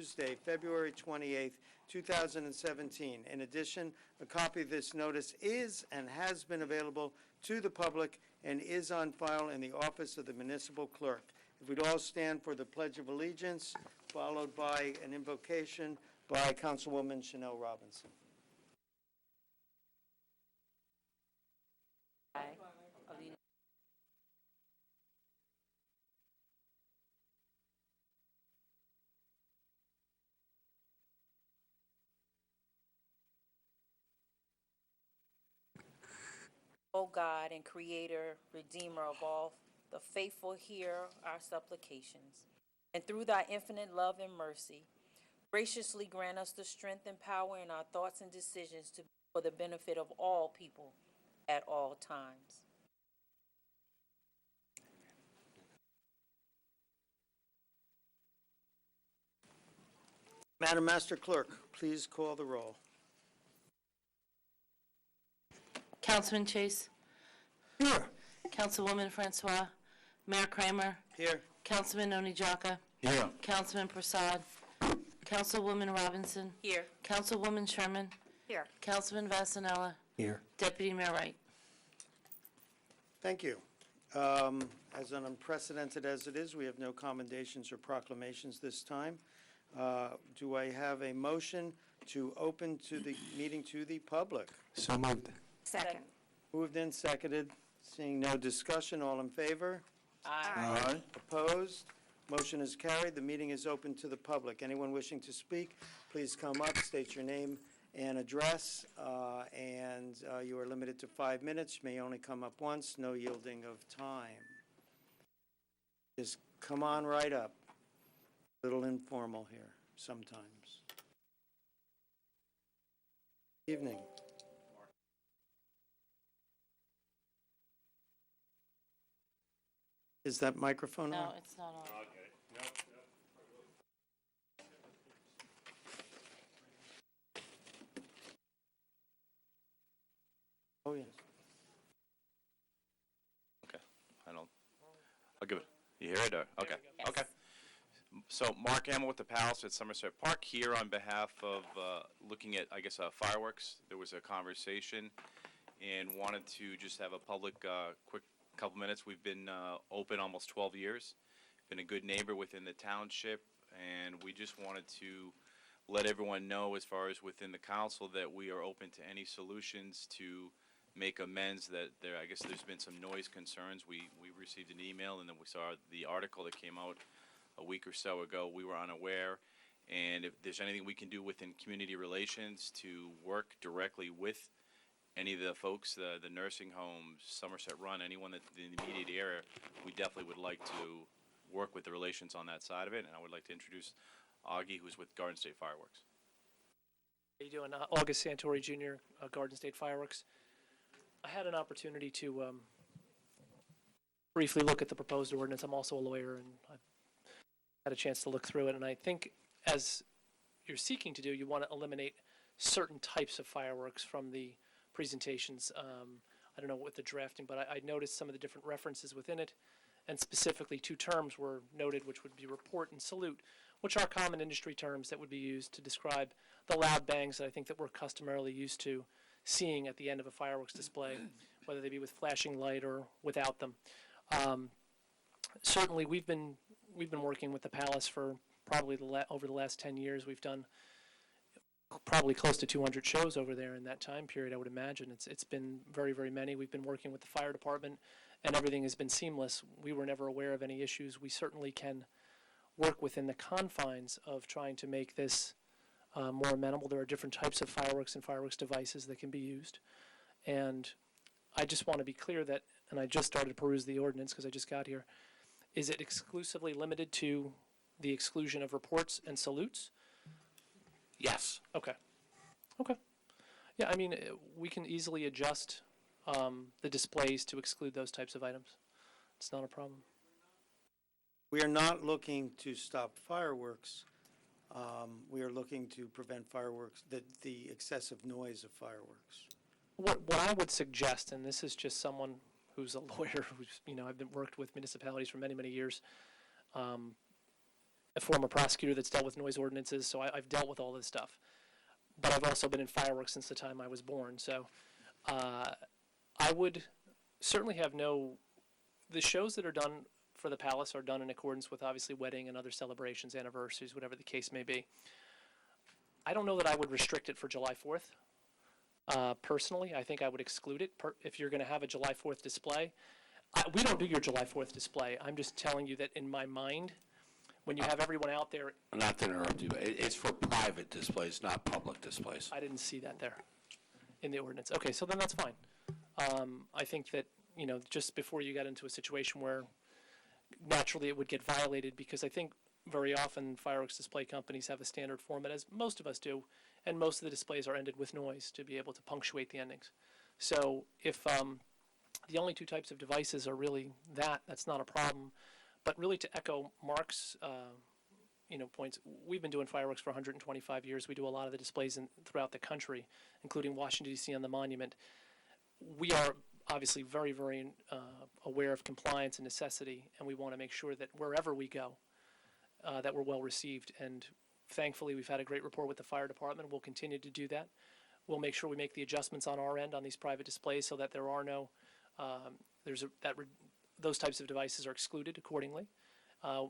Tuesday, February 28th, 2017. In addition, a copy of this notice is and has been available to the public and is on file in the office of the municipal clerk. If we'd all stand for the Pledge of Allegiance, followed by an invocation by Councilwoman Chanel Robinson. O God and Creator, Redeemer of all, the faithful hear our supplications. And through thy infinite love and mercy, graciously grant us the strength and power in our thoughts and decisions to be for the benefit of all people at all times. Madam Master Clerk, please call the roll. Councilman Chase. Here. Councilwoman Francois. Mayor Kramer. Here. Councilman Onijaka. Here. Councilman Prasad. Councilwoman Robinson. Here. Councilwoman Sherman. Here. Councilman Vasanella. Here. Deputy Mayor Wright. Thank you. As unprecedented as it is, we have no commendations or proclamations this time. Do I have a motion to open to the meeting to the public? So moved. Second. Moved and seconded. Seeing no discussion, all in favor? Aye. Opposed? Motion is carried. The meeting is open to the public. Anyone wishing to speak, please come up, state your name and address, and you are limited to 5 minutes. You may only come up once, no yielding of time. Just come on right up. A little informal here sometimes. Evening. Is that microphone on? No, it's not on. Oh, yes. Okay, I'll give it. You hear it? Or? Okay, okay. So Mark Hamill with the Palace at Somerset Park here on behalf of looking at, I guess, fireworks. There was a conversation and wanted to just have a public quick couple minutes. We've been open almost 12 years, been a good neighbor within the township, and we just wanted to let everyone know as far as within the council that we are open to any solutions to make amends. That there, I guess there's been some noise concerns. We received an email, and then we saw the article that came out a week or so ago. We were unaware, and if there's anything we can do within community relations to work directly with any of the folks, the nursing homes, Somerset Run, anyone that's in the immediate area, we definitely would like to work with the relations on that side of it. And I would like to introduce Augie, who's with Garden State Fireworks. How you doing? August Santori Jr., Garden State Fireworks. I had an opportunity to briefly look at the proposed ordinance. I'm also a lawyer, and I've had a chance to look through it. And I think, as you're seeking to do, you want to eliminate certain types of fireworks from the presentations. I don't know what the drafting, but I noticed some of the different references within it, and specifically 2 terms were noted, which would be report and salute, which are common industry terms that would be used to describe the loud bangs that I think that we're customarily used to seeing at the end of a fireworks display, whether they be with flashing light or without them. Certainly, we've been working with the Palace for probably over the last 10 years. We've done probably close to 200 shows over there in that time period, I would imagine. It's been very, very many. We've been working with the fire department, and everything has been seamless. We were never aware of any issues. We certainly can work within the confines of trying to make this more amenable. There are different types of fireworks and fireworks devices that can be used. And I just want to be clear that, and I just started to peruse the ordinance because I just got here, is it exclusively limited to the exclusion of reports and salutes? Yes. Okay. Okay. Yeah, I mean, we can easily adjust the displays to exclude those types of items. It's not a problem. We are not looking to stop fireworks. We are looking to prevent fireworks, the excessive noise of fireworks. What I would suggest, and this is just someone who's a lawyer, who's, I've worked with municipalities for many, many years. a former prosecutor that's dealt with noise ordinances, so I've dealt with all this stuff. But I've also been in fireworks since the time I was born, so I would certainly have the shows that are done for the Palace are done in accordance with obviously wedding and other celebrations, anniversaries, whatever the case may be. I don't know that I would restrict it for July 4th. Personally, I think I would exclude it if you're going to have a July 4th display. We don't do your July 4th display. I'm just telling you that in my mind, when you have everyone out there, Not to interrupt you, but it's for private displays, not public displays. I didn't see that there in the ordinance. Okay, so then that's fine. I think that, just before you got into a situation where naturally it would get violated, because I think very often fireworks display companies have a standard format, as most of us do, and most of the displays are ended with noise to be able to punctuate the endings. So if the only two types of devices are really that's not a problem. But really, to echo Mark's points, we've been doing fireworks for 125 years. We do a lot of the displays throughout the country, including Washington, D.C. on the Monument. We are obviously very, very aware of compliance and necessity, and we want to make sure that wherever we go, that we're well received. And thankfully, we've had a great rapport with the fire department. We'll continue to do that. We'll make sure we make the adjustments on our end on these private displays so that there are no those types of devices are excluded accordingly.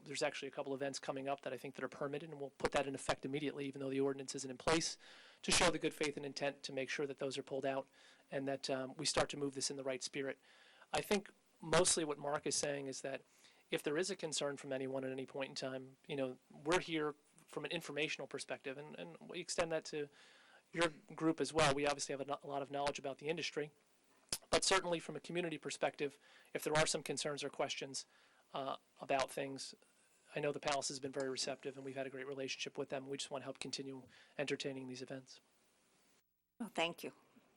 There's actually a couple events coming up that I think that are permitted, and we'll put that in effect immediately, even though the ordinance isn't in place, to show the good faith and intent to make sure that those are pulled out and that we start to move this in the right spirit. I think mostly what Mark is saying is that if there is a concern from anyone at any point in time, we're here from an informational perspective, and we extend that to your group as well. We obviously have a lot of knowledge about the industry, but certainly from a community perspective, if there are some concerns or questions about things, I know the Palace has been very receptive, and we've had a great relationship with them. We just want to help continue entertaining these events. Well, thank you.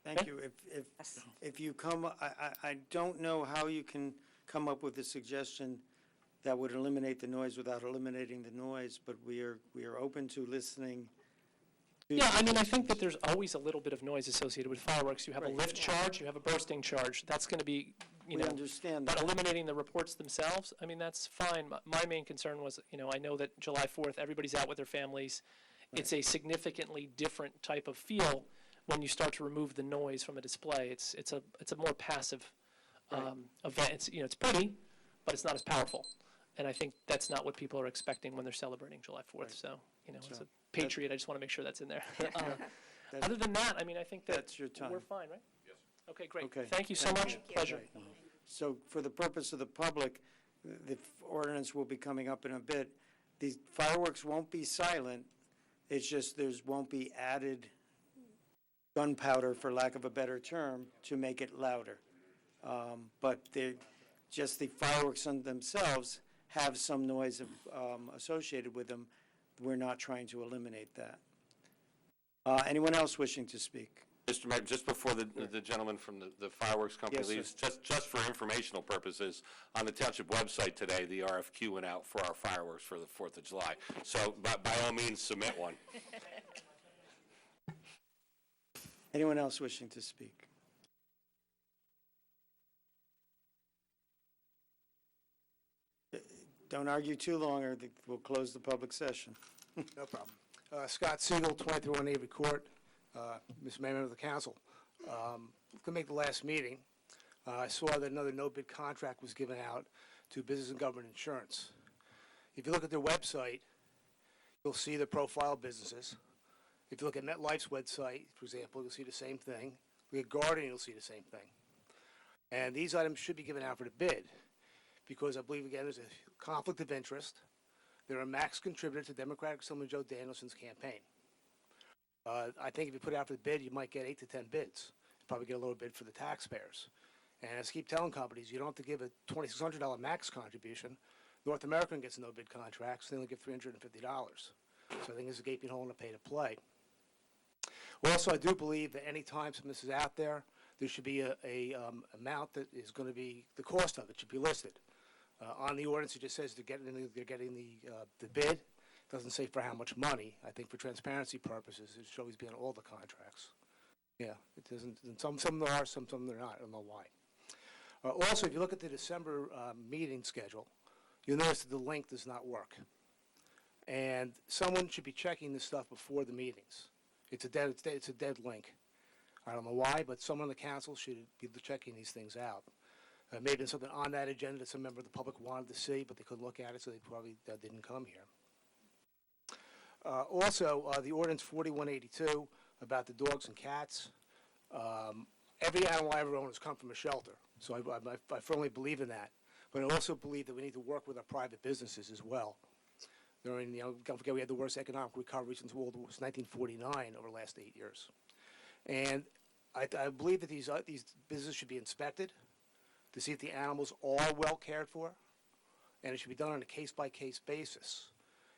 Thank you. If you come, I don't know how you can come up with a suggestion that would eliminate the noise without eliminating the noise, but we are open to listening. Yeah, I think that there's always a little bit of noise associated with fireworks. You have a Right. lift charge, you have a bursting charge. That's going to be, We understand but that. eliminating the reports themselves, that's fine. My main concern was, I know that July 4th, everybody's out with their families. Right. It's a significantly different type of feel when you start to remove the noise from a display. It's a more passive event. It's pretty, but it's not as powerful. And I think that's not what people are expecting when they're celebrating July 4th. Right. So, as a patriot, I just want to make sure that's in there. Other than that, I think That's your time. we're fine, right? Yes. Okay, great. Okay. Thank you so much. Thank you. Pleasure. So for the purpose of the public, the ordinance will be coming up in a bit. The fireworks won't be silent. It's just won't be added gunpowder, for lack of a better term, to make it louder. But the fireworks on themselves have some noise associated with them. We're not trying to eliminate that. Anyone else wishing to speak? Mr. Mayor, just before the gentleman from the fireworks company Yes, leaves, just for informational purposes, on the Township website today, the RFQ went out for our fireworks for the 4th of July. So by all means, submit one. Anyone else wishing to speak? Don't argue too long, or we'll close the public session. No problem. Scott Siegel, 2301 Navy Court, Mr. Mayor, member of the council. To make the last meeting, I saw that another no-bid contract was given out to Business and Government Insurance. If you look at their website, you'll see the profile businesses. If you look at MetLife's website, for example, you'll see the same thing. Look at Guardian, you'll see the same thing. And these items should be given out for the bid because I believe, again, there's a conflict of interest. They're a max contributor to Democratic Assemblyman Joe Danielson's campaign. I think if you put it out for the bid, you might get 8 to 10 bids. Probably get a lower bid for the taxpayers. And as I keep telling companies, you don't have to give a $2,600 max contribution. North American gets no bid contracts. They only give $350. So I think there's a gaping hole in the pay to play. Also, I do believe that any time something is out there, there should be a amount that is going to be, the cost of it should be listed. On the ordinance, it just says they're getting the bid. It doesn't say for how much money. I think for transparency purposes, it should always be on all the contracts. Yeah, it doesn't. Some there are, some there are not. I don't know why. Also, if you look at the December meeting schedule, you'll notice that the link does not work. And someone should be checking this stuff before the meetings. It's a dead link. I don't know why, but someone on the council should be checking these things out. Maybe something on that agenda that some member of the public wanted to see, but they couldn't look at it, so they probably didn't come here. Also, the ordinance 4182 about the dogs and cats. Every animal I ever own has come from a shelter, so I firmly believe in that. But I also believe that we need to work with our private businesses as well. Don't forget we had the worst economic recovery since 1949 over the last 8 years. And I believe that these businesses should be inspected to see if the animals are well cared for, and it should be done on a case-by-case basis.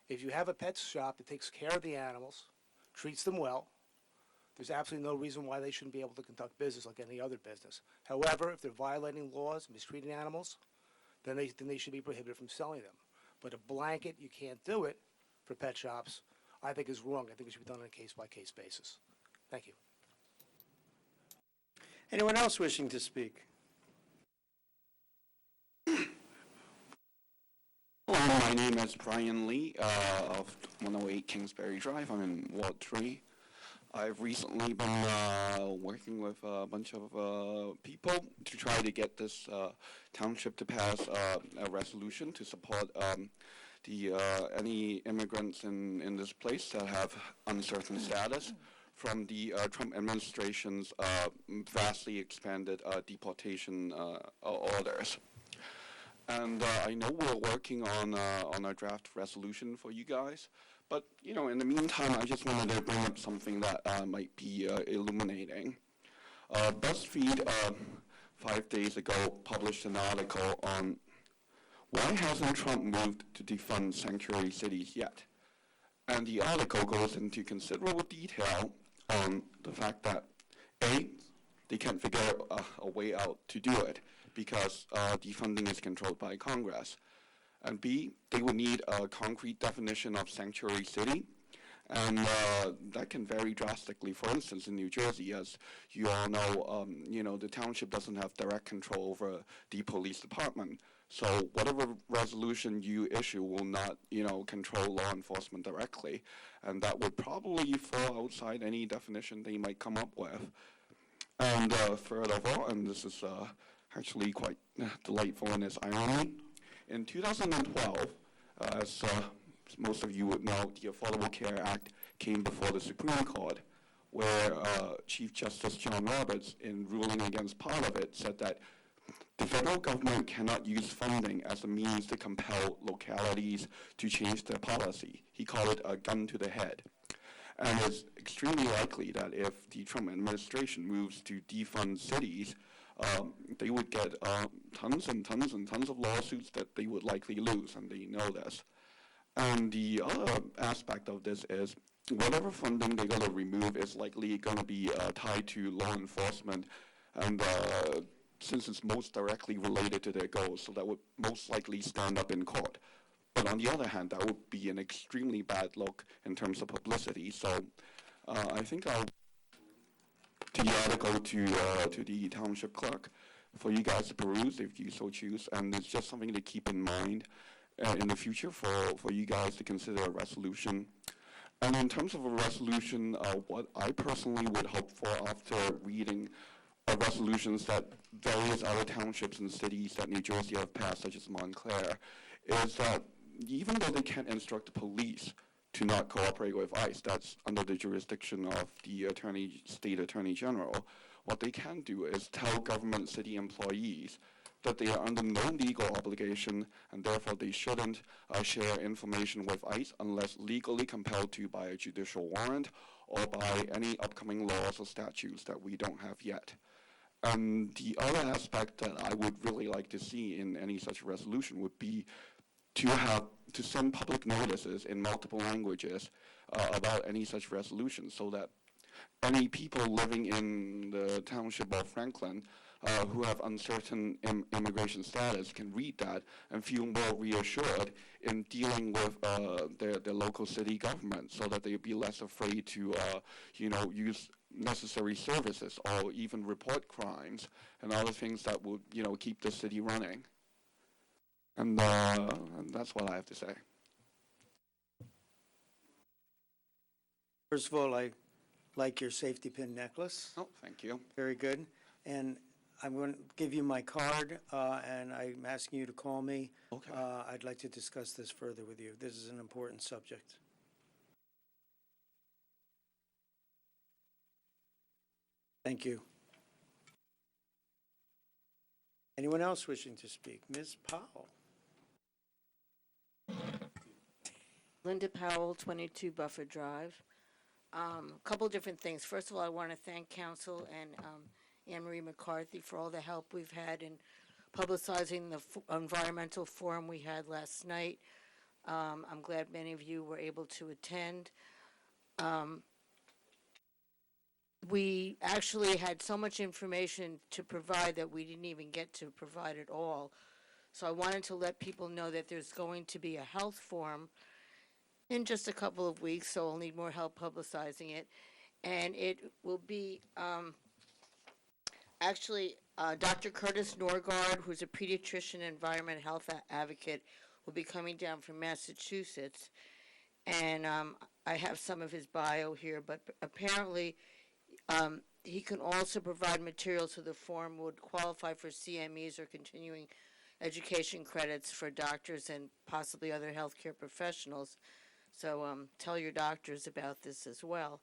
If you have a pet shop that takes care of the animals, treats them well, there's absolutely no reason why they shouldn't be able to conduct business like any other business. However, if they're violating laws, mistreating animals, then they should be prohibited from selling them. But a blanket, you can't do it for pet shops, I think is wrong. I think it should be done on a case-by-case basis. Thank you. Anyone else wishing to speak? Hello, my name is Brian Lee of 108 Kingsbury Drive. I'm in Ward 3. I've recently been working with a bunch of people to try to get this township to pass a resolution to support any immigrants in this place that have uncertain status from the Trump administration's vastly expanded deportation orders. And I know we're working on a draft resolution for you guys, but in the meantime, I just wanted to bring up something that might be illuminating. BuzzFeed 5 days ago published an article on why hasn't Trump moved to defund sanctuary cities yet? And the article goes into considerable detail on the fact that A, they can't figure a way out to do it because defunding is controlled by Congress. And B, they would need a concrete definition of sanctuary city, and that can vary drastically. For instance, in New Jersey, as you all know, the township doesn't have direct control over the police department. So whatever resolution you issue will not, control law enforcement directly, and that would probably fall outside any definition they might come up with. And third of all, and this is actually quite delightful in its irony, in 2012, as most of you would know, the Affordable Care Act came before the Supreme Court, where Chief Justice John Roberts, in ruling against part of it, said that the federal government cannot use funding as a means to compel localities to change their policy. He called it a gun to the head. And it's extremely likely that if the Trump administration moves to defund cities, they would get tons and tons and tons of lawsuits that they would likely lose, and they know this. And the other aspect of this is whatever funding they're going to remove is likely going to be tied to law enforcement, and since it's most directly related to their goals, so that would most likely stand up in court. But on the other hand, that would be an extremely bad look in terms of publicity. So I think I'll to the article to the township clerk for you guys to peruse if you so choose, and it's just something to keep in mind in the future for you guys to consider a resolution. And in terms of a resolution, what I personally would hope for after reading resolutions that various other townships and cities that New Jersey have passed, such as Montclair, is that even though they can't instruct the police to not cooperate with ICE, that's under the jurisdiction of the state attorney general, what they can do is tell government city employees that they are under no legal obligation and therefore they shouldn't share information with ICE unless legally compelled to by a judicial warrant or by any upcoming laws or statutes that we don't have yet. And the other aspect that I would really like to see in any such resolution would be to send public notices in multiple languages about any such resolution, so that any people living in the township of Franklin who have uncertain immigration status can read that and feel more reassured in dealing with their local city government, so that they'd be less afraid to use necessary services or even report crimes and other things that would keep the city running. And that's what I have to say. First of all, I like your safety pin necklace. Oh, thank you. Very good. And I'm going to give you my card, and I'm asking you to call me. Okay. I'd like to discuss this further with you. This is an important subject. Thank you. Anyone else wishing to speak? Ms. Powell? Linda Powell, 22 Buffer Drive. A couple different things. First of all, I want to thank council and Anne Marie McCarthy for all the help we've had in publicizing the environmental forum we had last night. I'm glad many of you were able to attend. We actually had so much information to provide that we didn't even get to provide it all. So I wanted to let people know that there's going to be a health forum in just a couple of weeks, so we'll need more help publicizing it. And it will be Dr. Curtis Norgard, who's a pediatrician and environmental health advocate, will be coming down from Massachusetts. And I have some of his bio here, but apparently he can also provide materials so the forum would qualify for CMEs or continuing education credits for doctors and possibly other healthcare professionals. So tell your doctors about this as well.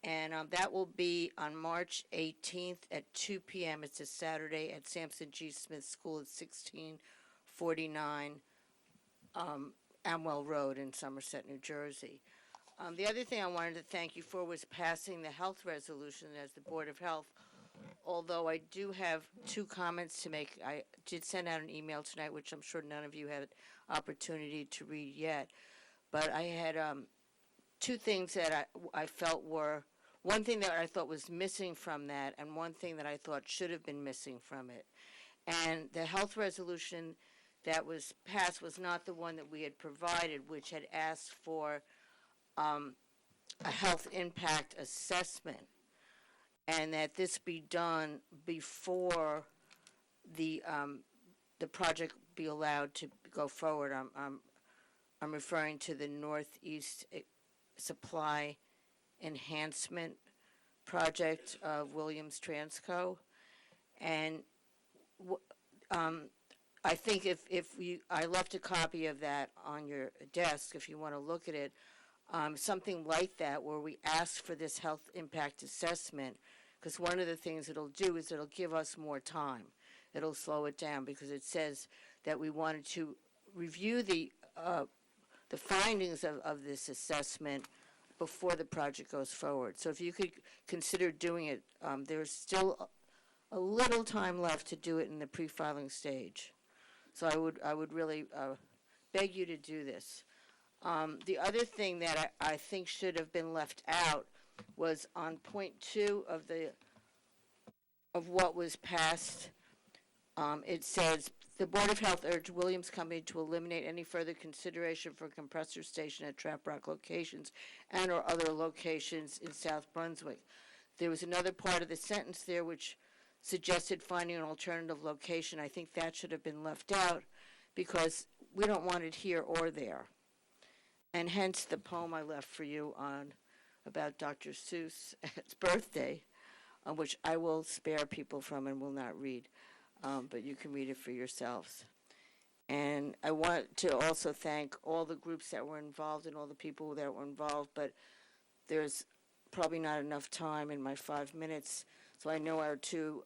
And that will be on March 18th at 2 p.m. It's a Saturday at Sampson G. Smith School at 1649 Amwell Road in Somerset, New Jersey. The other thing I wanted to thank you for was passing the health resolution as the Board of Health. Although I do have two comments to make. I did send out an email tonight, which I'm sure none of you had opportunity to read yet. But I had two things that I felt were, one thing that I thought was missing from that, and one thing that I thought should have been missing from it. And the health resolution that was passed was not the one that we had provided, which had asked for a health impact assessment, and that this be done before the project be allowed to go forward. I'm referring to the Northeast Supply Enhancement Project of Williams Transco. And I think I left a copy of that on your desk if you want to look at it. Something like that where we ask for this health impact assessment, because one of the things it'll do is it'll give us more time. It'll slow it down because it says that we wanted to review the findings of this assessment before the project goes forward. So if you could consider doing it, there's still a little time left to do it in the pre-filing stage. So I would really beg you to do this. The other thing that I think should have been left out was on point 2 of what was passed. It says, the Board of Health urged Williams Company to eliminate any further consideration for a compressor station at Trap Rock locations and or other locations in South Brunswick. There was another part of the sentence there which suggested finding an alternative location. I think that should have been left out because we don't want it here or there. And hence the poem I left for you about Dr. Seuss' birthday, which I will spare people from and will not read. But you can read it for yourselves. And I want to also thank all the groups that were involved and all the people that were involved, but there's probably not enough time in my 5 minutes. So I know our two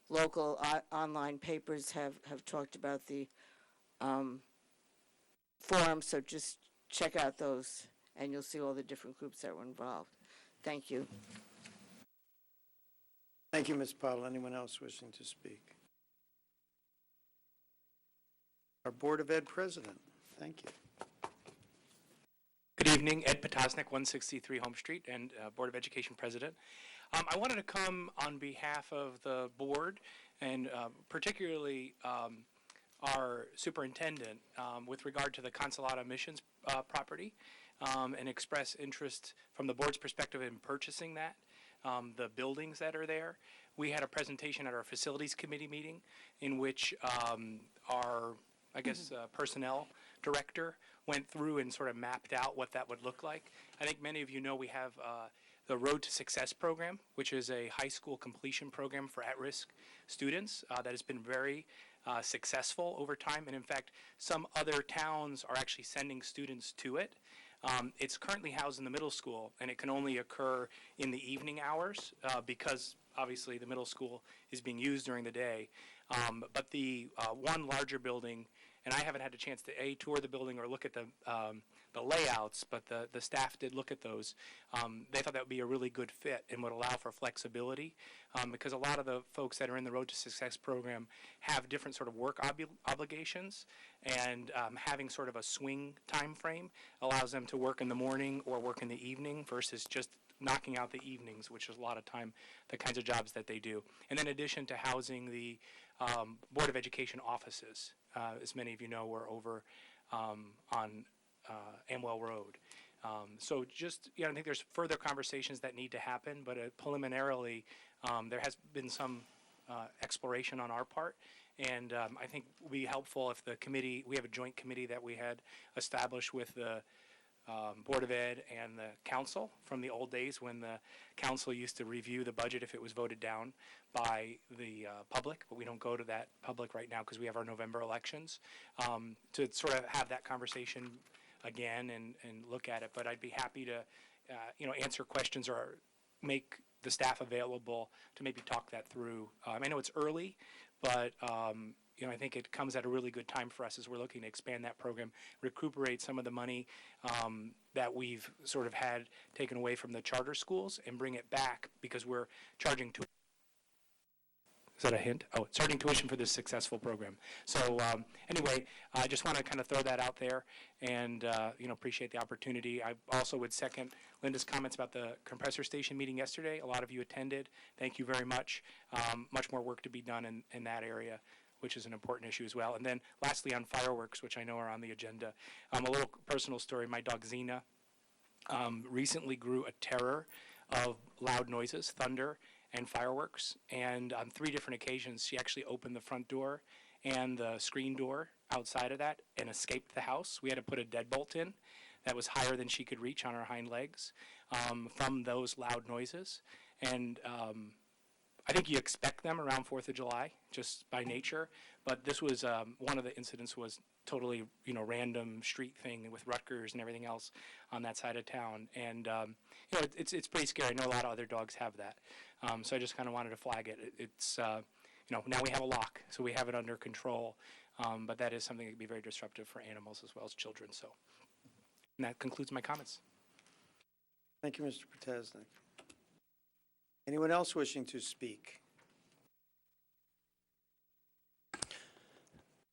local online papers have talked about the forum, so just check out those and you'll see all the different groups that were involved. Thank you. Thank you, Ms. Powell. Anyone else wishing to speak? Our Board of Ed President. Thank you. Good evening, Ed Potosnik, 163 Home Street, and Board of Education President. I wanted to come on behalf of the board and particularly our superintendent with regard to the Consolata Missions property and express interest from the board's perspective in purchasing that, the buildings that are there. We had a presentation at our facilities committee meeting in which our personnel director went through and sort of mapped out what that would look like. I think many of you know we have the Road to Success program, which is a high school completion program for at-risk students that has been very successful over time. And in fact, some other towns are actually sending students to it. It's currently housed in the middle school, and it can only occur in the evening hours because obviously the middle school is being used during the day. But the one larger building, and I haven't had a chance to tour the building or look at the layouts, but the staff did look at those. They thought that would be a really good fit and would allow for flexibility because a lot of the folks that are in the Road to Success program have different sort of work obligations, and having sort of a swing time frame allows them to work in the morning or work in the evening versus just knocking out the evenings, which is a lot of time the kinds of jobs that they do. And in addition to housing the Board of Education offices, as many of you know, we're over on Amwell Road. So just, I think there's further conversations that need to happen, but preliminarily, there has been some exploration on our part, and I think it would be helpful if the committee, we have a joint committee that we had established with the Board of Ed and the council from the old days when the council used to review the budget if it was voted down by the public, but we don't go to that public right now because we have our November elections, to sort of have that conversation again and look at it. But I'd be happy to answer questions or make the staff available to maybe talk that through. I know it's early, but I think it comes at a really good time for us as we're looking to expand that program, recuperate some of the money that we've sort of had taken away from the charter schools and bring it back because we're charging tuition. Is that a hint? Oh, charging tuition for this successful program. So anyway, I just want to kind of throw that out there and appreciate the opportunity. I also would second Linda's comments about the compressor station meeting yesterday. A lot of you attended. Thank you very much. Much more work to be done in that area, which is an important issue as well. And then lastly on fireworks, which I know are on the agenda, a little personal story. My dog Xena recently grew a terror of loud noises, thunder, and fireworks. And on 3 different occasions, she actually opened the front door and the screen door outside of that and escaped the house. We had to put a deadbolt in that was higher than she could reach on her hind legs from those loud noises. And I think you expect them around 4th of July, just by nature. But this was, one of the incidents was totally, random street thing with Rutgers and everything else on that side of town. And, it's pretty scary. I know a lot of other dogs have that. So I just kind of wanted to flag it. It's, now we have a lock, so we have it under control. But that is something that can be very disruptive for animals as well as children. So, and that concludes my comments. Thank you, Mr. Potasnik. Anyone else wishing to speak?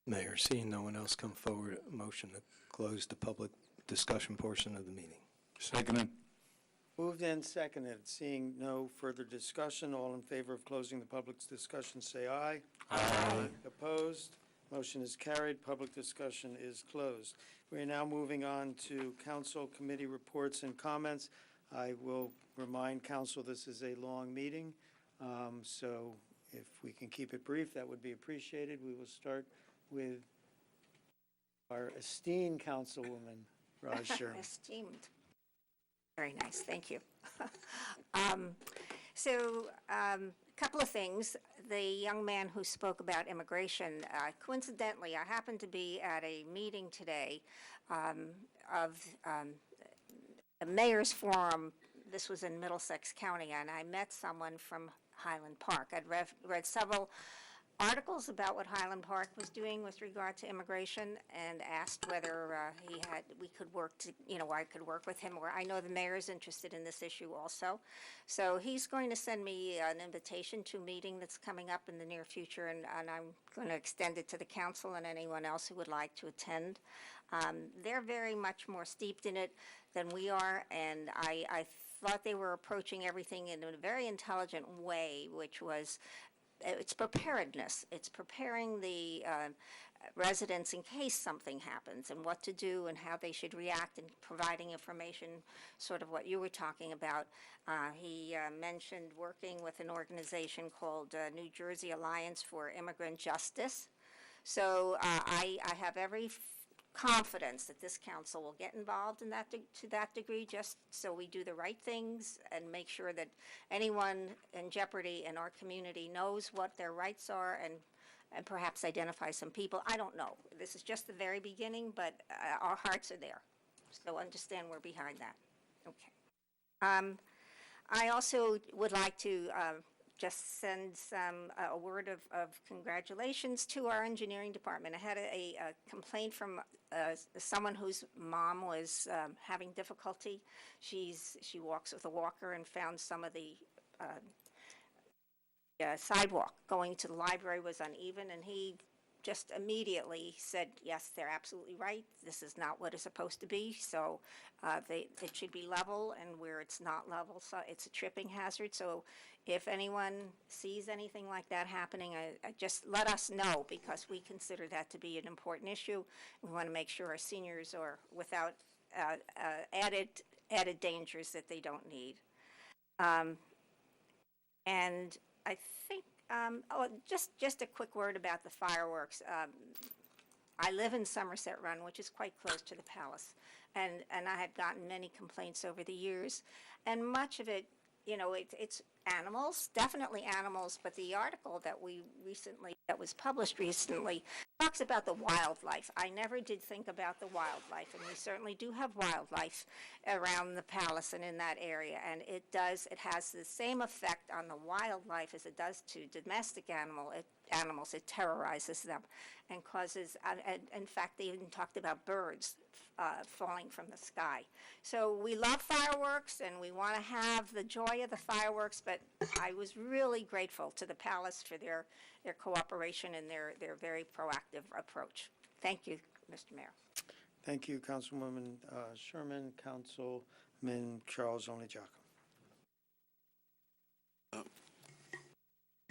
Mayor, seeing no one else come forward, a motion to close the public discussion portion of the meeting. Seconded. Moved and seconded. Seeing no further discussion, all in favor of closing the public's discussion, say aye. Aye. Opposed? Motion is carried. Public discussion is closed. We are now moving on to council committee reports and comments. I will remind council this is a long meeting, so if we can keep it brief, that would be appreciated. We will start with our esteemed councilwoman, Raj Sharma. Esteemed. Very nice, thank you. A couple of things. The young man who spoke about immigration, coincidentally, I happened to be at a meeting today of the Mayor's Forum. This was in Middlesex County, and I met someone from Highland Park. I'd read several articles about what Highland Park was doing with regard to immigration and asked whether we could work to, I could work with him, or I know the mayor is interested in this issue also. So he's going to send me an invitation to a meeting that's coming up in the near future, and I'm going to extend it to the council and anyone else who would like to attend. They're very much more steeped in it than we are, and I thought they were approaching everything in a very intelligent way, which was it's preparedness. It's preparing the residents in case something happens and what to do and how they should react, and providing information, sort of what you were talking about. He mentioned working with an organization called New Jersey Alliance for Immigrant Justice. So I have every confidence that this council will get involved in that, to that degree, just so we do the right things and make sure that anyone in jeopardy in our community knows what their rights are, and perhaps identify some people. I don't know. This is just the very beginning, but our hearts are there. So understand we're behind that. Okay. I also would like to just send a word of congratulations to our engineering department. I had a complaint from someone whose mom was having difficulty. She walks with a walker and found some of the sidewalk going to the library was uneven, and he just immediately said, yes, they're absolutely right. This is not what it's supposed to be. So it should be level, and where it's not level, so it's a tripping hazard. So if anyone sees anything like that happening, just let us know, because we consider that to be an important issue. We want to make sure our seniors are without added dangers that they don't need. And I think, just a quick word about the fireworks. I live in Somerset Run, which is quite close to the palace, and I have gotten many complaints over the years, and much of it, it's animals, definitely animals, but the article that that was published recently talks about the wildlife. I never did think about the wildlife, and we certainly do have wildlife around the palace and in that area, and it has the same effect on the wildlife as it does to domestic animals. It terrorizes them and causes, in fact, they even talked about birds falling from the sky. So we love fireworks, and we want to have the joy of the fireworks, but I was really grateful to the palace for their cooperation and their very proactive approach. Thank you, Mr. Mayor. Thank you, Councilwoman Sherman. Councilman Charles Only-Jacome.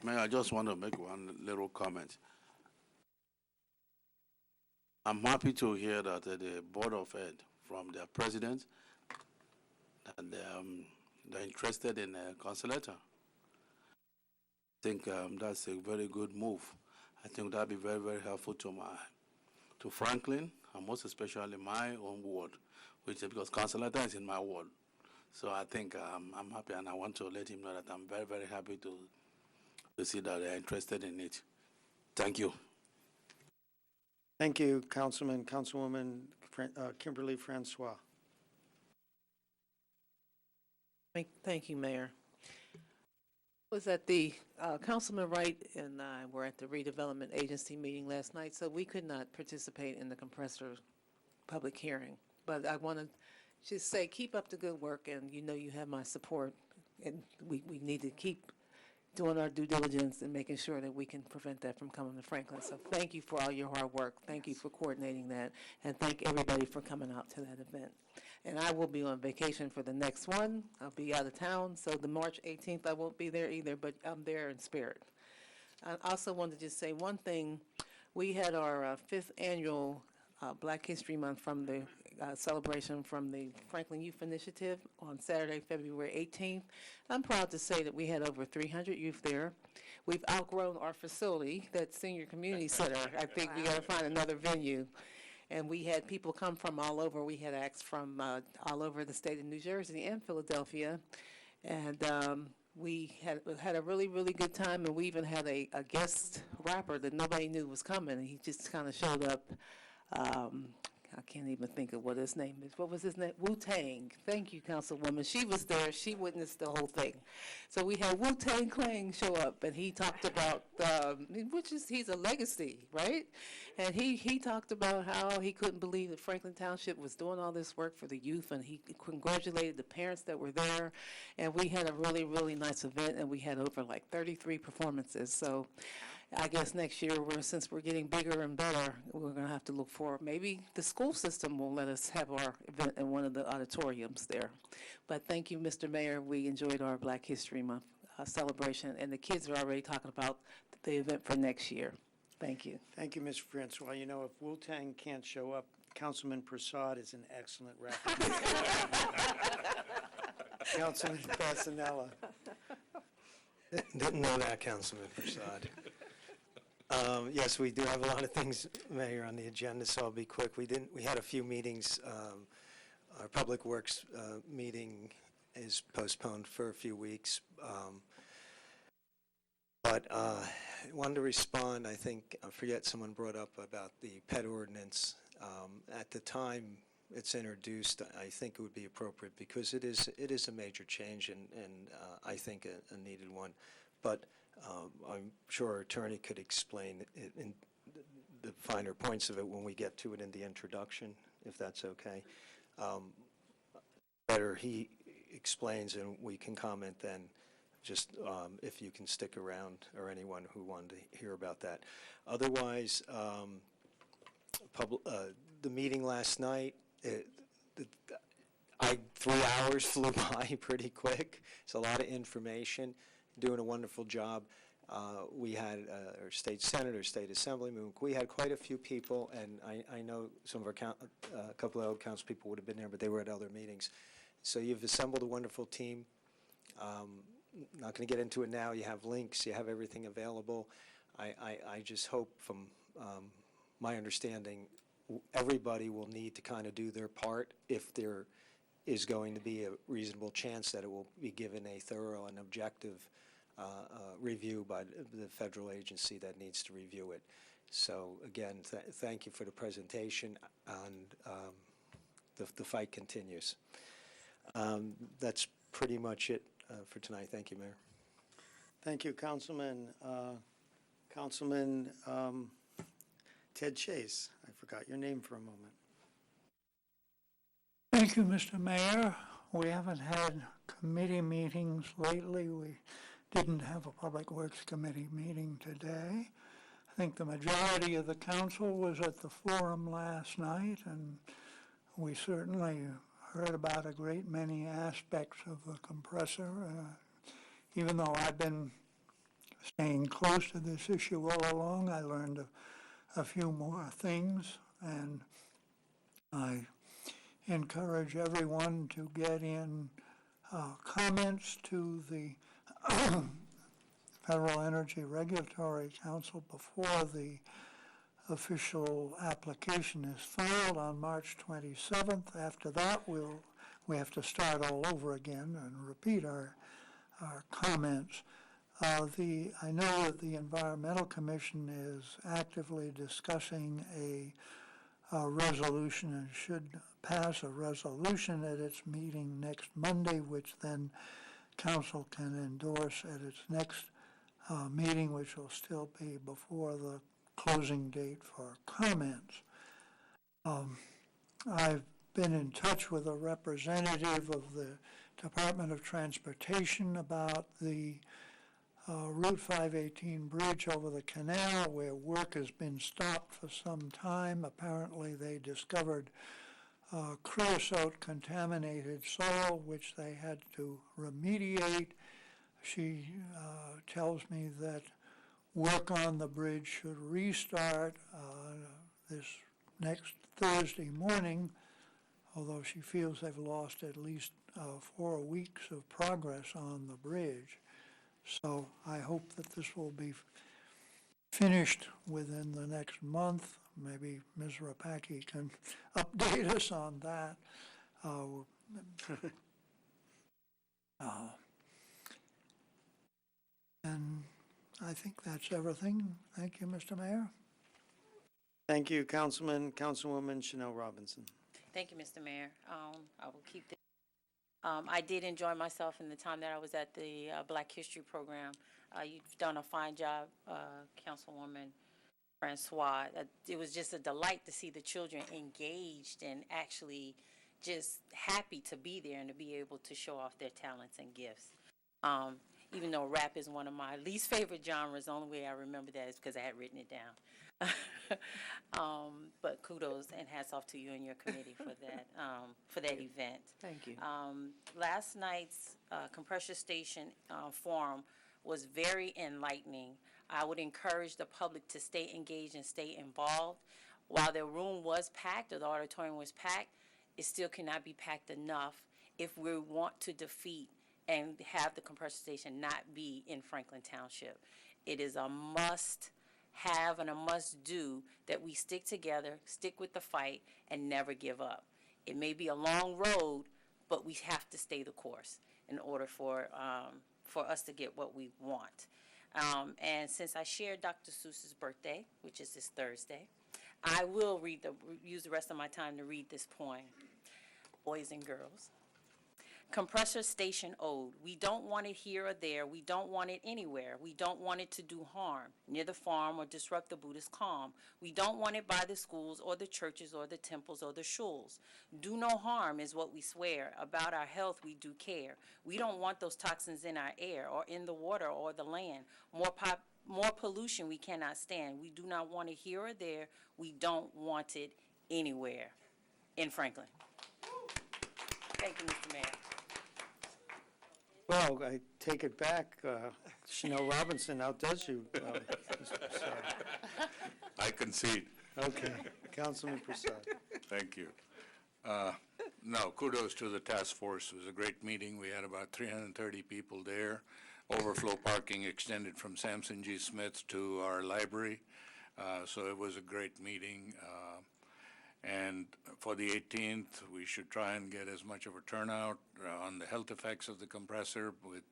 Mayor, I just want to make one little comment. I'm happy to hear that the Board of Ed, from their president, that they're interested in a consulator. I think that's a very good move. I think that'll be very, very helpful to Franklin, and most especially my own ward, which is because consulator is in my ward. So I think I'm happy, and I want to let him know that I'm very, very happy to see that they're interested in it. Thank you. Thank you, Councilman. Councilwoman Kimberly Francois. Thank you, Mayor. Was at the Councilman Wright and I were at the redevelopment agency meeting last night, so we could not participate in the compressor public hearing. But I want to just say, keep up the good work, and you have my support, and we need to keep doing our due diligence and making sure that we can prevent that from coming to Franklin. So thank you for all your hard work. Thank you for coordinating that, and thank everybody for coming out to that event. And I will be on vacation for the next one. I'll be out of town, so the March 18th I won't be there either, but I'm there in spirit. I also wanted to just say one thing. We had our 5th annual Black History Month from the celebration from the Franklin Youth Initiative on Saturday, February 18th. I'm proud to say that we had over 300 youth there. We've outgrown our facility, that senior community center. I think we got to find another venue. And we had people come from all over. We had acts from all over the state of New Jersey and Philadelphia. And we had a really, really good time. And we even had a guest rapper that nobody knew was coming. And he just kind of showed up. I can't even think of what his name is. What was his name? Wu-Tang. Thank you, Councilwoman. She was there. She witnessed the whole thing. So we had Wu-Tang Clan show up, and he talked about, he's a legacy, right? And he talked about how he couldn't believe that Franklin Township was doing all this work for the youth, and he congratulated the parents that were there. And we had a really, really nice event, and we had over like 33 performances. So I guess next year, since we're getting bigger and better, we're going to have to look for, maybe the school system will let us have our event in one of the auditoriums there. But thank you, Mr. Mayor. We enjoyed our Black History Month celebration, and the kids are already talking about the event for next year. Thank you. Thank you, Ms. Francois. You know, if Wu-Tang can't show up, Councilman Prasad is an excellent rapper. Councilman Fasanella. Didn't know that, Councilman Prasad. Yes, we do have a lot of things, Mayor, on the agenda, so I'll be quick. We had a few meetings. Our Public Works meeting is postponed for a few weeks. But I wanted to respond, I think, I forget, someone brought up about the pet ordinance. At the time it's introduced, I think it would be appropriate because it is a major change and I think a needed one. But I'm sure our attorney could explain it in the finer points of it when we get to it in the introduction, if that's okay. Better he explains and we can comment then. Just if you can stick around, or anyone who wanted to hear about that. Otherwise, the meeting last night, 3 hours flew by pretty quick. It's a lot of information, doing a wonderful job. We had our state senator, state assemblyman. We had quite a few people, and I know some of our a couple of other council people would have been there, but they were at other meetings. So you've assembled a wonderful team. Not going to get into it now. You have links. You have everything available. I just hope, from my understanding, everybody will need to kind of do their part if there is going to be a reasonable chance that it will be given a thorough and objective review by the federal agency that needs to review it. So again, thank you for the presentation, and the fight continues. That's pretty much it for tonight. Thank you, Mayor. Thank you, Councilman. Councilman Ted Chase. I forgot your name for a moment. Thank you, Mr. Mayor. We haven't had committee meetings lately. We didn't have a Public Works Committee meeting today. I think the majority of the council was at the forum last night, and we certainly heard about a great many aspects of the compressor. Even though I've been staying close to this issue all along, I learned a few more things, and I encourage everyone to get in comments to the Federal Energy Regulatory Council before the official application is filed on March 27th. After that, we have to start all over again and repeat our comments. I know that the Environmental Commission is actively discussing a resolution and should pass a resolution at its meeting next Monday, which then Council can endorse at its next meeting, which will still be before the closing date for comments. I've been in touch with a representative of the Department of Transportation about the Route 518 bridge over the canal, where work has been stopped for some time. Apparently they discovered creosote contaminated soil, which they had to remediate. She tells me that work on the bridge should restart this next Thursday morning, although she feels they've lost at least 4 weeks of progress on the bridge. So I hope that this will be finished within the next month. Maybe Ms. Rapaki can update us on that. And I think that's everything. Thank you, Mr. Mayor. Thank you, Councilman. Councilwoman Chanel Robinson. Thank you, Mr. Mayor. I will keep this. I did enjoy myself in the time that I was at the Black History Program. You've done a fine job, Councilwoman Francois. It was just a delight to see the children engaged and actually just happy to be there and to be able to show off their talents and gifts. Even though rap is one of my least favorite genres, the only way I remember that is because I had written it down. But kudos and hats off to you and your committee for that event. Thank you. Last night's compressor station forum was very enlightening. I would encourage the public to stay engaged and stay involved. While the room was packed, or the auditorium was packed, it still cannot be packed enough if we want to defeat and have the compressor station not be in Franklin Township. It is a must have and a must-do that we stick together, stick with the fight, and never give up. It may be a long road, but we have to stay the course in order for us to get what we want. And since I shared Dr. Seuss's birthday, which is this Thursday, I will use the rest of my time to read this poem. Boys and girls. Compressor station ode. We don't want it here or there. We don't want it anywhere. We don't want it to do harm near the farm or disrupt the Buddhist calm. We don't want it by the schools or the churches or the temples or the shuls. Do no harm is what we swear. About our health we do care. We don't want those toxins in our air or in the water or the land. More pollution we cannot stand. We do not want it here or there. We don't want it anywhere. In Franklin. Thank you, Mr. Mayor. Well, I take it back. Chanel Robinson outdoes you, Mr. Prasad. I concede. Okay. Councilman Prasad. Thank you. No, kudos to the task force. It was a great meeting. We had about 330 people there. Overflow parking extended from Sampson G. Smith to our library. So it was a great meeting. And for the 18th, we should try and get as much of a turnout on the health effects of the compressor with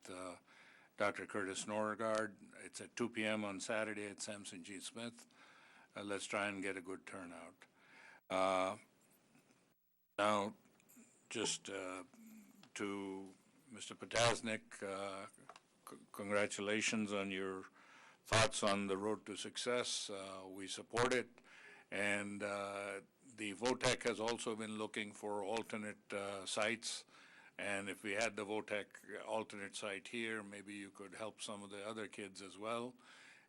Dr. Curtis Norgard. It's at 2 p.m. on Saturday at Sampson G. Smith. Let's try and get a good turnout. Now, just to Mr. Potasnik, congratulations on your thoughts on the road to success. We support it. And the VOTEC has also been looking for alternate sites, and if we had the VOTEC alternate site here, maybe you could help some of the other kids as well.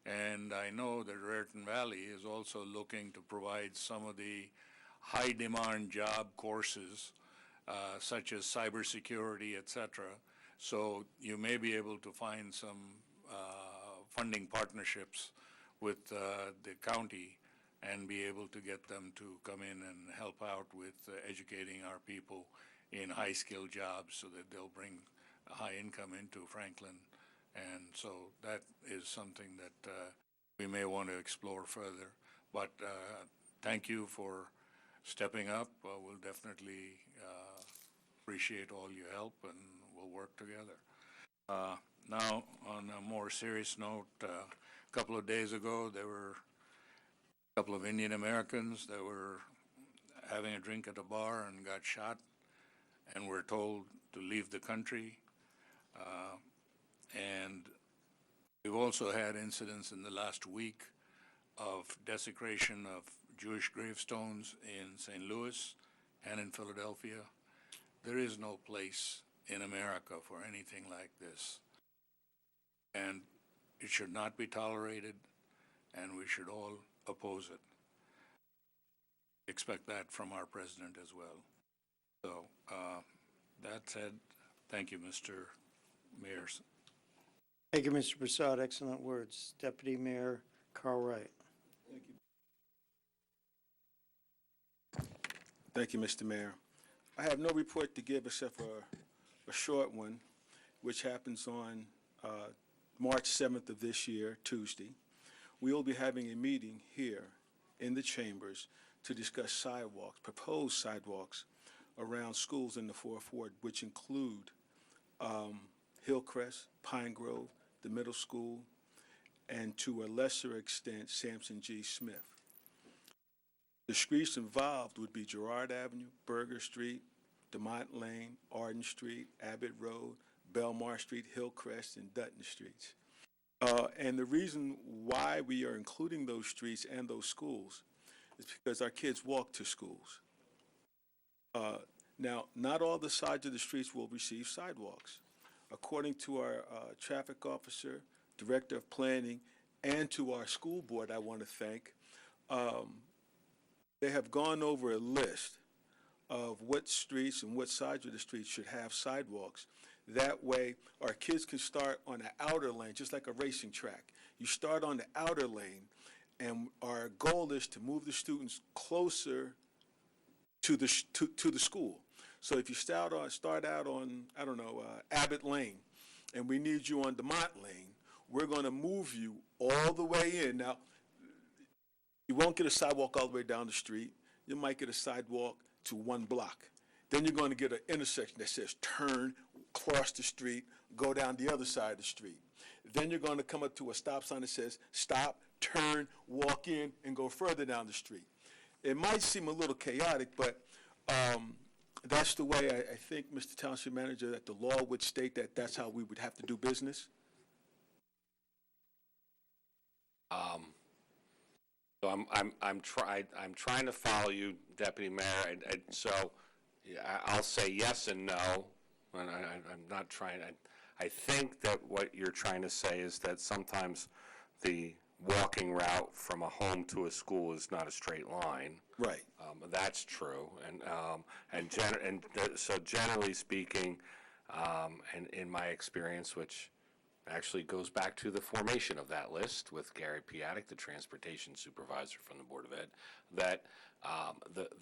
And I know that Raritan Valley is also looking to provide some of the high-demand job courses, such as cybersecurity, et cetera. So you may be able to find some funding partnerships with the county and be able to get them to come in and help out with educating our people in high-skilled jobs so that they'll bring a high income into Franklin. And so that is something that we may want to explore further. But thank you for stepping up. We'll definitely appreciate all your help, and we'll work together. Now, on a more serious note, a couple of days ago, there were a couple of Indian Americans that were having a drink at a bar and got shot and were told to leave the country. And we've also had incidents in the last week of desecration of Jewish gravestones in St. Louis and in Philadelphia. There is no place in America for anything like this. And it should not be tolerated, and we should all oppose it. Expect that from our president as well. So that said, thank you, Mr. Mayor. Thank you, Mr. Prasad. Excellent words. Deputy Mayor Carl Wright. Thank you, Mr. Mayor. I have no report to give except for a short one, which happens on March 7th of this year, Tuesday. We will be having a meeting here in the chambers to discuss sidewalks, proposed sidewalks around schools in the Fourth Ward, which include Hillcrest, Pine Grove, the middle school, and to a lesser extent, Sampson G. Smith. The streets involved would be Girard Avenue, Berger Street, DeMont Lane, Arden Street, Abbott Road, Belmar Street, Hillcrest, and Dutton Streets. And the reason why we are including those streets and those schools is because our kids walk to schools. Now, not all the sides of the streets will receive sidewalks. According to our traffic officer, director of planning, and to our school board, I want to thank, they have gone over a list of what streets and what sides of the streets should have sidewalks. That way, our kids can start on the outer lane, just like a racing track. You start on the outer lane, and our goal is to move the students closer to the school. So if you start out on I don't know, Abbott Lane, and we need you on DeMont Lane, we're going to move you all the way in. Now, You won't get a sidewalk all the way down the street. You might get a sidewalk to 1 block. Then you're going to get an intersection that says turn, cross the street, go down the other side of the street. Then you're going to come up to a stop sign that says stop, turn, walk in, and go further down the street. It might seem a little chaotic, but that's the way I think, Mr. Township Manager, that the law would state that that's how we would have to do business. So I'm trying to follow you, Deputy Mayor, and so yeah, I'll say yes and no. And I'm not trying. I think that what you're trying to say is that sometimes the walking route from a home to a school is not a straight line. Right. That's true, so generally speaking, and in my experience, which actually goes back to the formation of that list with Gary Piatek, the transportation supervisor from the Board of Ed, that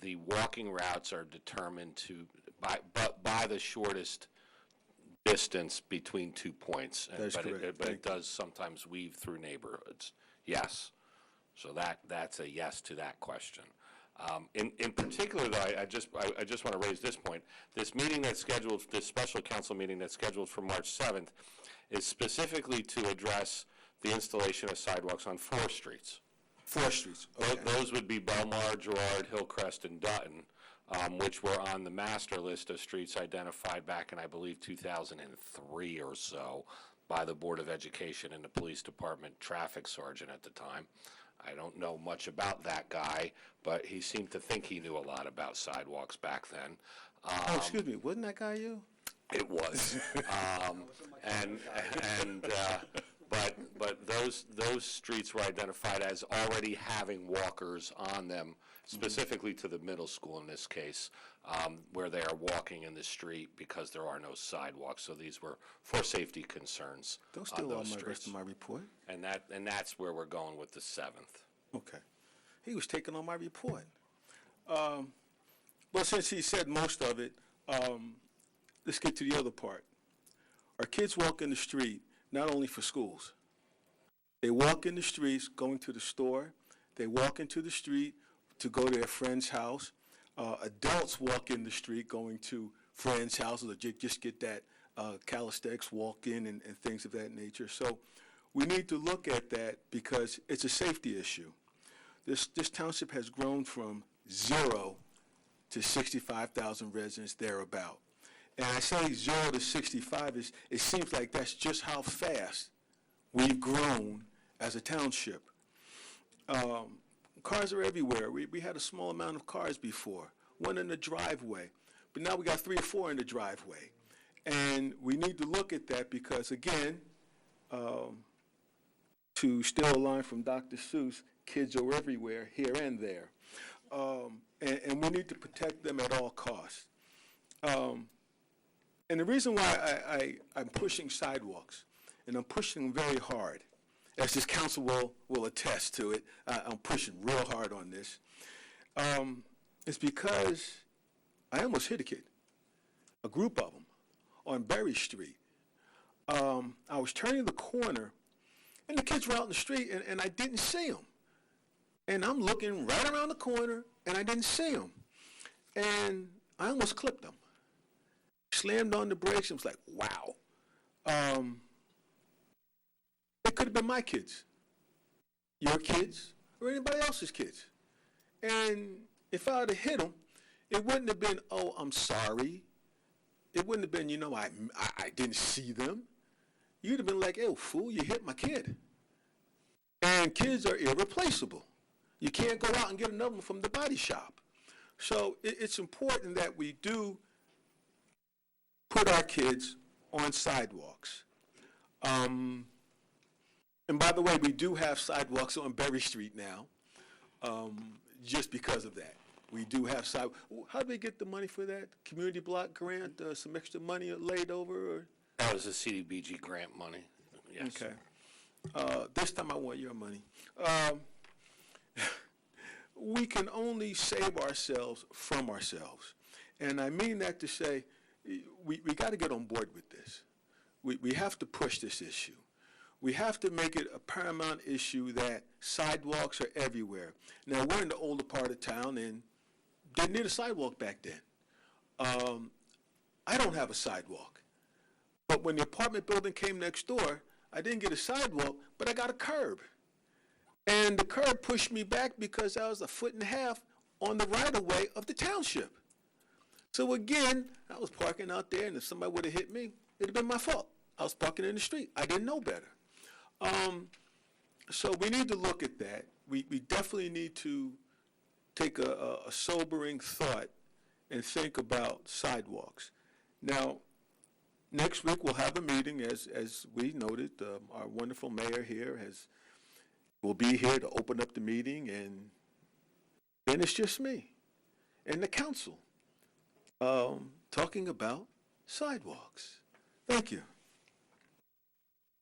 the walking routes are determined by the shortest distance between 2 points. That's correct. But it does sometimes weave through neighborhoods. Yes. So that's a yes to that question. In particular, though, I just want to raise this point. This meeting that's scheduled, this special council meeting that's scheduled for March 7th, is specifically to address the installation of sidewalks on 4 streets. 4 streets. Okay. Those would be Belmar, Girard, Hillcrest, and Dutton, which were on the master list of streets identified back in, I believe, 2003 or so by the Board of Education and the Police Department traffic sergeant at the time. I don't know much about that guy, but he seemed to think he knew a lot about sidewalks back then. Oh, excuse me, wasn't that guy you? It was. But those streets were identified as already having walkers on them, specifically to the middle school in this case, where they are walking in the street because there are no sidewalks. So these were for safety concerns. Don't on steal all those my streets. rest of my report. And that's where we're going with the 7th. Okay. He was taking on my report. Well, since he said most of it, let's get to the other part. Our kids walk in the street not only for schools. They walk in the streets going to the store. They walk into the street to go to their friend's house. Adults walk in the street going to friends' houses or just get that calisthenics walk in and things of that nature. So we need to look at that because it's a safety issue. This township has grown from 0 to 65,000 residents thereabout. And I say 0 to 65, it seems like that's just how fast we've grown as a township. Cars are everywhere. We had a small amount of cars before, one in the driveway, but now we got 3 or 4 in the driveway. And we need to look at that because, again, to steal a line from Dr. Seuss, kids are everywhere, here and there. And we need to protect them at all costs. And the reason why I'm pushing sidewalks, and I'm pushing them very hard, as this council will attest to it, I'm pushing real hard on this, is because I almost hit a kid, a group of them, on Berry Street. I was turning the corner, and the kids were out in the street, and I didn't see them. And I'm looking right around the corner, and I didn't see them. And I almost clipped them. Slammed on the brakes, and was like, wow. It could have been my kids, your kids, or anybody else's kids. And if I would have hit them, it wouldn't have been, oh, I'm sorry. It wouldn't have been, I didn't see them. You'd have been like, oh, fool, you hit my kid. And kids are irreplaceable. You can't go out and get another one from the body shop. So it's important that we do put our kids on sidewalks. And by the way, we do have sidewalks on Berry Street now, just because of that. We do have sidewalks. How do we get the money for that? Community block grant, some extra money laid over? Or? That was the CDBG grant money, yes. Okay. This time I want your money. We can only save ourselves from ourselves. And I mean that to say, we got to get on board with this. We have to push this issue. we have to make it a paramount issue that sidewalks are everywhere. Now, we're in the older part of town and didn't need a sidewalk back then. I don't have a sidewalk. But when the apartment building came next door, I didn't get a sidewalk, but I got a curb. And the curb pushed me back because I was 1.5 feet on the right-of-way of the township. So again, I was parking out there, and if somebody would have hit me, it'd have been my fault. I was parking in the street. I didn't know better. So we need to look at that. We definitely need to take a sobering thought and think about sidewalks. Now, next week we'll have a meeting, as we noted. Our wonderful mayor here will be here to open up the meeting, and then it's just me and the council talking about sidewalks. Thank you.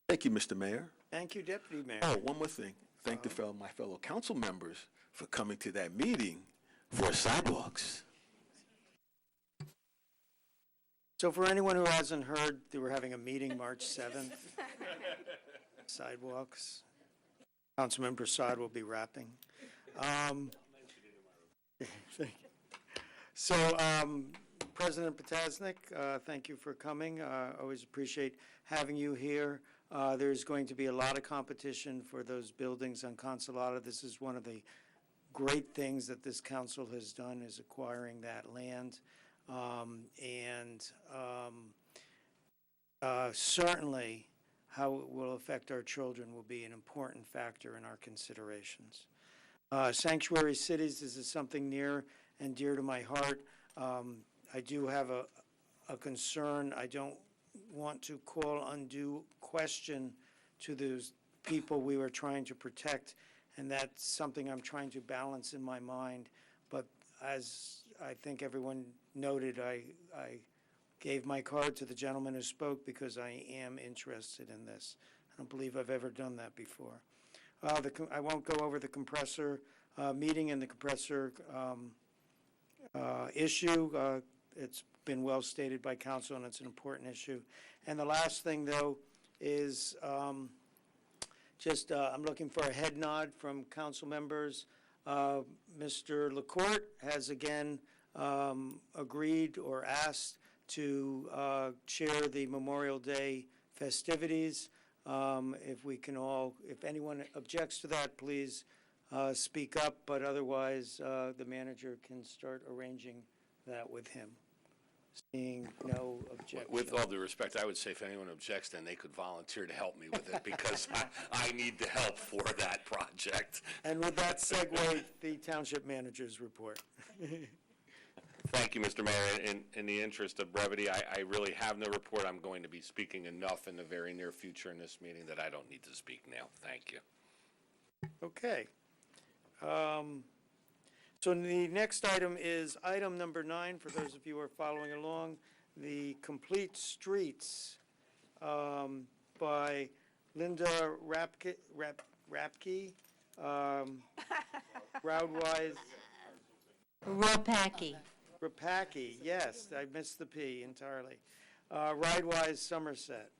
Thank you, Mr. Mayor. Thank you, Deputy Mayor. Oh, one more thing. Thank my fellow council members for coming to that meeting for sidewalks. So for anyone who hasn't heard, they were having a meeting March 7th. Sidewalks. Councilman Prasad will be rapping. So, President Potasnik, thank you for coming. Always appreciate having you here. There's going to be a lot of competition for those buildings on Consolata. This is one of the great things that this council has done, is acquiring that land. Certainly how it will affect our children will be an important factor in our considerations. Sanctuary cities, this is something near and dear to my heart. I do have a concern. I don't want to call undue question to those people we were trying to protect, and that's something I'm trying to balance in my mind. But as I think everyone noted, I gave my card to the gentleman who spoke because I am interested in this. I don't believe I've ever done that before. I won't go over the compressor meeting and the compressor issue. It's been well stated by council, and it's an important issue. And the last thing, though, is I'm looking for a head nod from council members. Mr. LaCourte has again agreed or asked to chair the Memorial Day festivities. If anyone objects to that, please speak up, but otherwise the manager can start arranging that with him. Seeing no objection. With all due respect, I would say if anyone objects, then they could volunteer to help me with it, because I need the help for that project. And with that segue, the township manager's report. Thank you, Mr. Mayor. In the interest of brevity, I really have no report. I'm going to be speaking enough in the very near future in this meeting that I don't need to speak now. Thank you. Okay. So the next item is item number 9, for those of you who are following along, the Complete Streets by Linda Rapke, Roudwise. Rapaki, yes, I missed the P entirely. Ridewise, Somerset.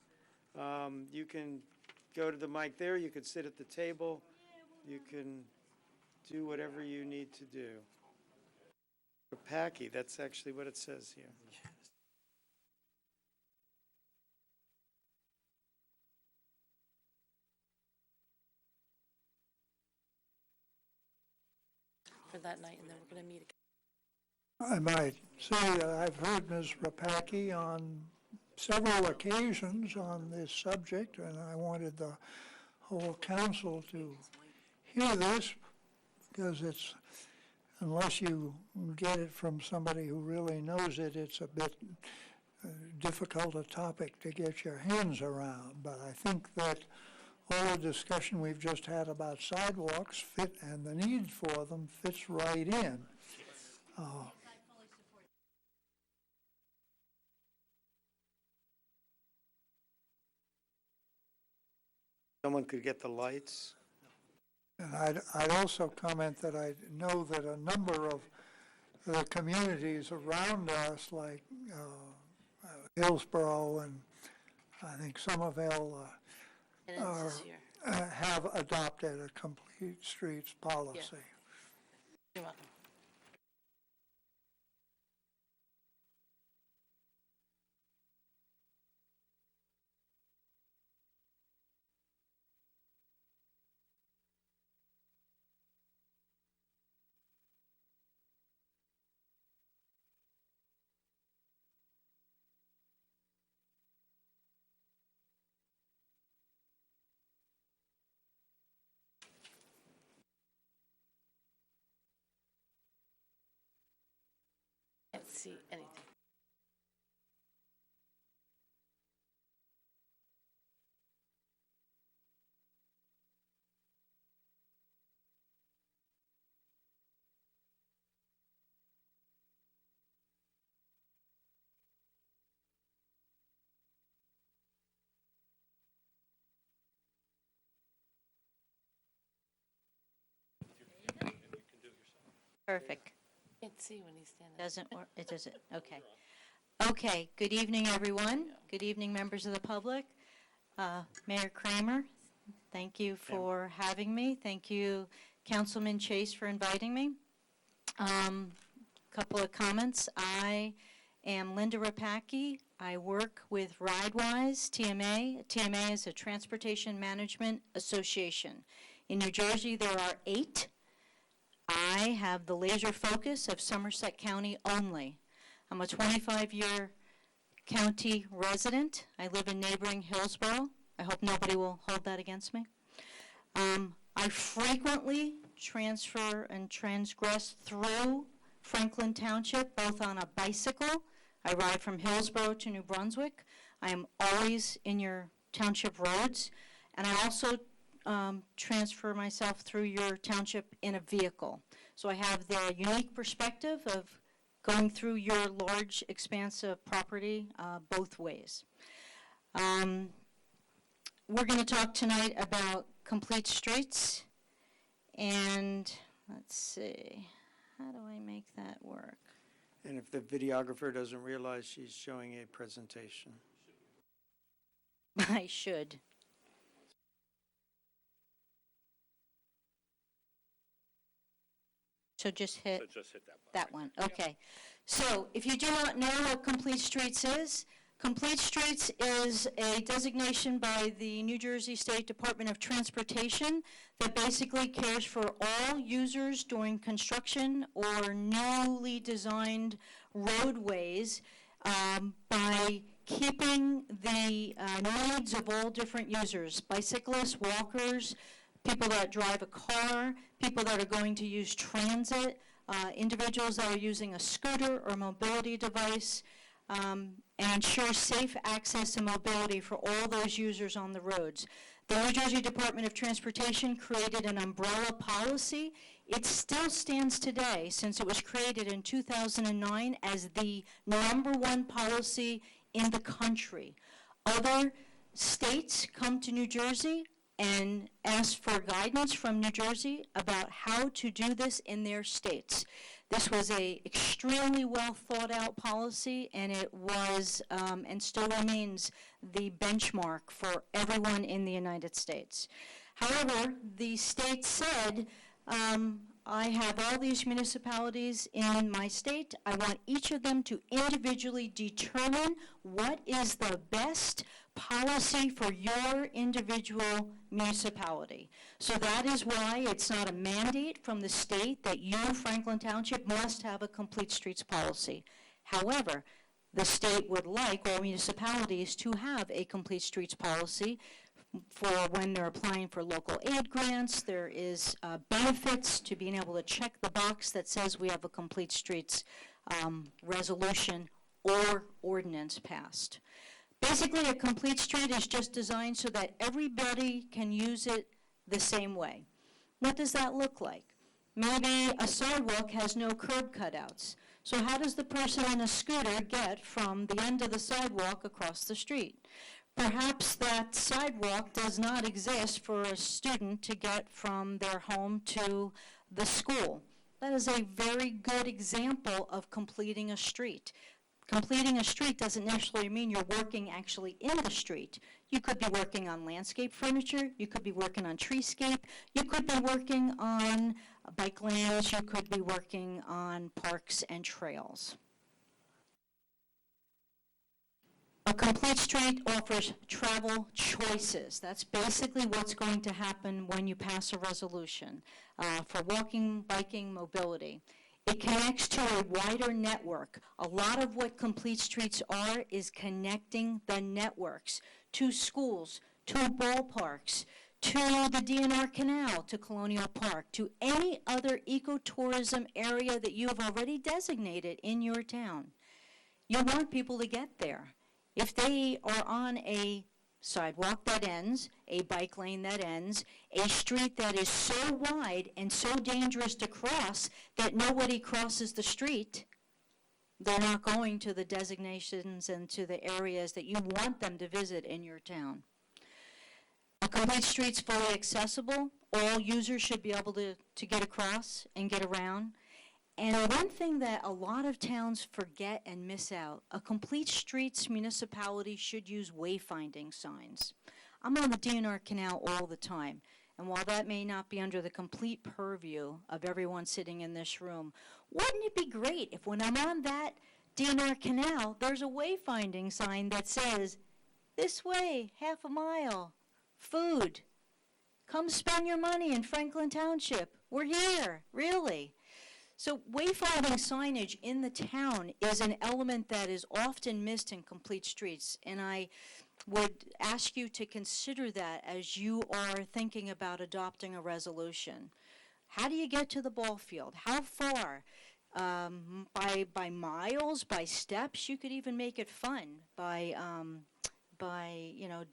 You can go to the mic there, you could sit at the table, you can do whatever you need to do. Rapaki, that's actually what it says here. For that night, and then we're going to meet again. I might say that I've heard Ms. Rapaki on several occasions on this subject, and I wanted the whole council to hear this, because it's, unless you get it from somebody who really knows it, it's a bit difficult a topic to get your hands around. But I think that all the discussion we've just had about sidewalks fit, and the need for them fits right in. Someone could get the lights. And I'd also comment that I know that a number of the communities around us, like Hillsborough and I think Somerville, And it's this year. have adopted a complete streets policy. You're welcome. Can't see anything. Perfect. Can't see when he's standing. Doesn't work, it doesn't, okay. Okay, good evening, everyone. Good evening, members of the public. Mayor Kramer, thank you for having me. Thank you, Councilman Chase, for inviting me. Couple of comments. I am Linda Rapacki. I work with RideWise TMA. TMA is a Transportation Management Association. In New Jersey, there are 8. I have the laser focus of Somerset County only. I'm a 25-year county resident. I live in neighboring Hillsborough. I hope nobody will hold that against me. I frequently transfer and transgress through Franklin Township, both on a bicycle. I ride from Hillsborough to New Brunswick. I am always in your township roads. And I also transfer myself through your township in a vehicle. So I have the unique perspective of going through your large expanse of property both ways. We're going to talk tonight about complete streets, and let's see, how do I make that work? And if the videographer doesn't realize she's showing a presentation. I should. So just hit that one. Okay. So if you do not know what Complete Streets is, Complete Streets is a designation by the New Jersey State Department of Transportation that basically cares for all users during construction or newly designed roadways by keeping the needs of all different users, bicyclists, walkers, people that drive a car, people that are going to use transit, individuals that are using a scooter or mobility device, and ensure safe access and mobility for all those users on the roads. The New Jersey Department of Transportation created an umbrella policy. It still stands today, since it was created in 2009 as the #1 policy in the country. Other states come to New Jersey and asked for guidance from New Jersey about how to do this in their states. This was a extremely well thought out policy, and it was and still remains the benchmark for everyone in the United States. However, the state said, I have all these municipalities in my state. I want each of them to individually determine what is the best policy for your individual municipality. So that is why it's not a mandate from the state that you, Franklin Township, must have a complete streets policy. However, the state would like all municipalities to have a complete streets policy for when they're applying for local aid grants. There is benefits to being able to check the box that says we have a complete streets resolution or ordinance passed. Basically, a complete street is just designed so that everybody can use it the same way. What does that look like? Maybe a sidewalk has no curb cutouts. So how does the person in a scooter get from the end of the sidewalk across the street? Perhaps that sidewalk does not exist for a student to get from their home to the school. That is a very good example of completing a street. Completing a street doesn't necessarily mean you're working actually in the street. You could be working on landscape furniture, you could be working on treescape, you could be working on bike lanes, you could be working on parks and trails. A complete street offers travel choices. That's basically what's going to happen when you pass a resolution for walking, biking, mobility. It connects to a wider network. A lot of what complete streets are is connecting the networks to schools, to ballparks, to the DNR Canal, to Colonial Park, to any other ecotourism area that you have already designated in your town. You want people to get there. If they are on a sidewalk that ends, a bike lane that ends, a street that is so wide and so dangerous to cross that nobody crosses the street, they're not going to the designations and to the areas that you want them to visit in your town. A complete street's fully accessible. All users should be able to get across and get around. And one thing that a lot of towns forget and miss out, a complete streets municipality should use wayfinding signs. I'm on the DNR Canal all the time, and while that may not be under the complete purview of everyone sitting in this room, wouldn't it be great if when I'm on that DNR Canal, there's a wayfinding sign that says, this way, half a mile, food, come spend your money in Franklin Township, we're here, really. So wayfinding signage in the town is an element that is often missed in complete streets, and I would ask you to consider that as you are thinking about adopting a resolution. How do you get to the ball field? How far? By miles, by steps? You could even make it fun by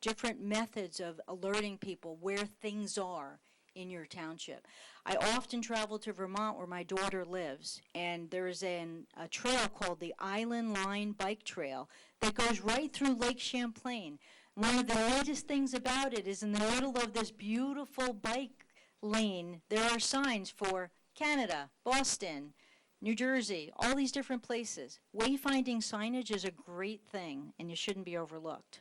different methods of alerting people where things are in your township. I often travel to Vermont where my daughter lives, and there's a trail called the Island Line Bike Trail that goes right through Lake Champlain. One of the neatest things about it is in the middle of this beautiful bike lane, there are signs for Canada, Boston, New Jersey, all these different places. Wayfinding signage is a great thing, and you shouldn't be overlooked.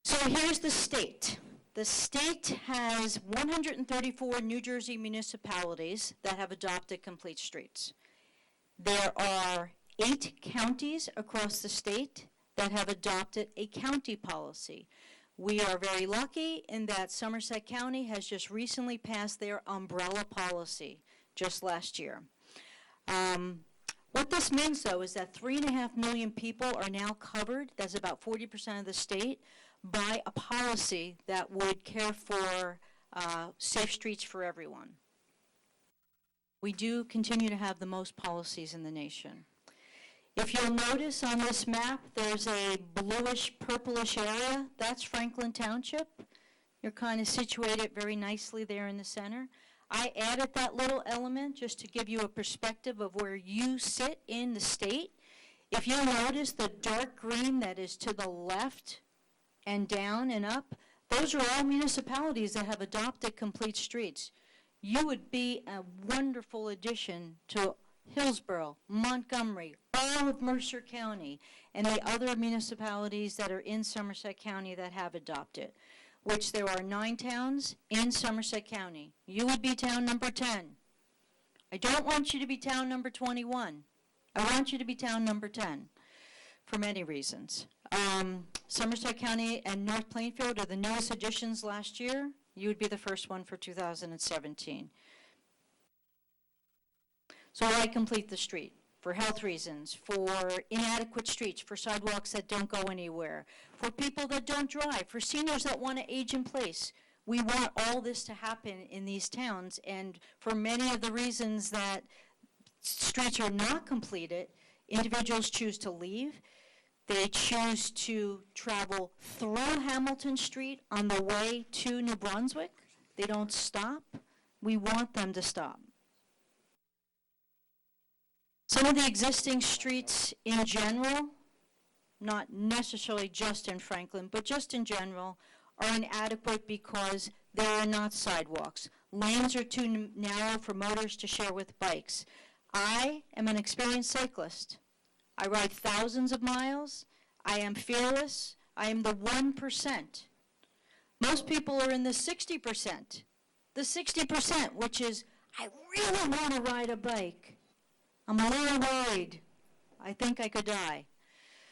So here's the state. The state has 134 New Jersey municipalities that have adopted complete streets. There are 8 counties across the state that have adopted a county policy. We are very lucky in that Somerset County has just recently passed their umbrella policy just last year. What this means, though, is that 3.5 million people are now covered, that's about 40% of the state, by a policy that would care for safe streets for everyone. We do continue to have the most policies in the nation. If you'll notice on this map, there's a bluish, purplish area. That's Franklin Township. You're kind of situated very nicely there in the center. I added that little element just to give you a perspective of where you sit in the state. If you'll notice the dark green that is to the left and down and up, those are all municipalities that have adopted complete streets. You would be a wonderful addition to Hillsborough, Montgomery, all of Mercer County, and the other municipalities that are in Somerset County that have adopted, which there are 9 towns in Somerset County. You would be town number 10. I don't want you to be town number 21. I want you to be town number 10 for many reasons. Somerset County and North Plainfield are the newest additions last year. You would be the first one for 2017. So why complete the street? For health reasons, for inadequate streets, for sidewalks that don't go anywhere, for people that don't drive, for seniors that want to age in place. We want all this to happen in these towns, and for many of the reasons that streets are not completed, individuals choose to leave. They choose to travel through Hamilton Street on the way to New Brunswick. They don't stop. We want them to stop. Some of the existing streets in general, not necessarily just in Franklin, but just in general, are inadequate because there are not sidewalks. Lanes are too narrow for motors to share with bikes. I am an experienced cyclist. I ride thousands of miles. I am fearless. I am the 1%. Most people are in the 60%. The 60%, which is, I really want to ride a bike. I'm a little worried. I think I could die.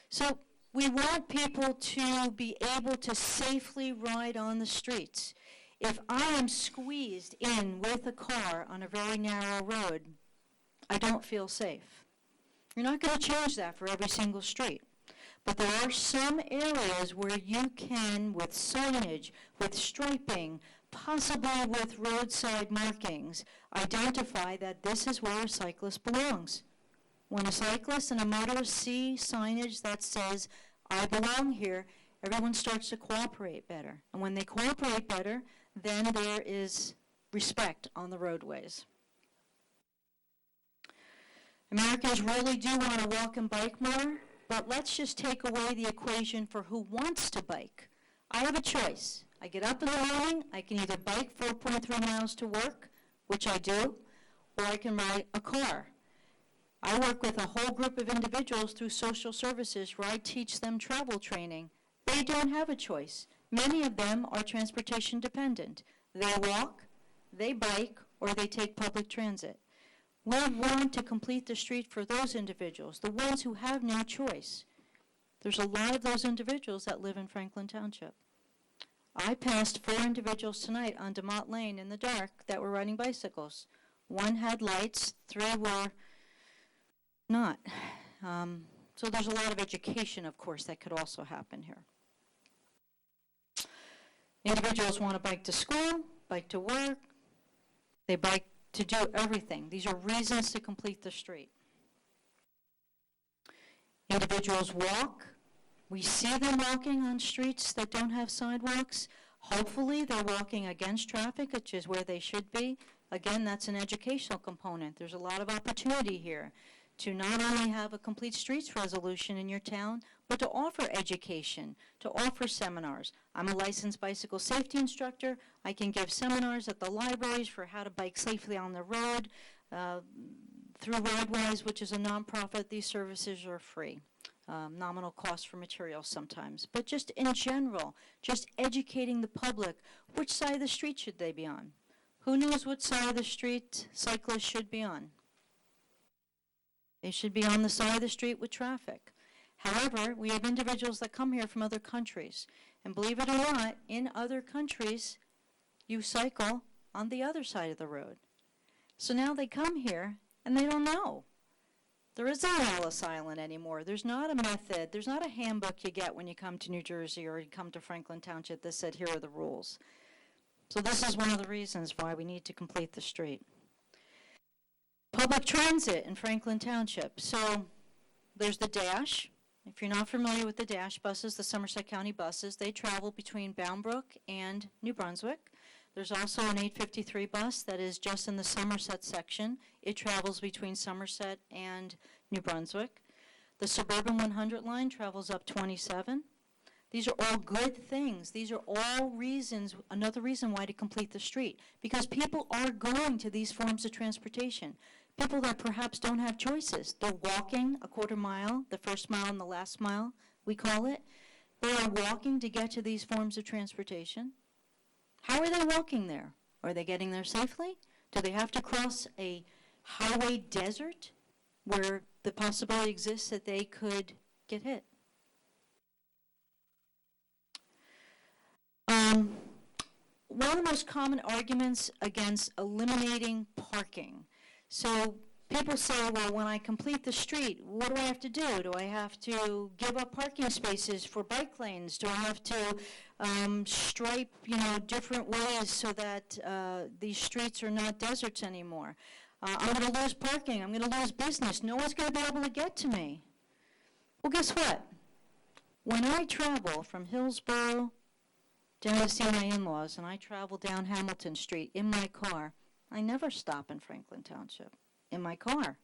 So we want people to be able to safely ride on the streets. If I am squeezed in with a car on a very narrow road, I don't feel safe. You're not going to change that for every single street. But there are some areas where you can, with signage, with striping, possibly with roadside markings, identify that this is where a cyclist belongs. When a cyclist and a motorist see signage that says, I belong here, everyone starts to cooperate better. And when they cooperate better, then there is respect on the roadways. Americans really do want to walk and bike more, but let's just take away the equation for who wants to bike. I have a choice. I get up in the morning, I can either bike 4.3 miles to work, which I do, or I can ride a car. I work with a whole group of individuals through social services where I teach them travel training. They don't have a choice. Many of them are transportation dependent. They walk, they bike, or they take public transit. We want to complete the street for those individuals, the ones who have no choice. There's a lot of those individuals that live in Franklin Township. I passed 4 individuals tonight on DeMott Lane in the dark that were riding bicycles. 1 had lights, 3 were not. So there's a lot of education, of course, that could also happen here. Individuals want to bike to school, bike to work. They bike to do everything. These are reasons to complete the street. Individuals walk. We see them walking on streets that don't have sidewalks. Hopefully they're walking against traffic, which is where they should be. Again, that's an educational component. There's a lot of opportunity here to not only have a complete streets resolution in your town, but to offer education, to offer seminars. I'm a licensed bicycle safety instructor. I can give seminars at the libraries for how to bike safely on the road. Through RideWise, which is a nonprofit, these services are free. Nominal cost for materials sometimes. But just in general, just educating the public, which side of the street should they be on? Who knows what side of the street cyclists should be on? They should be on the side of the street with traffic. However, we have individuals that come here from other countries. And believe it or not, in other countries, you cycle on the other side of the road. So now they come here and they don't know. There isn't Ellis Island anymore. There's not a method. There's not a handbook you get when you come to New Jersey or you come to Franklin Township that said, here are the rules. So this is one of the reasons why we need to complete the street. Public transit in Franklin Township. So there's the Dash. If you're not familiar with the Dash buses, the Somerset County buses, they travel between Bound Brook and New Brunswick. There's also an 853 bus that is just in the Somerset section. It travels between Somerset and New Brunswick. The Suburban 100 line travels up 27. These are all good things. These are all reasons, another reason why to complete the street, because people are going to these forms of transportation. People that perhaps don't have choices. They're walking a quarter mile, the first mile and the last mile, we call it. They are walking to get to these forms of transportation. How are they walking there? Are they getting there safely? Do they have to cross a highway desert where the possibility exists that they could get hit? One of the most common arguments against eliminating parking. So people say, well, when I complete the street, what do I have to do? Do I have to give up parking spaces for bike lanes? Do I have to stripe, different ways so that these streets are not deserts anymore? I'm going to lose parking. I'm going to lose business. No one's going to be able to get to me. Well, guess what? When I travel from Hillsborough down to see my in-laws, and I travel down Hamilton Street in my car, I never stop in Franklin Township in my car.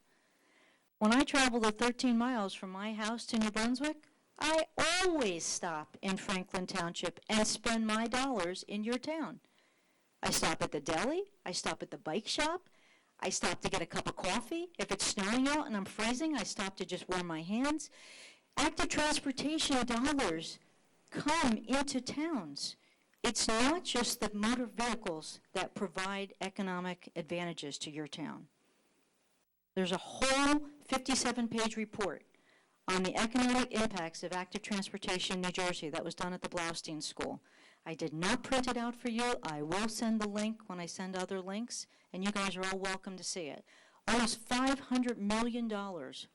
When I travel the 13 miles from my house to New Brunswick, I always stop in Franklin Township and spend my dollars in your town. I stop at the deli. I stop at the bike shop. I stop to get a cup of coffee. If it's snowing out and I'm freezing, I stop to just warm my hands. Active transportation dollars come into towns. It's not just the motor vehicles that provide economic advantages to your town. There's a whole 57-page report on the economic impacts of active transportation in New Jersey that was done at the Blaustein School. I did not print it out for you. I will send the link when I send other links, and you guys are all welcome to see it. Almost $500 million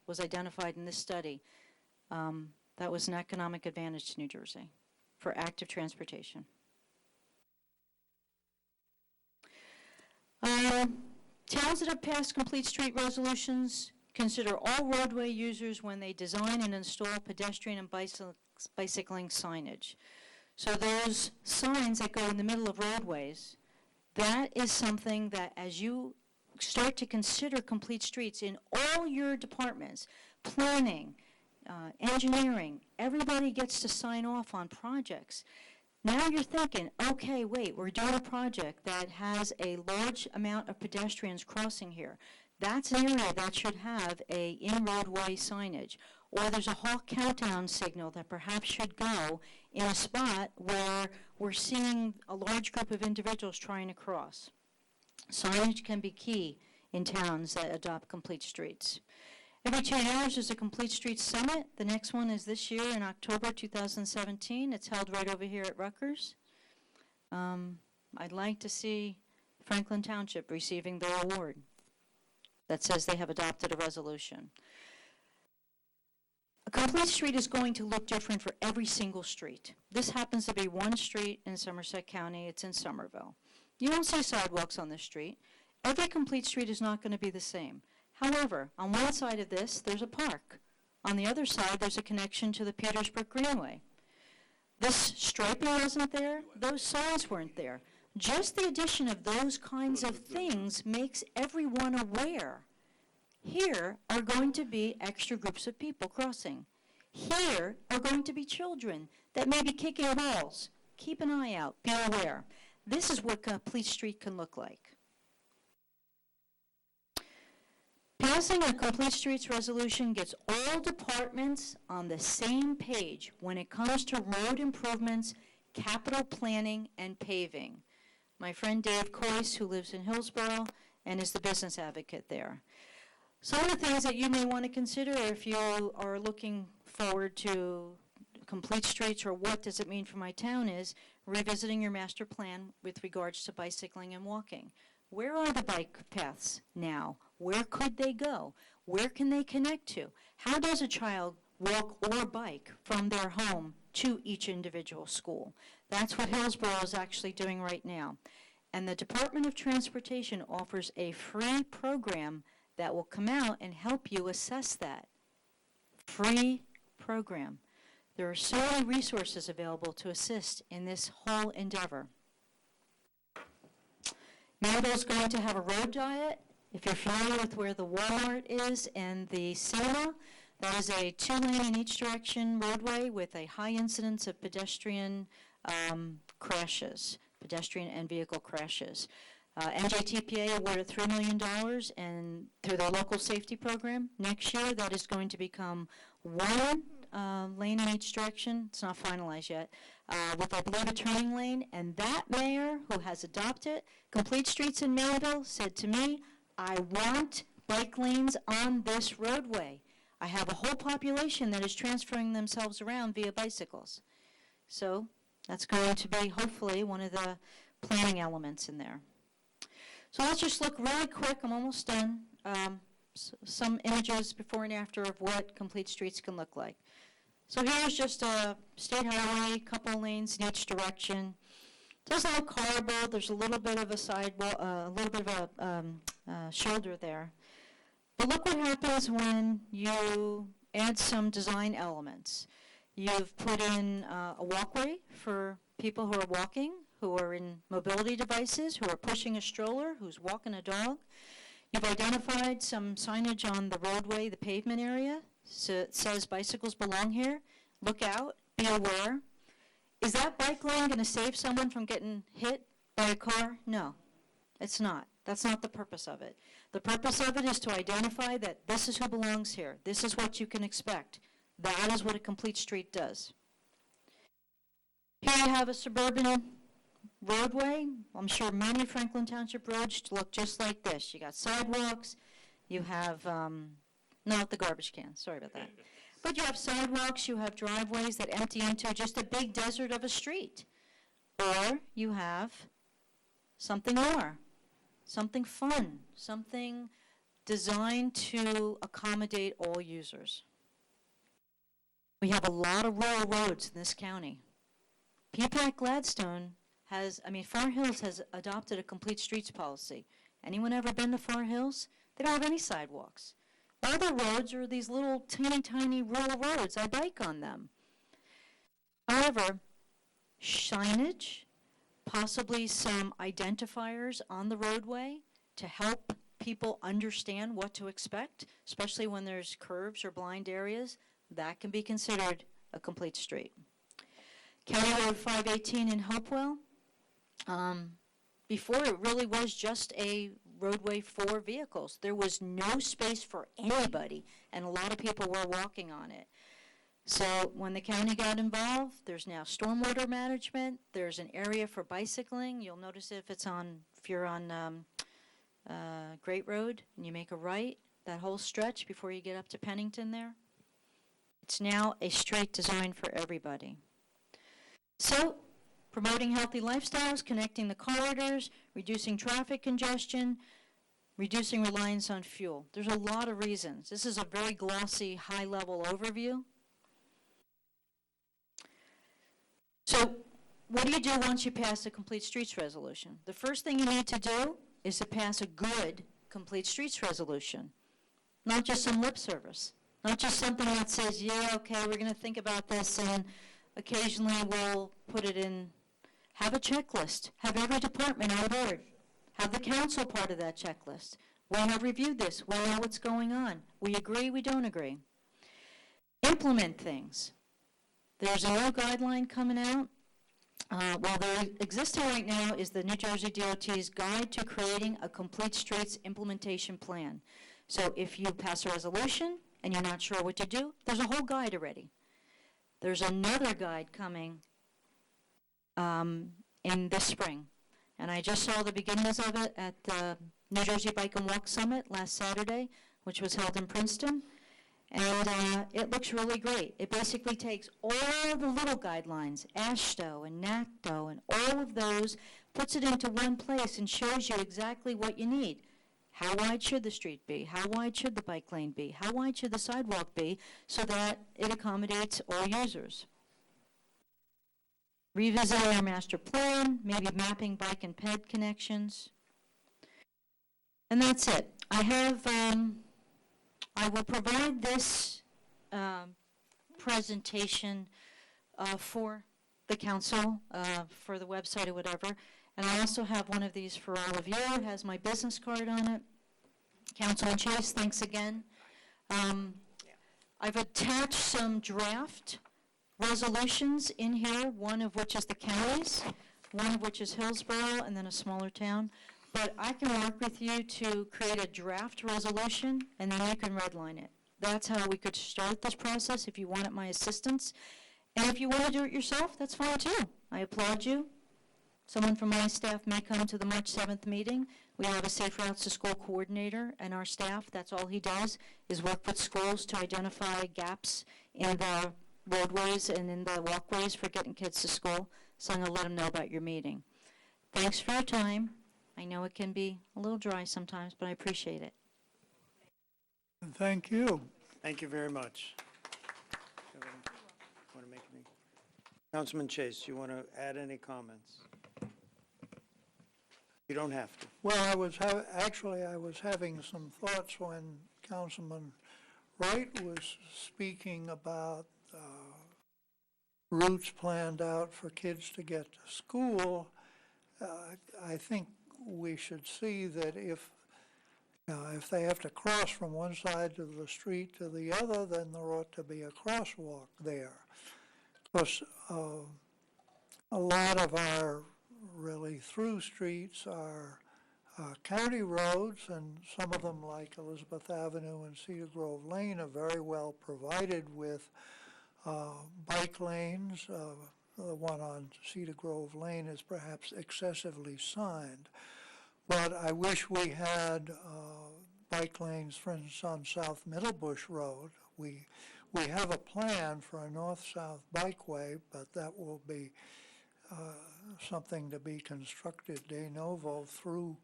was identified in this study. That was an economic advantage to New Jersey for active transportation. Towns that have passed complete street resolutions consider all roadway users when they design and install pedestrian and bicycling signage. So those signs that go in the middle of roadways, that is something that as you start to consider complete streets in all your departments, planning, engineering, everybody gets to sign off on projects. Now you're thinking, okay, wait, we're doing a project that has a large amount of pedestrians crossing here. That's an area that should have a in-roadway signage. Or there's a halt countdown signal that perhaps should go in a spot where we're seeing a large group of individuals trying to cross. Signage can be key in towns that adopt complete streets. Every 2 years there's a Complete Streets Summit. The next one is this year in October 2017. It's held right over here at Rutgers. I'd like to see Franklin Township receiving their award that says they have adopted a resolution. A complete street is going to look different for every single street. This happens to be one street in Somerset County. It's in Somerville. You don't see sidewalks on this street. Every complete street is not going to be the same. However, on one side of this, there's a park. On the other side, there's a connection to the Petersburg Greenway. This striping wasn't there. Those signs weren't there. Just the addition of those kinds of things makes everyone aware. Here are going to be extra groups of people crossing. Here are going to be children that may be kicking balls. Keep an eye out. Be aware. This is what a complete street can look like. Passing a complete streets resolution gets all departments on the same page when it comes to road improvements, capital planning, and paving. My friend Dave Coyce, who lives in Hillsborough and is the business advocate there. Some of the things that you may want to consider if you are looking forward to complete streets or what does it mean for my town is revisiting your master plan with regards to bicycling and walking. Where are the bike paths now? Where could they go? Where can they connect to? How does a child walk or bike from their home to each individual school? That's what Hillsborough is actually doing right now. And the Department of Transportation offers a free program that will come out and help you assess that. Free program. There are so many resources available to assist in this whole endeavor. Manville's going to have a road diet. If you're familiar with where the Walmart is and the cinema, that is a 2-lane in each direction roadway with a high incidence of pedestrian crashes, pedestrian and vehicle crashes. NJTPA awarded $3 million and through their local safety program. Next year, that is going to become 1 lane in each direction. It's not finalized yet. With, I believe, a turning lane. And that mayor who has adopted complete streets in Manville said to me, I want bike lanes on this roadway. I have a whole population that is transferring themselves around via bicycles. So that's going to be hopefully one of the planning elements in there. So let's just look really quick. I'm almost done. Some images before and after of what complete streets can look like. So here's just a state highway, couple lanes in each direction. Doesn't look horrible. There's a little bit of a sidewalk, a little bit of a shoulder there. But look what happens when you add some design elements. You've put in a walkway for people who are walking, who are in mobility devices, who are pushing a stroller, who's walking a dog. You've identified some signage on the roadway, the pavement area. So it says bicycles belong here. Look out, be aware. Is that bike lane going to save someone from getting hit by a car? No, it's not. That's not the purpose of it. The purpose of it is to identify that this is who belongs here. This is what you can expect. That is what a complete street does. Here you have a suburban roadway. I'm sure many Franklin Township roads look just like this. You got sidewalks, you have, not the garbage can, sorry about that. But you have sidewalks, you have driveways that empty into just a big desert of a street. Or you have something more, something fun, something designed to accommodate all users. We have a lot of rural roads in this county. PPAC Gladstone Far Hills has adopted a complete streets policy. Anyone ever been to Far Hills? They don't have any sidewalks. All the roads are these little tiny rural roads. I bike on them. However, signage, possibly some identifiers on the roadway to help people understand what to expect, especially when there's curves or blind areas, that can be considered a complete street. County Road 518 in Hopewell, before it really was just a roadway for vehicles. There was no space for anybody, and a lot of people were walking on it. So when the county got involved, there's now stormwater management, there's an area for bicycling. You'll notice if you're on Great Road and you make a right, that whole stretch before you get up to Pennington there, it's now a street designed for everybody. So, promoting healthy lifestyles, connecting the corridors, reducing traffic congestion, reducing reliance on fuel. There's a lot of reasons. This is a very glossy, high-level overview. So, what do you do once you pass a complete streets resolution? The first thing you need to do is to pass a good complete streets resolution, not just some lip service, not just something that says, yeah, okay, we're going to think about this, and occasionally we'll put it in. Have a checklist. Have every department on board. Have the council part of that checklist. We have reviewed this. We know what's going on. We agree, we don't agree. Implement things. There's a new guideline coming out. Well, there existing right now is the New Jersey DOT's Guide to Creating a Complete Streets Implementation Plan. So if you pass a resolution and you're not sure what to do, there's a whole guide already. There's another guide coming in this spring. And I just saw the beginnings of it at the New Jersey Bike and Walk Summit last Saturday, which was held in Princeton. And it looks really great. It basically takes all the little guidelines, AASHTO and NACTO and all of those, puts it into one place and shows you exactly what you need. How wide should the street be? How wide should the bike lane be? How wide should the sidewalk be so that it accommodates all users? Revisiting our master plan, maybe mapping bike and ped connections. And that's it. I will provide this presentation for the council, for the website or whatever. And I also have one of these for all of you. It has my business card on it. Councilman Chase, thanks again. I've attached some draft resolutions in here, one of which is the county's, one of which is Hillsborough, and then a smaller town. But I can work with you to create a draft resolution, and then you can redline it. That's how we could start this process if you wanted my assistance. And if you want to do it yourself, that's fine too. I applaud you. Someone from my staff may come to the March 7th meeting. We have a Safe Routes to School coordinator, and our staff, that's all he does, is work with schools to identify gaps in the roadways and in the walkways for getting kids to school. So I'm going to let him know about your meeting. Thanks for your time. I know it can be a little dry sometimes, but I appreciate it. Thank you. Thank you very much. Want to make any? Councilman Chase, you want to add any comments? You don't have to. Well, I was having some thoughts when Councilman Wright was speaking about routes planned out for kids to get to school. I think we should see that if they have to cross from one side of the street to the other, then there ought to be a crosswalk there. Because a lot of our really through streets are County roads, and some of them, like Elizabeth Avenue and Cedar Grove Lane, are very well provided with bike lanes. The one on Cedar Grove Lane is perhaps excessively signed. But I wish we had bike lanes, for instance, on South Middlebush Road. We have a plan for a north-south bikeway, but that will be something to be constructed de novo through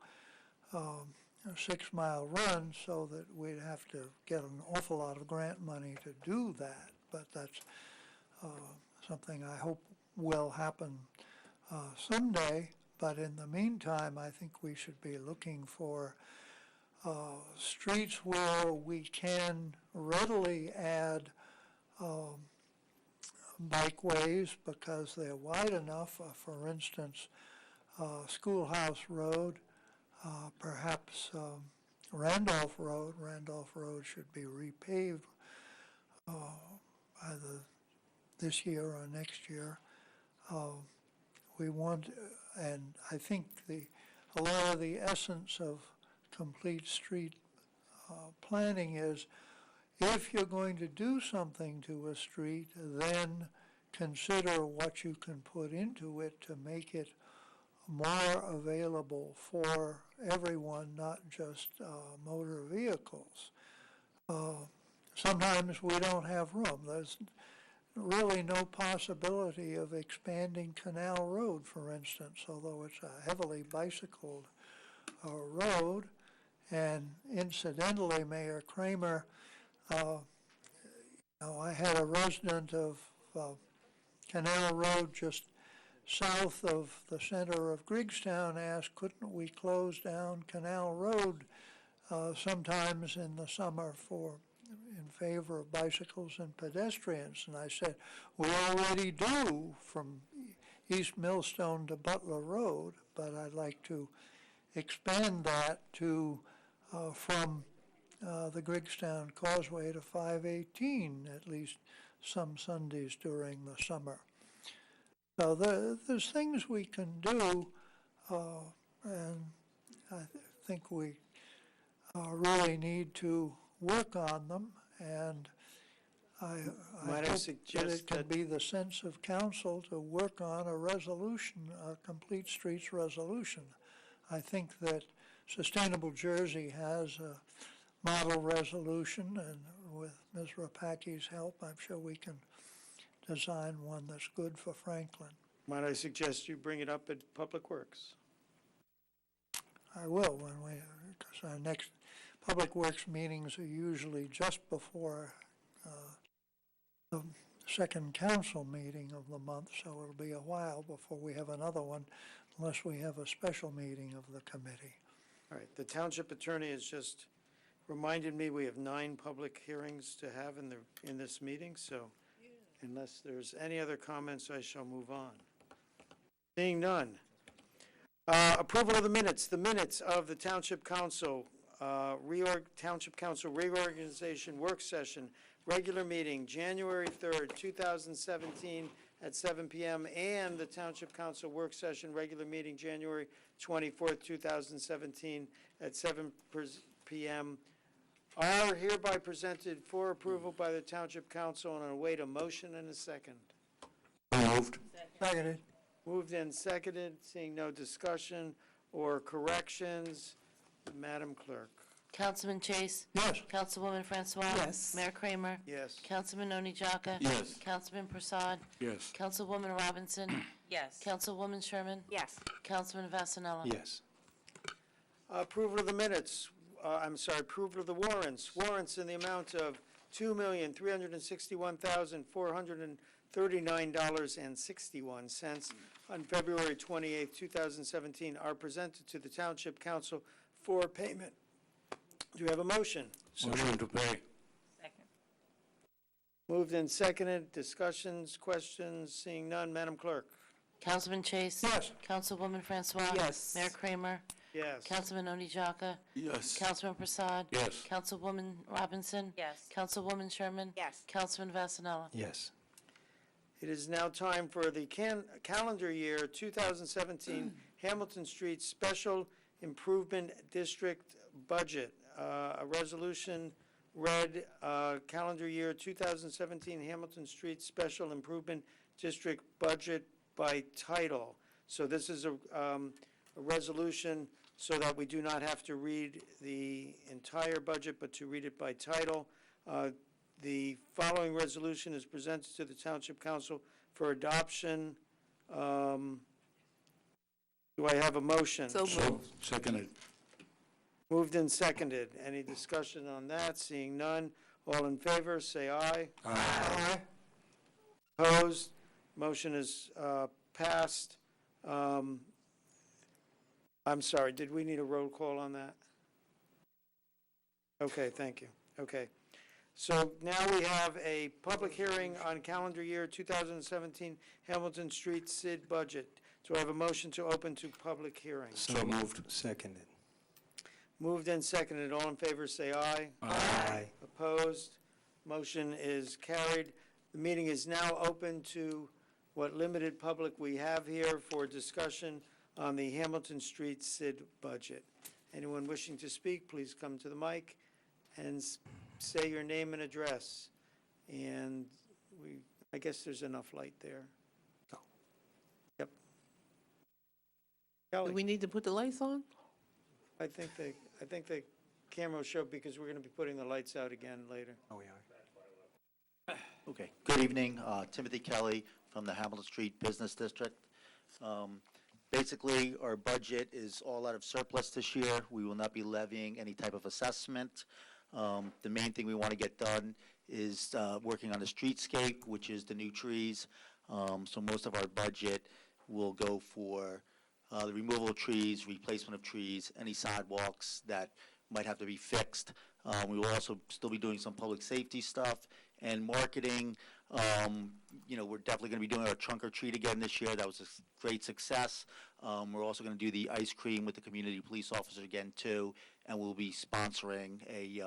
a 6-mile run, so that we'd have to get an awful lot of grant money to do that. But that's something I hope will happen someday. But in the meantime, I think we should be looking for streets where we can readily add bikeways because they're wide enough. For instance, Schoolhouse Road, perhaps Randolph Road. Randolph Road should be repaved either this year or next year. We want, and I think a lot of the essence of complete street planning is, if you're going to do something to a street, then consider what you can put into it to make it more available for everyone, not just motor vehicles. Sometimes we don't have room. There's really no possibility of expanding Canal Road, for instance, although it's a heavily bicycled road. And incidentally, Mayor Kramer, I had a resident of Canal Road just south of the center of Griggstown ask, couldn't we close down Canal Road sometimes in the summer in favor of bicycles and pedestrians? And I said, we already do from East Millstone to Butler Road, but I'd like to expand that to from the Griggstown Causeway to 518, at least some Sundays during the summer. So there's things we can do, and I think we really need to work on them, and I Might I hope that suggest it can that- be the sense of council to work on a resolution, a complete streets resolution. I think that Sustainable Jersey has a model resolution, and with Ms. Rapacki's help, I'm sure we can design one that's good for Franklin. Might I suggest you bring it up at Public Works? I will because our next Public Works meetings are usually just before the second council meeting of the month, so it'll be a while before we have another one, unless we have a special meeting of the committee. All right, the township attorney has just reminded me we have 9 public hearings to have in this meeting, so unless there's any other comments, I shall move on. Seeing none. Approval of the minutes of the Township Council, Township Council Reorganization Work Session, regular meeting, January 3rd, 2017 at 7 p.m., and the Township Council Work Session, regular meeting, January 24th, 2017 at 7 p.m., are hereby presented for approval by the Township Council, and I await a motion and a second. Moved. Seconded. Moved and seconded, seeing no discussion or corrections. Madam Clerk. Councilman Chase? Yes. Councilwoman Francois? Yes. Mayor Kramer? Yes. Councilman Oni Jaka? Yes. Councilman Prasad? Yes. Councilwoman Robinson? Yes. Councilwoman Sherman? Yes. Councilman Vasanella? Yes. Approval of the minutes, approval of the warrants. Warrants in the amount of $2,361,439.61 on February 28, 2017 are presented to the Township Council for payment. Do you have a motion? Motion to pay. Second. Moved and seconded. Discussions, questions, seeing none. Madam Clerk. Councilman Chase? Yes. Councilwoman Francois? Yes. Mayor Kramer? Yes. Councilman Oni Jaka? Yes. Councilman Prasad? Yes. Councilwoman Robinson? Yes. Councilwoman Sherman? Yes. Councilman Vasanella? Yes. It is now time for the calendar year 2017 Hamilton Street Special Improvement District Budget. A resolution read, calendar year 2017 Hamilton Street Special Improvement District Budget by title. So this is a resolution so that we do not have to read the entire budget, but to read it by title. The following resolution is presented to the Township Council for adoption. Do I have a motion? So moved. Seconded. Moved and seconded. Any discussion on that? Seeing none. All in favor, say aye. Aye. Opposed? Motion is passed. I'm sorry, did we need a roll call on that? Okay, thank you. Okay. So now we have a public hearing on calendar year 2017 Hamilton Street SID budget. Do I have a motion to open to public hearing? So moved. Seconded. Moved and seconded. All in favor, say aye. Aye. Opposed? Motion is carried. The meeting is now open to what limited public we have here for discussion on the Hamilton Street SID budget. Anyone wishing to speak, please come to the mic and say your name and address. And I guess there's enough light there. Yep. Do Kelly, we need to put the lights on? I think the camera will show because we're going to be putting the lights out again later. Oh, we are. Okay, good evening, Timothy Kelly from the Hamilton Street Business District. Basically, our budget is all out of surplus this year. We will not be levying any type of assessment. The main thing we want to get done is working on the streetscape, which is the new trees. So most of our budget will go for the removal of trees, replacement of trees, any sidewalks that might have to be fixed. We will also still be doing some public safety stuff and marketing. We're definitely going to be doing our trunk or treat again this year. That was a great success. We're also going to do the ice cream with the community police officer again too, and we'll be sponsoring a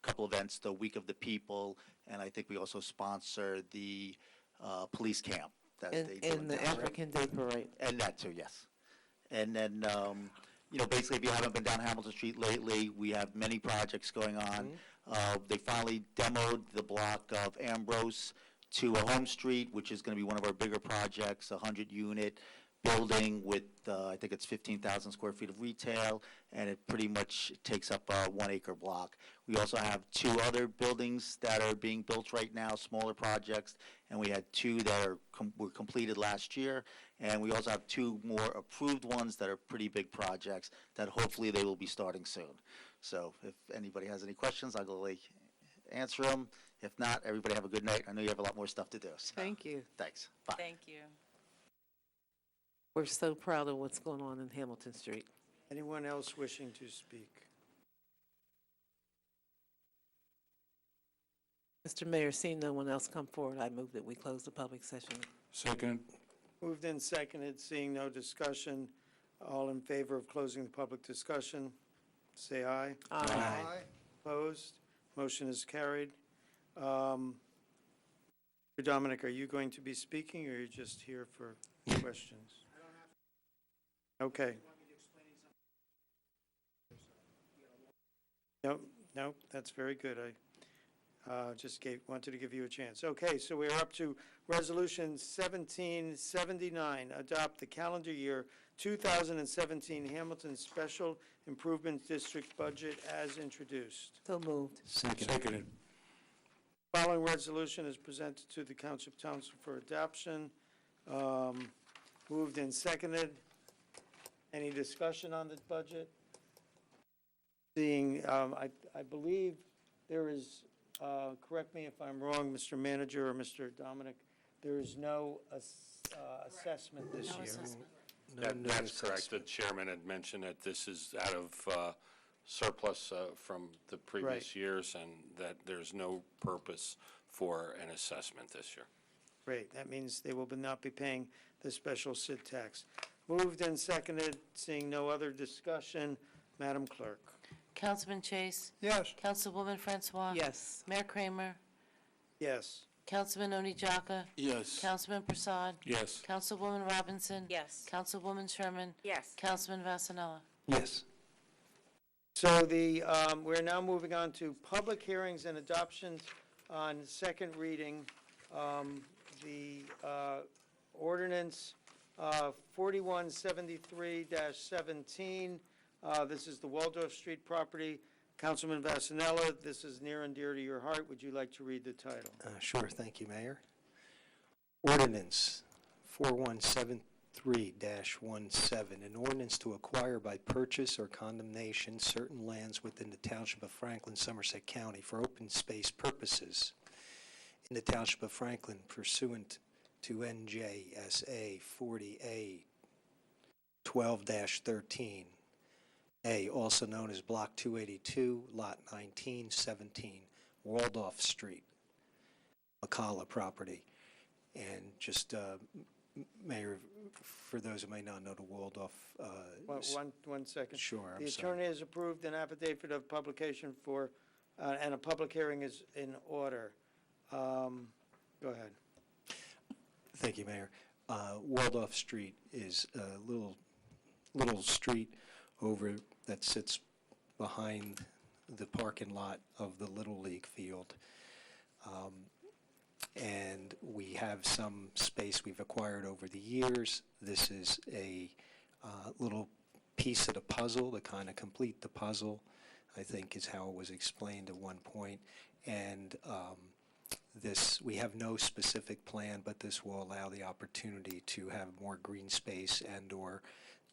couple events, the Week of the People, and I think we also sponsor the police camp. And the African Day Parade. And that too, yes. And then, basically, if you haven't been down Hamilton Street lately, we have many projects going on. They finally demoed the block of Ambrose to a Home Street, which is going to be one of our bigger projects, a 100-unit building with, I think it's 15,000 square feet of retail, and it pretty much takes up a 1-acre block. We also have 2 other buildings that are being built right now, smaller projects, and we had 2 that were completed last year, and we also have 2 more approved ones that are pretty big projects that hopefully they will be starting soon. So if anybody has any questions, I'll gladly answer them. If not, everybody have a good night. I know you have a lot more stuff to do. So. Thank you. Thanks. Bye. Thank you. We're so proud of what's going on in Hamilton Street. Anyone else wishing to speak? Mr. Mayor, seeing no one else come forward, I move that we close the public session. Second. Moved and seconded, seeing no discussion. All in favor of closing the public discussion, say aye. Aye. Opposed? Motion is carried. Dominic, are you going to be speaking, or are you just here for questions? Okay. No, that's very good. I just wanted to give you a chance. Okay, so we're up to Resolution 1779, adopt the calendar year 2017 Hamilton Special Improvement District budget as introduced. So moved. Seconded. Following resolution is presented to the Township Council for adoption. Moved and seconded. Any discussion on the budget? Seeing, I believe there is, correct me if I'm wrong, Mr. Manager or Mr. Dominic, there is no assessment this year. That's correct. The chairman had mentioned that this is out of surplus from the previous Right. years, and that there's no purpose for an assessment this year. Great, that means they will not be paying the special SID tax. Moved and seconded, seeing no other discussion, Madam Clerk. Councilman Chase? Yes. Councilwoman Francois? Yes. Mayor Kramer? Yes. Councilman Oni Jaka? Yes. Councilman Prasad? Yes. Councilwoman Robinson? Yes. Councilwoman Sherman? Yes. Councilman Vasanella? Yes. So we're now moving on to public hearings and adoptions on second reading. The ordinance 4173-17, this is the Waldorf Street property. Councilman Vasanella, this is near and dear to your heart. Would you like to read the title? Sure, thank you, Mayor. Ordinance 4173-17, an ordinance to acquire by purchase or condemnation certain lands within the Township of Franklin, Somerset County for open space purposes in the Township of Franklin pursuant to NJSA 40A 12-13, A, also known as Block 282, Lot 1917, Waldorf Street, McCalla property. And just, Mayor, for those who may not know, the Waldorf. One second. Sure, The I'm sorry. attorney has approved an affidavit of publication for, and a public hearing is in order. Go ahead. Thank you, Mayor. Waldorf Street is a little street over that sits behind the parking lot of the Little League field. And we have some space we've acquired over the years. This is a little piece of the puzzle to kind of complete the puzzle, I think is how it was explained at one point. And we have no specific plan, but this will allow the opportunity to have more green space and/or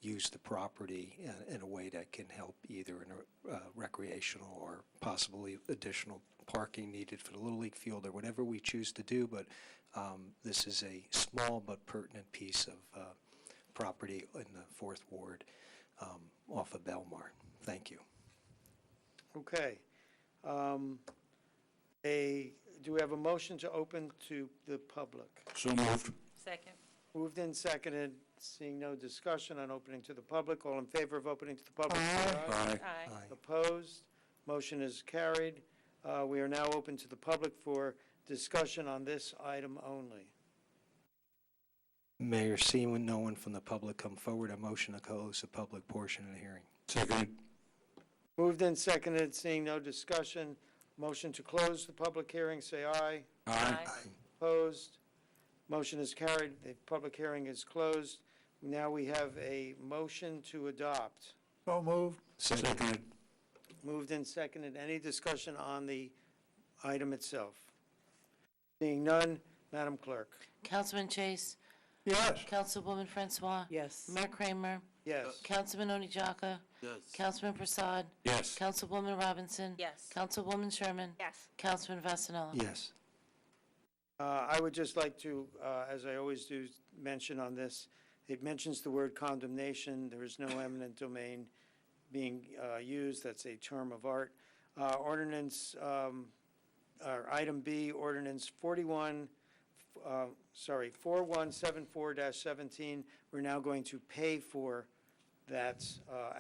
use the property in a way that can help either in a recreational or possibly additional parking needed for the Little League field or whatever we choose to do. But this is a small but pertinent piece of property in the 4th Ward off of Belmar. Thank you. Okay. Do we have a motion to open to the public? So moved. Second. Moved and seconded. Seeing no discussion on opening to the public. All in favor of opening to the public? Say Aye. Aye. Opposed? Motion is carried. We are now open to the public for discussion on this item only. Mayor, seeing no one from the public come forward, a motion to close the public portion of the hearing. Second. Moved and seconded. Seeing no discussion. Motion to close the public hearing, say aye. Aye. Opposed? Motion is carried. The public hearing is closed. Now we have a motion to adopt. So moved. Second. Moved and seconded. Any discussion on the item itself? Seeing none, Madam Clerk. Councilman Chase. Yes. Councilwoman Francois. Yes. Mayor Kramer. Yes. Councilman Onijaka. Yes. Councilman Prasad. Yes. Councilwoman Robinson. Yes. Councilwoman Sherman. Yes. Councilman Vasanella. Yes. I would just like to, as I always do, mention on this, it mentions the word condemnation. There is no eminent domain being used. That's a term of art. Ordinance, or item B, ordinance 4174-17. We're now going to pay for that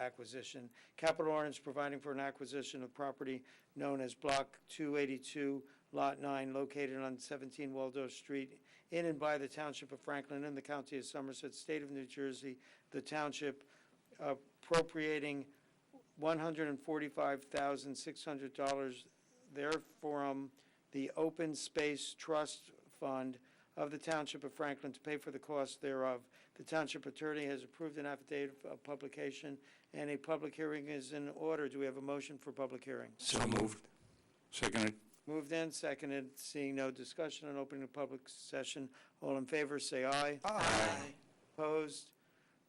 acquisition. Capital ordinance providing for an acquisition of property known as Block 282, Lot 9, located on 17 Waldorf Street, in and by the Township of Franklin in the County of Somerset, State of New Jersey, the Township appropriating $145,600 therefrom the Open Space Trust Fund of the Township of Franklin to pay for the cost thereof. The Township Attorney has approved an affidavit of publication, and a public hearing is in order. Do we have a motion for public hearing? So moved. Second. Moved and seconded. Seeing no discussion on opening the public session, all in favor say aye. Aye. Opposed?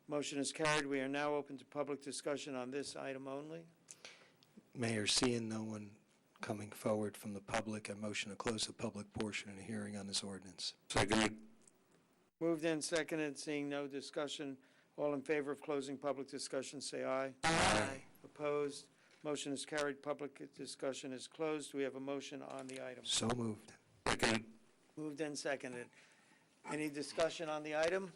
Motion is carried. We are now open to public discussion on this item only. Mayor, seeing no one coming forward from the public, a motion to close the public portion of the hearing on this ordinance. Second. Moved and seconded. Seeing no discussion, all in favor of closing public discussion say aye. Aye. Opposed? Motion is carried. Public discussion is closed. Do we have a motion on the item? So moved. Second. Moved and seconded. Any discussion on the item?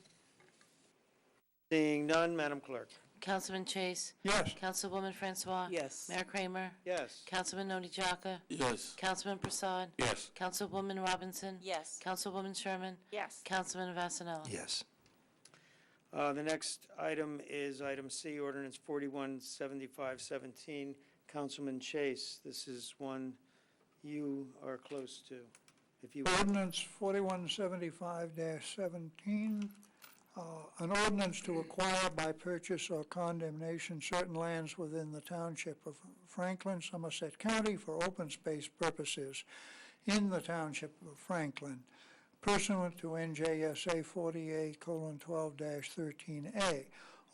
Seeing none, Madam Clerk. Councilman Chase. Yes. Councilwoman Francois. Yes. Mayor Kramer. Yes. Councilman Onijaka. Yes. Councilman Prasad. Yes. Councilwoman Robinson. Yes. Councilwoman Sherman. Yes. Councilman Vasanella. Yes. The next item is item C, ordinance 417517. Councilman Chase, this is one you are close to. If you Ordinance 4175-17, an ordinance to acquire by purchase or condemnation certain lands within the Township of Franklin, Somerset County for open space purposes in the Township of Franklin pursuant to NJSA 48:12-13A,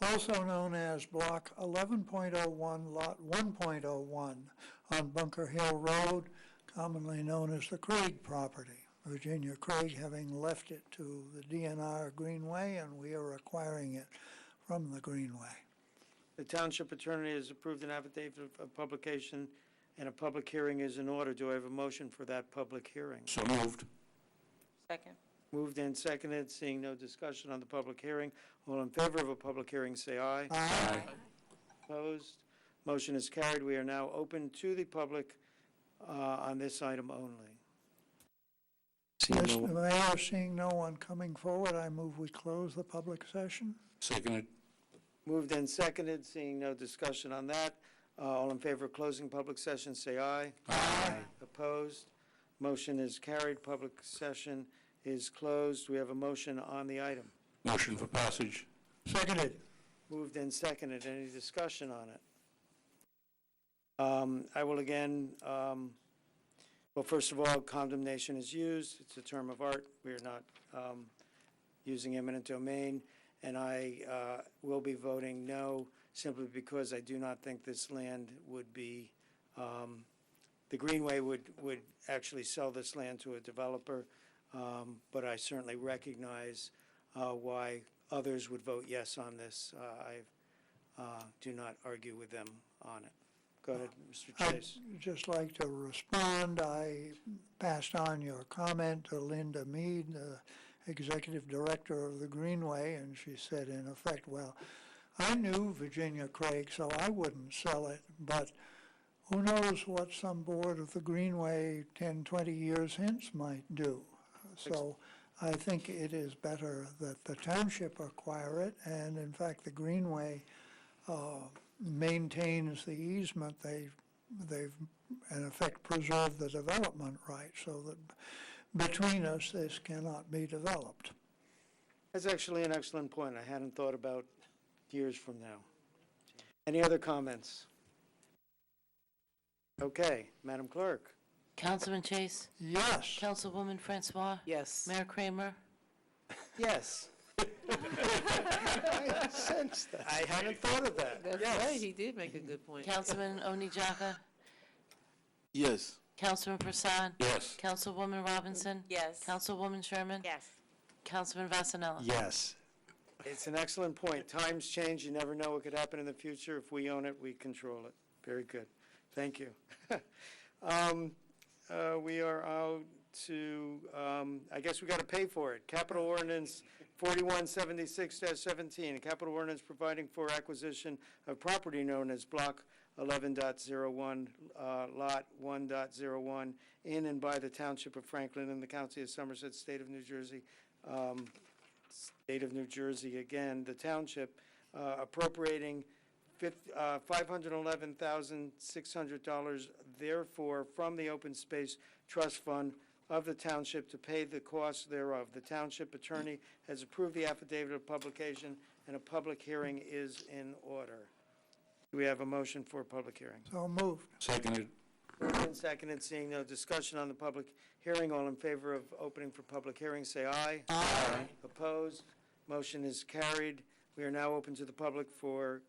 also known as Block 11.01, Lot 1.01 on Bunker Hill Road, commonly known as the Craig property. Virginia Craig having left it to the DNR Greenway, and we are acquiring it from the Greenway. The Township Attorney has approved an affidavit of publication, and a public hearing is in order. Do I have a motion for that public hearing? So moved. Second. Moved and seconded, seeing no discussion on the public hearing. All in favor of a public hearing, say aye. Aye. Opposed? Motion is carried. We are now open to the public on this item only. Mr. Mayor, seeing no one coming forward, I move we close the public session. Seconded. Moved and seconded, seeing no discussion on that. All in favor of closing public session, say aye. Aye. Opposed? Motion is carried. Public session is closed. We have a motion on the item. Motion for passage. Seconded. Moved and seconded. Any discussion on it? I will again, well, first of all, condemnation is used. It's a term of art. We are not using eminent domain. And I will be voting no, simply because I do not think this land would be, the Greenway would actually sell this land to a developer, but I certainly recognize why others would vote yes on this. I do not argue with them on it. Go ahead, Mr. Chase. I'd just like to respond. I passed on your comment to Linda Mead, the Executive Director of the Greenway, and she said, in effect, well, I knew Virginia Craig, so I wouldn't sell it, but who knows what some board of the Greenway 10, 20 years hence might do. So I think it is better that the township acquire it, and in fact, the Greenway maintains the easement. They've in effect preserved the development right, so that between us, this cannot be developed. That's actually an excellent point. I hadn't thought about years from now. Any other comments? Okay, Madam Clerk. Councilman Chase? Yes. Councilwoman Francois? Yes. Mayor Kramer? Yes. I sensed that. I hadn't thought of that. That's Yes. right, he did make a good point. Councilman Onijaka? Yes. Councilman Prasad? Yes. Councilwoman Robinson? Yes. Councilwoman Sherman? Yes. Councilman Vasanella? Yes. It's an excellent point. Times change. You never know what could happen in the future. If we own it, we control it. Very good. Thank you. We are out to, I guess we got to pay for it. Capital Ordinance 4176-17, a capital ordinance providing for acquisition of property known as Block 11.01, Lot 1.01, in and by the Township of Franklin in the County of Somerset, State of New Jersey. State of New Jersey again. The Township appropriating $511,600, therefore, from the Open Space Trust Fund of the Township to pay the costs thereof. The Township Attorney has approved the affidavit of publication, and a public hearing is in order. Do we have a motion for a public hearing? So moved. Seconded. Moved and seconded, seeing no discussion on the public hearing. All in favor of opening for public hearing, say aye. Aye. Opposed? Motion is carried. We are now open to the public for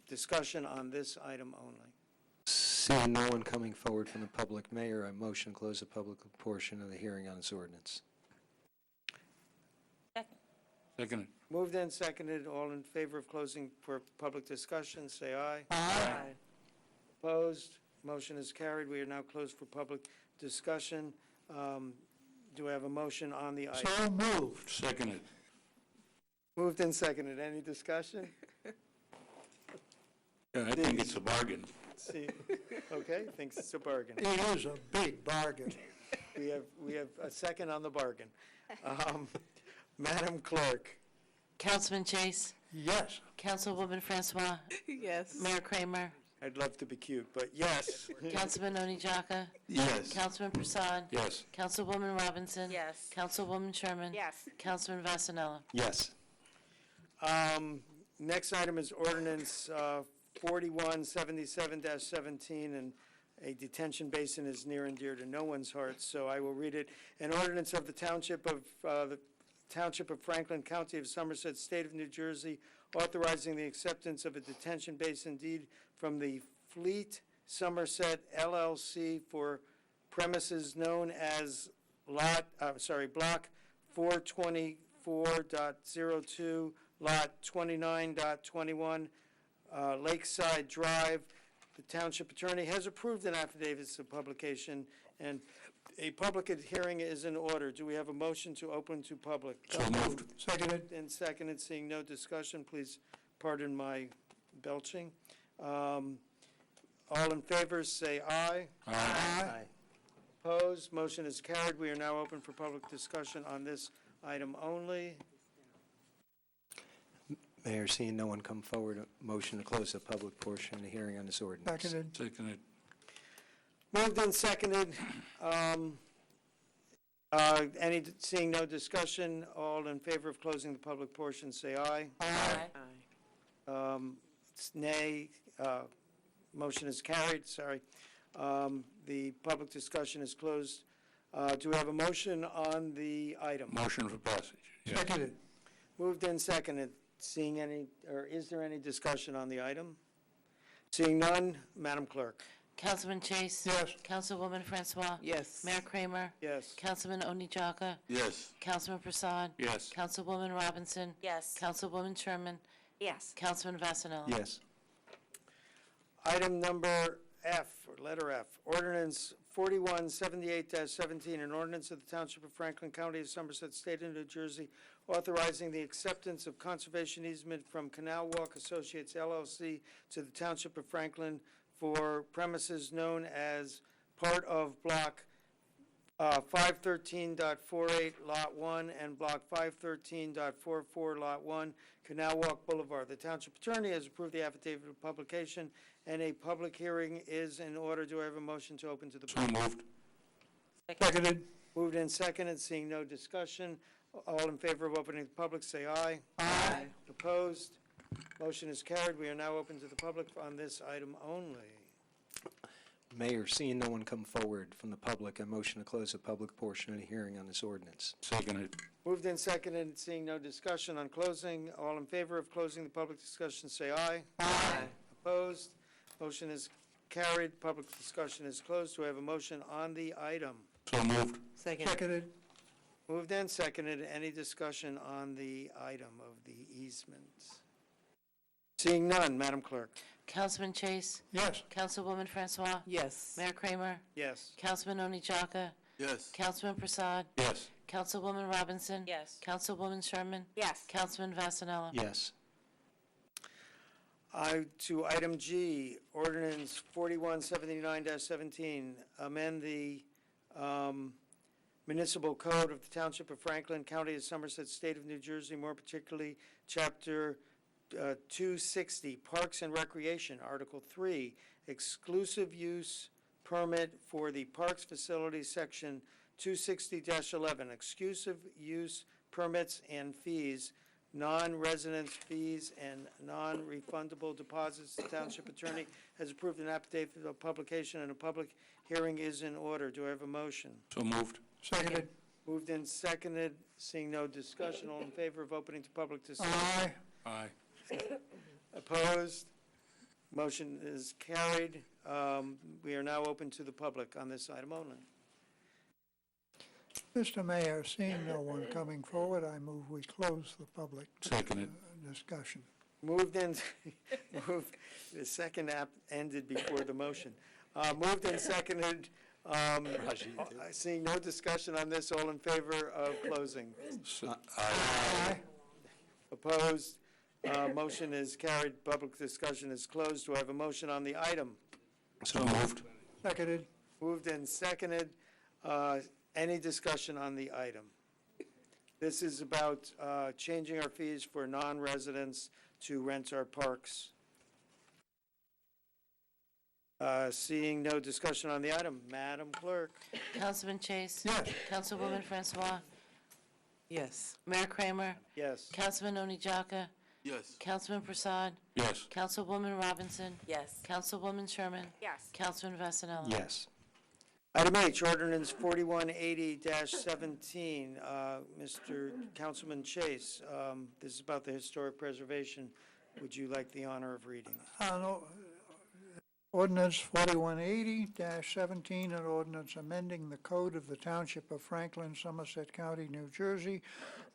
discussion on this item only. Seeing no one coming forward from the public, Mayor, I motion to close the public portion of the hearing on this ordinance. Seconded. Moved and seconded. All in favor of closing for public discussion, say aye. Aye. Opposed? Motion is carried. We are now closed for public discussion. Do I have a motion on the item? So moved. Seconded. Moved and seconded. Any discussion? Yeah, I think it's a bargain. See, okay, thinks it's a bargain. It is a big bargain. We have a second on the bargain. Madam Clerk. Councilman Chase, Yes. Councilwoman Francois, Yes. Mayor Kramer, I'd love to be cute, but yes. Councilman Oni Jaka, Yes. Councilman Prasad, Yes. Councilwoman Robinson, Yes. Councilwoman Sherman, Yes. Councilman Vasanella. Yes. Next item is ordinance 4177-17, and a detention basin is near and dear to no one's heart, so I will read it. An ordinance of the Township of Franklin, County of Somerset, State of New Jersey, authorizing the acceptance of a detention basin deed from the Fleet Somerset LLC for premises known as Block 424.02, Lot 29.21, Lakeside Drive. The Township Attorney has approved an affidavit of publication, and a public hearing is in order. Do we have a motion to open to public? So moved. Seconded. And seconded, seeing no discussion, please pardon my belching. All in favor, say aye. Aye. Opposed, motion is carried. We are now open for public discussion on this item only. Mayor, seeing no one come forward, a motion to close the public portion of the hearing on this ordinance. Seconded. Seconded. Moved and seconded. Seeing no discussion, all in favor of closing the public portion, say aye. Aye. Nay. Motion is carried, sorry. The public discussion is closed. Do we have a motion on the item? Motion for passage. Yes. Seconded. Moved and seconded. Seeing any, or is there any discussion on the item? Seeing none, Madam Clerk. Councilman Chase. Yes. Councilwoman Francois. Yes. Mayor Kramer, Yes. Councilman Oni Jaka, Yes. Councilman Prasad, Yes. Councilwoman Robinson, Yes. Councilwoman Sherman, Yes. Councilman Vasanella. Yes. Item number F, or letter F, ordinance 4178-17, an ordinance of the Township of Franklin, County of Somerset, State of New Jersey, authorizing the acceptance of conservation easement from Canal Walk Associates LLC to the Township of Franklin for premises known as part of Block 513.48 Lot 1 and Block 513.44 Lot 1, Canal Walk Boulevard. The Township Attorney has approved the affidavit of publication, and a public hearing is in order. Do I have a motion to open to the So public? moved. Seconded. Moved and seconded, seeing no discussion. All in favor of opening to the public, say aye. Aye. Opposed? Motion is carried. We are now open to the public on this item only. Mayor, seeing no one come forward from the public, a motion to close the public portion of the hearing on this ordinance. Seconded. Moved and seconded, seeing no discussion on closing. All in favor of closing the public discussion, say aye. Aye. Opposed? Motion is carried. Public discussion is closed. Do I have a motion on the item? So moved. Seconded. Moved and seconded. Any discussion on the item of the easements? Seeing none, Madam Clerk. Councilman Chase, Yes. Councilwoman Francois, Yes. Mayor Kramer, Yes. Councilman Oni Jaka, Yes. Councilman Prasad, Yes. Councilwoman Robinson, Yes. Councilwoman Sherman, Yes. Councilman Vasanella. Yes. To item G, ordinance 4179-17, amend the municipal code of the Township of Franklin, County of Somerset, State of New Jersey, more particularly Chapter 260, Parks and Recreation, Article 3, exclusive use permit for the Parks Facility, Section 260-11, exclusive use permits and fees, non-residence fees, and non-refundable deposits. The Township Attorney has approved an affidavit of publication, and a public hearing is in order. Do I have a motion? So moved. Seconded. Moved and seconded. Seeing no discussion, all in favor of opening to public discussion? Aye. Aye. Opposed? Motion is carried. We are now open to the public on this item only. Mr. Mayor, seeing no one coming forward, I move we close the public Seconded. discussion. Moved and, the second app ended before the motion. Moved and seconded. Seeing no discussion on this, all in favor of closing? Aye. Opposed? Motion is carried. Public discussion is closed. Do I have a motion on the item? So moved. Seconded. Moved and seconded. Any discussion on the item? This is about changing our fees for non-residents to rent our parks. Seeing no discussion on the item, Madam Clerk. Councilman Chase? Yes. Councilwoman Francois? Yes. Mayor Kramer? Yes. Councilman Oni Jaka? Yes. Councilman Prasad? Yes. Councilwoman Robinson? Yes. Councilwoman Sherman? Yes. Councilman Vasanella? Yes. Item H, ordinance 4180-17. Mr. Councilman Chase, this is about the historic preservation. Would you like the honor of reading? No, Ordinance 4180-17, an ordinance amending the code of the Township of Franklin, Somerset County, New Jersey,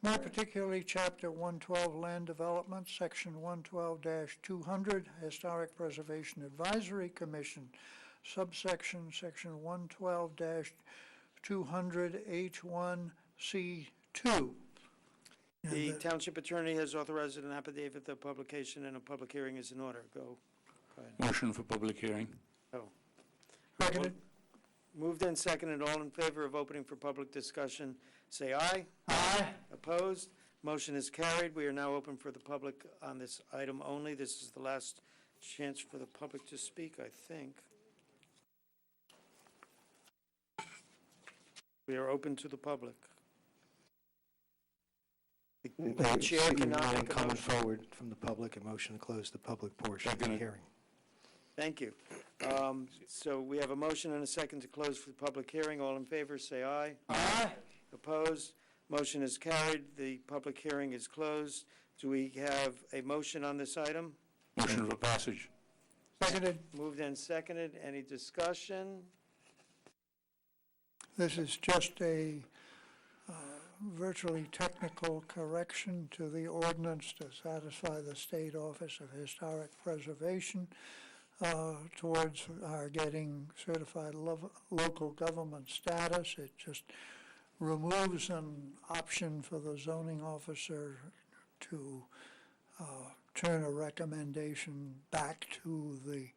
more particularly Chapter 112 Land Development, Section 112-200, Historic Preservation Advisory Commission, subsection Section 112-200H1C2. The Township Attorney has authorized an affidavit of publication, and a public hearing is in order. Go ahead. Motion for public hearing. Oh. Seconded. Moved and seconded. All in favor of opening for public discussion, say aye. Aye. Opposed? Motion is carried. We are now open for the public on this item only. This is the last chance for the public to speak, I think. We are open to the public. The chair cannot make a Coming motion. forward from the public, a motion to close the public portion of the hearing. Thank you. So we have a motion and a second to close for the public hearing. All in favor, say aye. Aye. Opposed? Motion is carried. The public hearing is closed. Do we have a motion on this item? Motion for passage. Seconded. Moved and seconded. Any discussion? This is just a virtually technical correction to the ordinance to satisfy the State Office of Historic Preservation towards our getting certified local government status. It just removes an option for the zoning officer to turn a recommendation back to the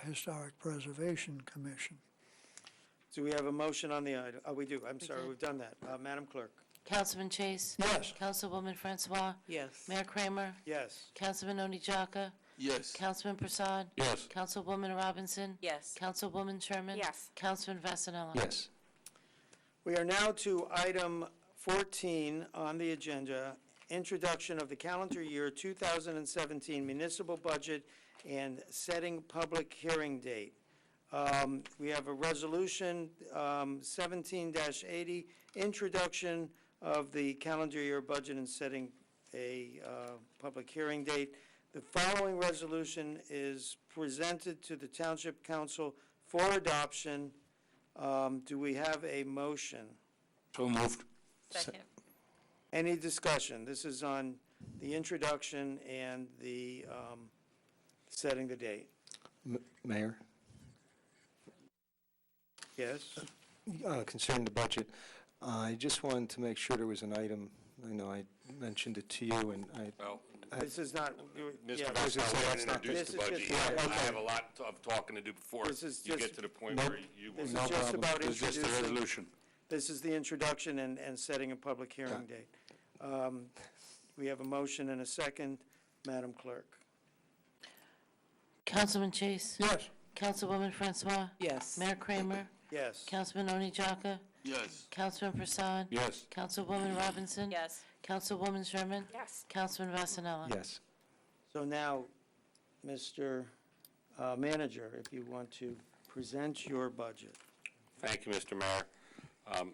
Historic Preservation Commission. Do we have a motion on the item? Oh, we do. I'm sorry, did. we've done that. Madam Clerk? Councilman Chase? Yes. Councilwoman Francois? Yes. Mayor Kramer? Yes. Councilman Oni Jaka? Yes. Councilman Prasad? Yes. Councilwoman Robinson? Yes. Councilwoman Sherman? Yes. Councilman Vasanella? Yes. We are now to item 14 on the agenda, introduction of the calendar year 2017 municipal budget and setting public hearing date. We have a resolution, 17-80, introduction of the calendar year budget and setting a public hearing date. The following resolution is presented to the Township Council for adoption. Do we have a motion? So moved. Second. Any discussion? This is on the introduction and the setting the date. Mayor, Yes? concerning the budget, I just wanted to make sure there was an item, I know I mentioned it to you, and Well, This is not, Mr. yeah, Vassal, that's I not want to introduce this the is budget. just- Yeah, yeah, I okay. have a lot of talking to do before This is you just- get to the point Nope. where you This is want. No just problem. about It's just a introducing, resolution. this is the introduction and setting a public hearing date. We have a motion and a second. Madam Clerk? Councilman Chase? Yes. Councilwoman Francois? Yes. Mayor Kramer? Yes. Councilman Oni Jaka? Yes. Councilman Prasad? Yes. Councilwoman Robinson? Yes. Councilwoman Sherman? Yes. Councilman Vasanella? yes. So now, Mr. Manager, if you want to present your budget. Thank you, Mr. Mayor.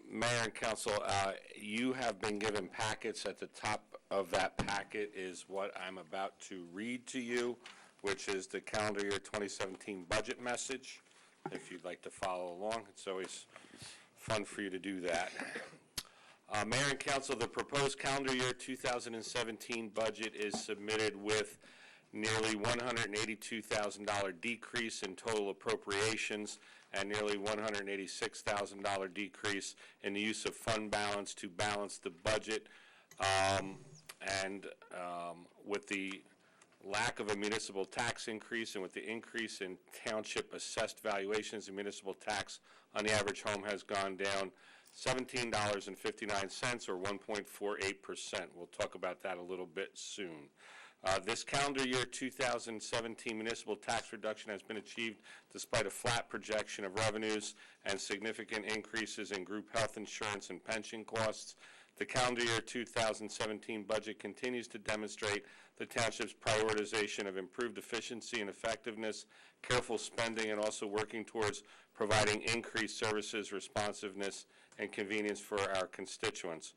Mayor and council, you have been given packets. At the top of that packet is what I'm about to read to you, which is the calendar year 2017 budget message. If you'd like to follow along, it's always fun for you to do that. Mayor and council, the proposed calendar year 2017 budget is submitted with nearly $182,000 decrease in total appropriations and nearly $186,000 decrease in the use of fund balance to balance the budget. With the lack of a municipal tax increase and with the increase in township assessed valuations, the municipal tax on the average home has gone down $17.59, or 1.48%. We'll talk about that a little bit soon. This calendar year 2017 municipal tax reduction has been achieved despite a flat projection of revenues and significant increases in group health insurance and pension costs. The calendar year 2017 budget continues to demonstrate the township's prioritization of improved efficiency and effectiveness, careful spending, and also working towards providing increased services, responsiveness, and convenience for our constituents.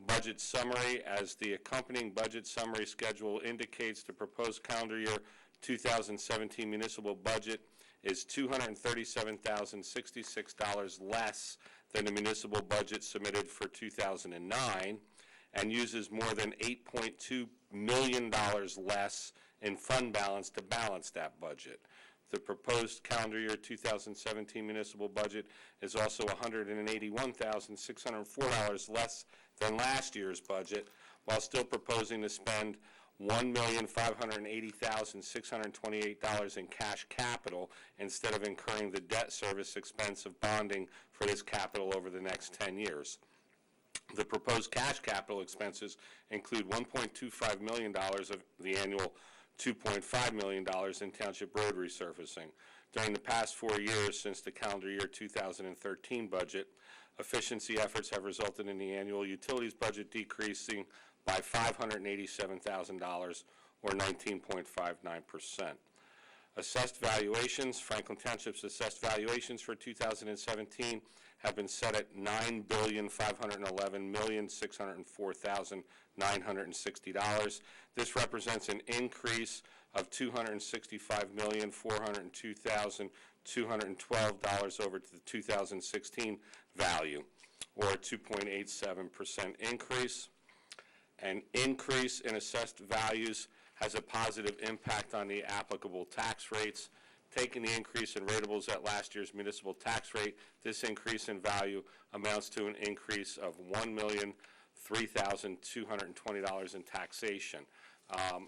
Budget summary: as the accompanying budget summary schedule indicates, the proposed calendar year 2017 municipal budget is $237,066 less than the municipal budget submitted for 2009, and uses more than $8.2 million less in fund balance to balance that budget. The proposed calendar year 2017 municipal budget is also $181,604 less than last year's budget, while still proposing to spend $1,580,628 in cash capital instead of incurring the debt service expense of bonding for this capital over the next 10 years. The proposed cash capital expenses include $1.25 million of the annual $2.5 million in township road resurfacing. During the past 4 years since the calendar year 2013 budget, efficiency efforts have resulted in the annual utilities budget decreasing by $587,000, or 19.59%. Assessed valuations: Franklin Township's assessed valuations for 2017 have been set at $9,511,604,960. This represents an increase of $265,402,212 over the 2016 value, or a 2.87% increase. An increase in assessed values has a positive impact on the applicable tax rates. Taking the increase in ratables at last year's municipal tax rate, this increase in value amounts to an increase of $1,003,220 in taxation.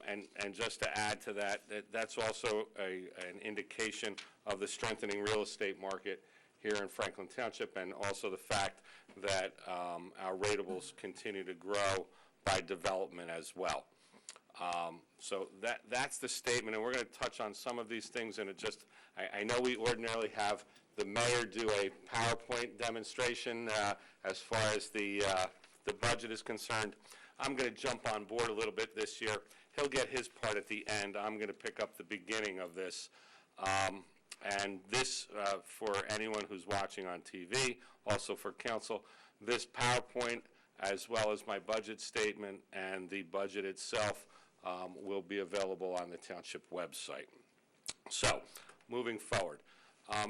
And just to add to that, that's also an indication of the strengthening real estate market here in Franklin Township, and also the fact that our ratables continue to grow by development as well. So that's the statement, and we're going to touch on some of these things. And I know we ordinarily have the mayor do a PowerPoint demonstration as far as the budget is concerned. I'm going to jump on board a little bit this year. He'll get his part at the end. I'm going to pick up the beginning of this. And this, for anyone who's watching on TV, also for council, this PowerPoint, as well as my budget statement and the budget itself, will be available on the township website. So, moving forward.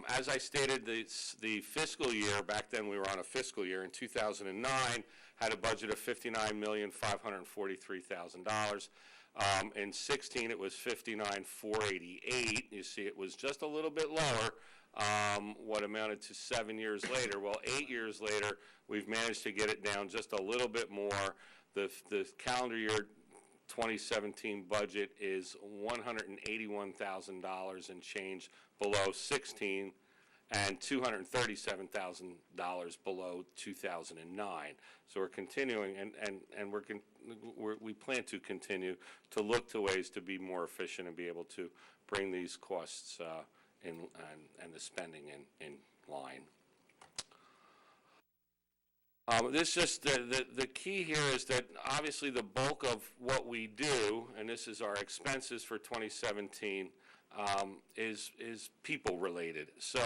As I stated, the fiscal year, back then we were on a fiscal year, in 2009, had a budget of $59,543,000. In 16, it was $59,488. You see, it was just a little bit lower, what amounted to 7 years later. Well, 8 years later, we've managed to get it down just a little bit more. The calendar year 2017 budget is $181,000 and change below 16, and $237,000 below 2009. So we're continuing, and we plan to continue to look to ways to be more efficient and be able to bring these costs and the spending in line. This just the key here is that obviously the bulk of what we do, and this is our expenses for 2017, is people related. So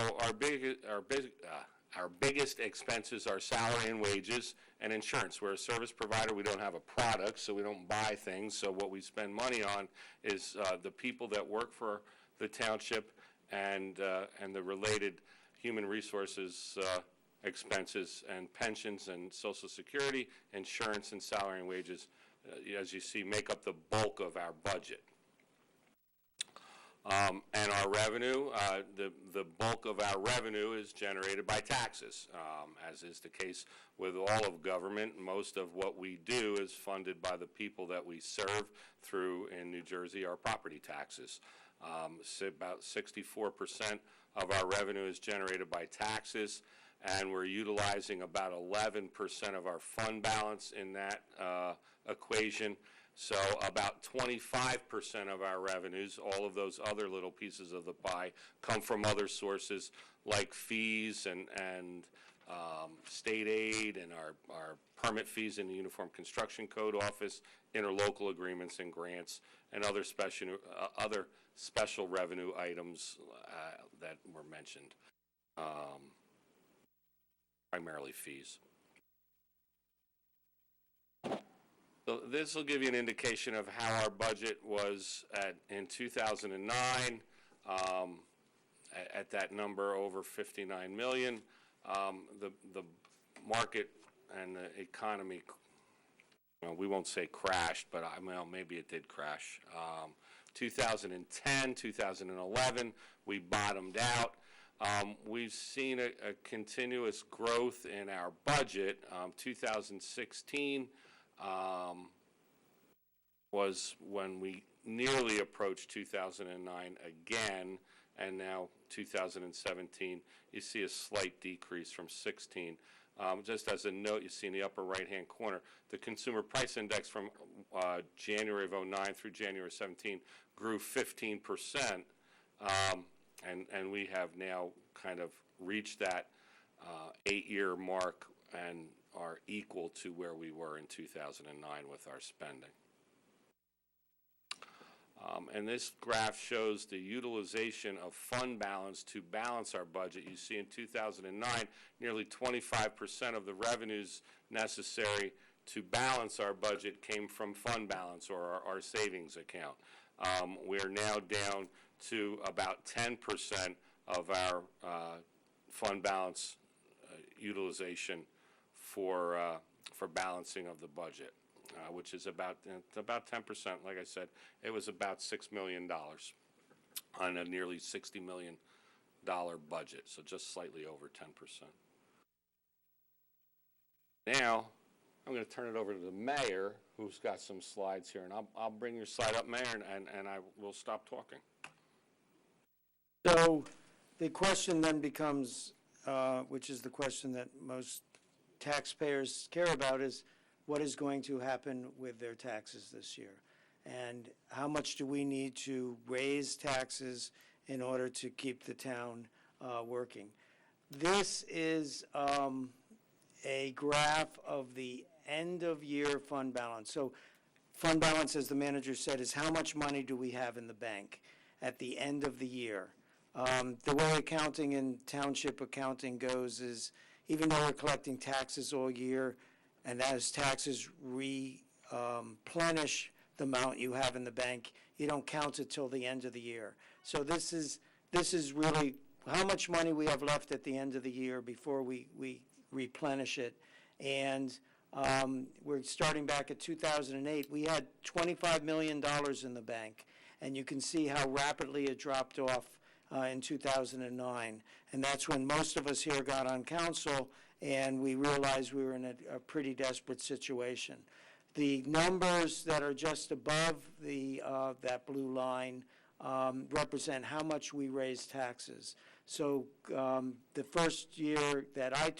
our biggest expenses are salary and wages and insurance. We're a service provider. We don't have a product, so we don't buy things. So what we spend money on is the people that work for the township and the related human resources expenses, and pensions and Social Security, insurance, and salary and wages, as you see, make up the bulk of our budget. And our revenue, the bulk of our revenue is generated by taxes, as is the case with all of government. Most of what we do is funded by the people that we serve through, in New Jersey, our property taxes. About 64% of our revenue is generated by taxes. and we're utilizing about 11% of our fund balance in that equation. So about 25% of our revenues, all of those other little pieces of the pie, come from other sources like fees and state aid and our permit fees in the Uniform Construction Code Office, interlocal agreements and grants, and other special revenue items that were mentioned, primarily fees. So this will give you an indication of how our budget was in 2009. At that number, over 59 million. The market and the economy, we won't say crashed, but maybe it did crash. 2010, 2011, we bottomed out. We've seen a continuous growth in our budget. 2016 was when we nearly approached 2009 again, and now 2017, you see a slight decrease from 16. Just as a note, you see in the upper right-hand corner, the Consumer Price Index from January of 09 through January 17 grew 15%, and we have now kind of reached that 8-year mark and are equal to where we were in 2009 with our spending. And this graph shows the utilization of fund balance to balance our budget. You see in 2009, nearly 25% of the revenues necessary to balance our budget came from fund balance or our savings account. We're now down to about 10% of our fund balance utilization for balancing of the budget. Which is about 10%. Like I said, it was about $6 million on a nearly $60 million budget, so just slightly over 10%. Now, I'm going to turn it over to the mayor, who's got some slides here, and I'll bring your slide up, Mayor, and I will stop talking. So the question then becomes, which is the question that most taxpayers care about, is what is going to happen with their taxes this year? And how much do we need to raise taxes in order to keep the town working? This is a graph of the end-of-year fund balance. So fund balance, as the manager said, is how much money do we have in the bank at the end of the year. The way accounting and township accounting goes is, even though we're collecting taxes all year, and as taxes replenish the amount you have in the bank, you don't count it till the end of the year. So this is really how much money we have left at the end of the year before we replenish it. And we're starting back at 2008. We had $25 million in the bank, and you can see how rapidly it dropped off in 2009. And that's when most of us here got on council, and we realized we were in a pretty desperate situation. The numbers that are just above that blue line represent how much we raised taxes. So the first year that I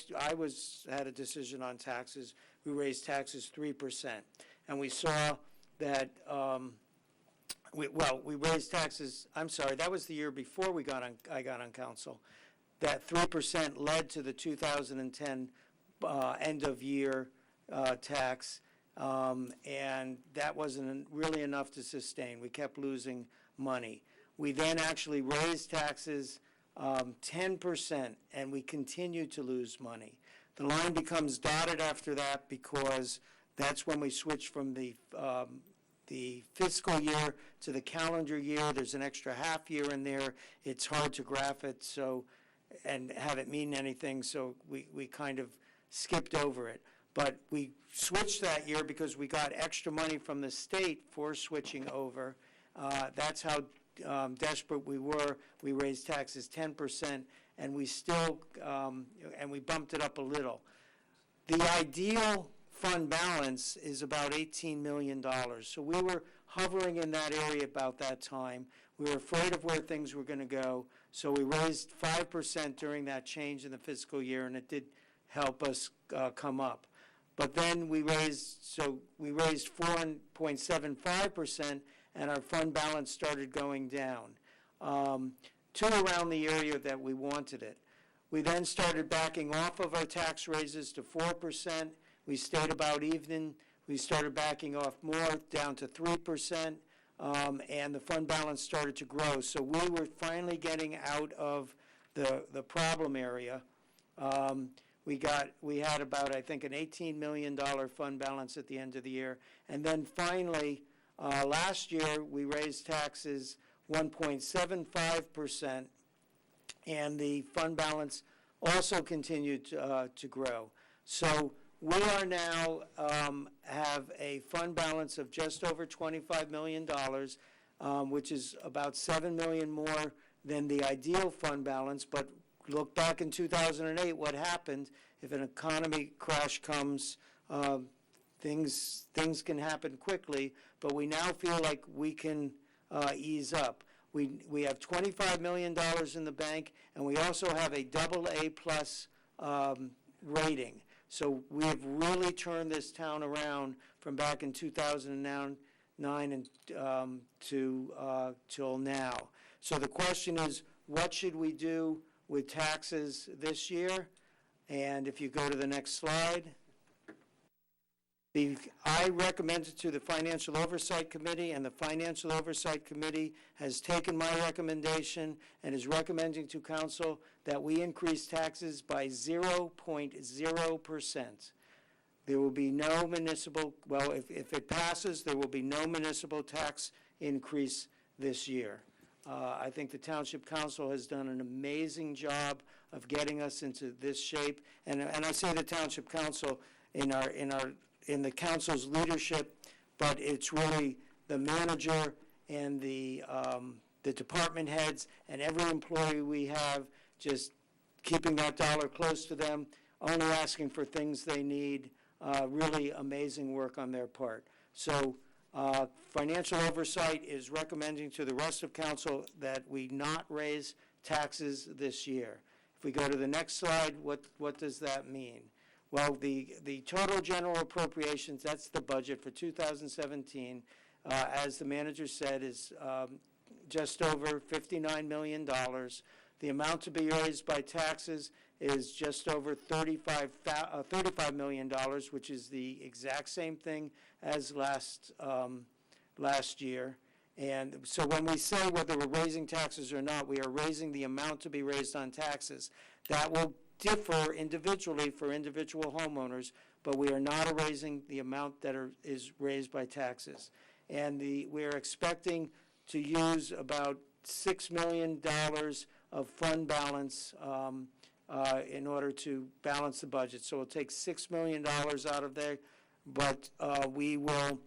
had a decision on taxes, we raised taxes 3%. And we saw that, we raised taxes, I'm sorry, that was the year before I got on council. That 3% led to the 2010 end-of-year tax, and that wasn't really enough to sustain. We kept losing money. We then actually raised taxes 10%, and we continued to lose money. The line becomes dotted after that because that's when we switch from the fiscal year to the calendar year. There's an extra half year in there. It's hard to graph it and have it mean anything, so we kind of skipped over it. But we switched that year because we got extra money from the state for switching over. That's how desperate we were. We raised taxes 10%, and we still, and we bumped it up a little. The ideal fund balance is about $18 million. So we were hovering in that area about that time. We were afraid of where things were going to go, so we raised 5% during that change in the fiscal year, and it did help us come up. But then we raised 4.75%, and our fund balance started going down to around the area that we wanted it. We then started backing off of our tax raises to 4%. We stayed about even. We started backing off more, down to 3%, and the fund balance started to grow. So we were finally getting out of the problem area. We had about, I think, an $18 million fund balance at the end of the year. And then finally, last year, we raised taxes 1.75%, and the fund balance also continued to grow. So we are now have a fund balance of just over $25 million, which is about $7 million more than the ideal fund balance. But look back in 2008, what happened? If an economy crash comes, things can happen quickly. But we now feel like we can ease up. We have $25 million in the bank, and we also have a AA+ rating. So we have really turned this town around from back in 2009 and till now. So the question is, what should we do with taxes this year? And if you go to the next slide. I recommended to the Financial Oversight Committee, and the Financial Oversight Committee has taken my recommendation and is recommending to Council that we increase taxes by 0.0%. There will be no municipal, well, if it passes, there will be no municipal tax increase this year. I think the Township Council has done an amazing job of getting us into this shape. And I say the Township Council in the council's leadership, but it's really the manager and the department heads and every employee we have, just keeping that dollar close to them, only asking for things they need. Really amazing work on their part. So Financial Oversight is recommending to the rest of council that we not raise taxes this year. If we go to the next slide, what does that mean? Well, the total general appropriations, that's the budget for 2017, as the manager said, is just over $59 million. The amount to be raised by taxes is just over $35 million, which is the exact same thing as last year. And so when we say whether we're raising taxes or not, we are raising the amount to be raised on taxes. That will differ individually for individual homeowners, but we are not raising the amount that is raised by taxes. And we are expecting to use about $6 million of fund balance in order to balance the budget. So we'll take $6 million out of there, but we will,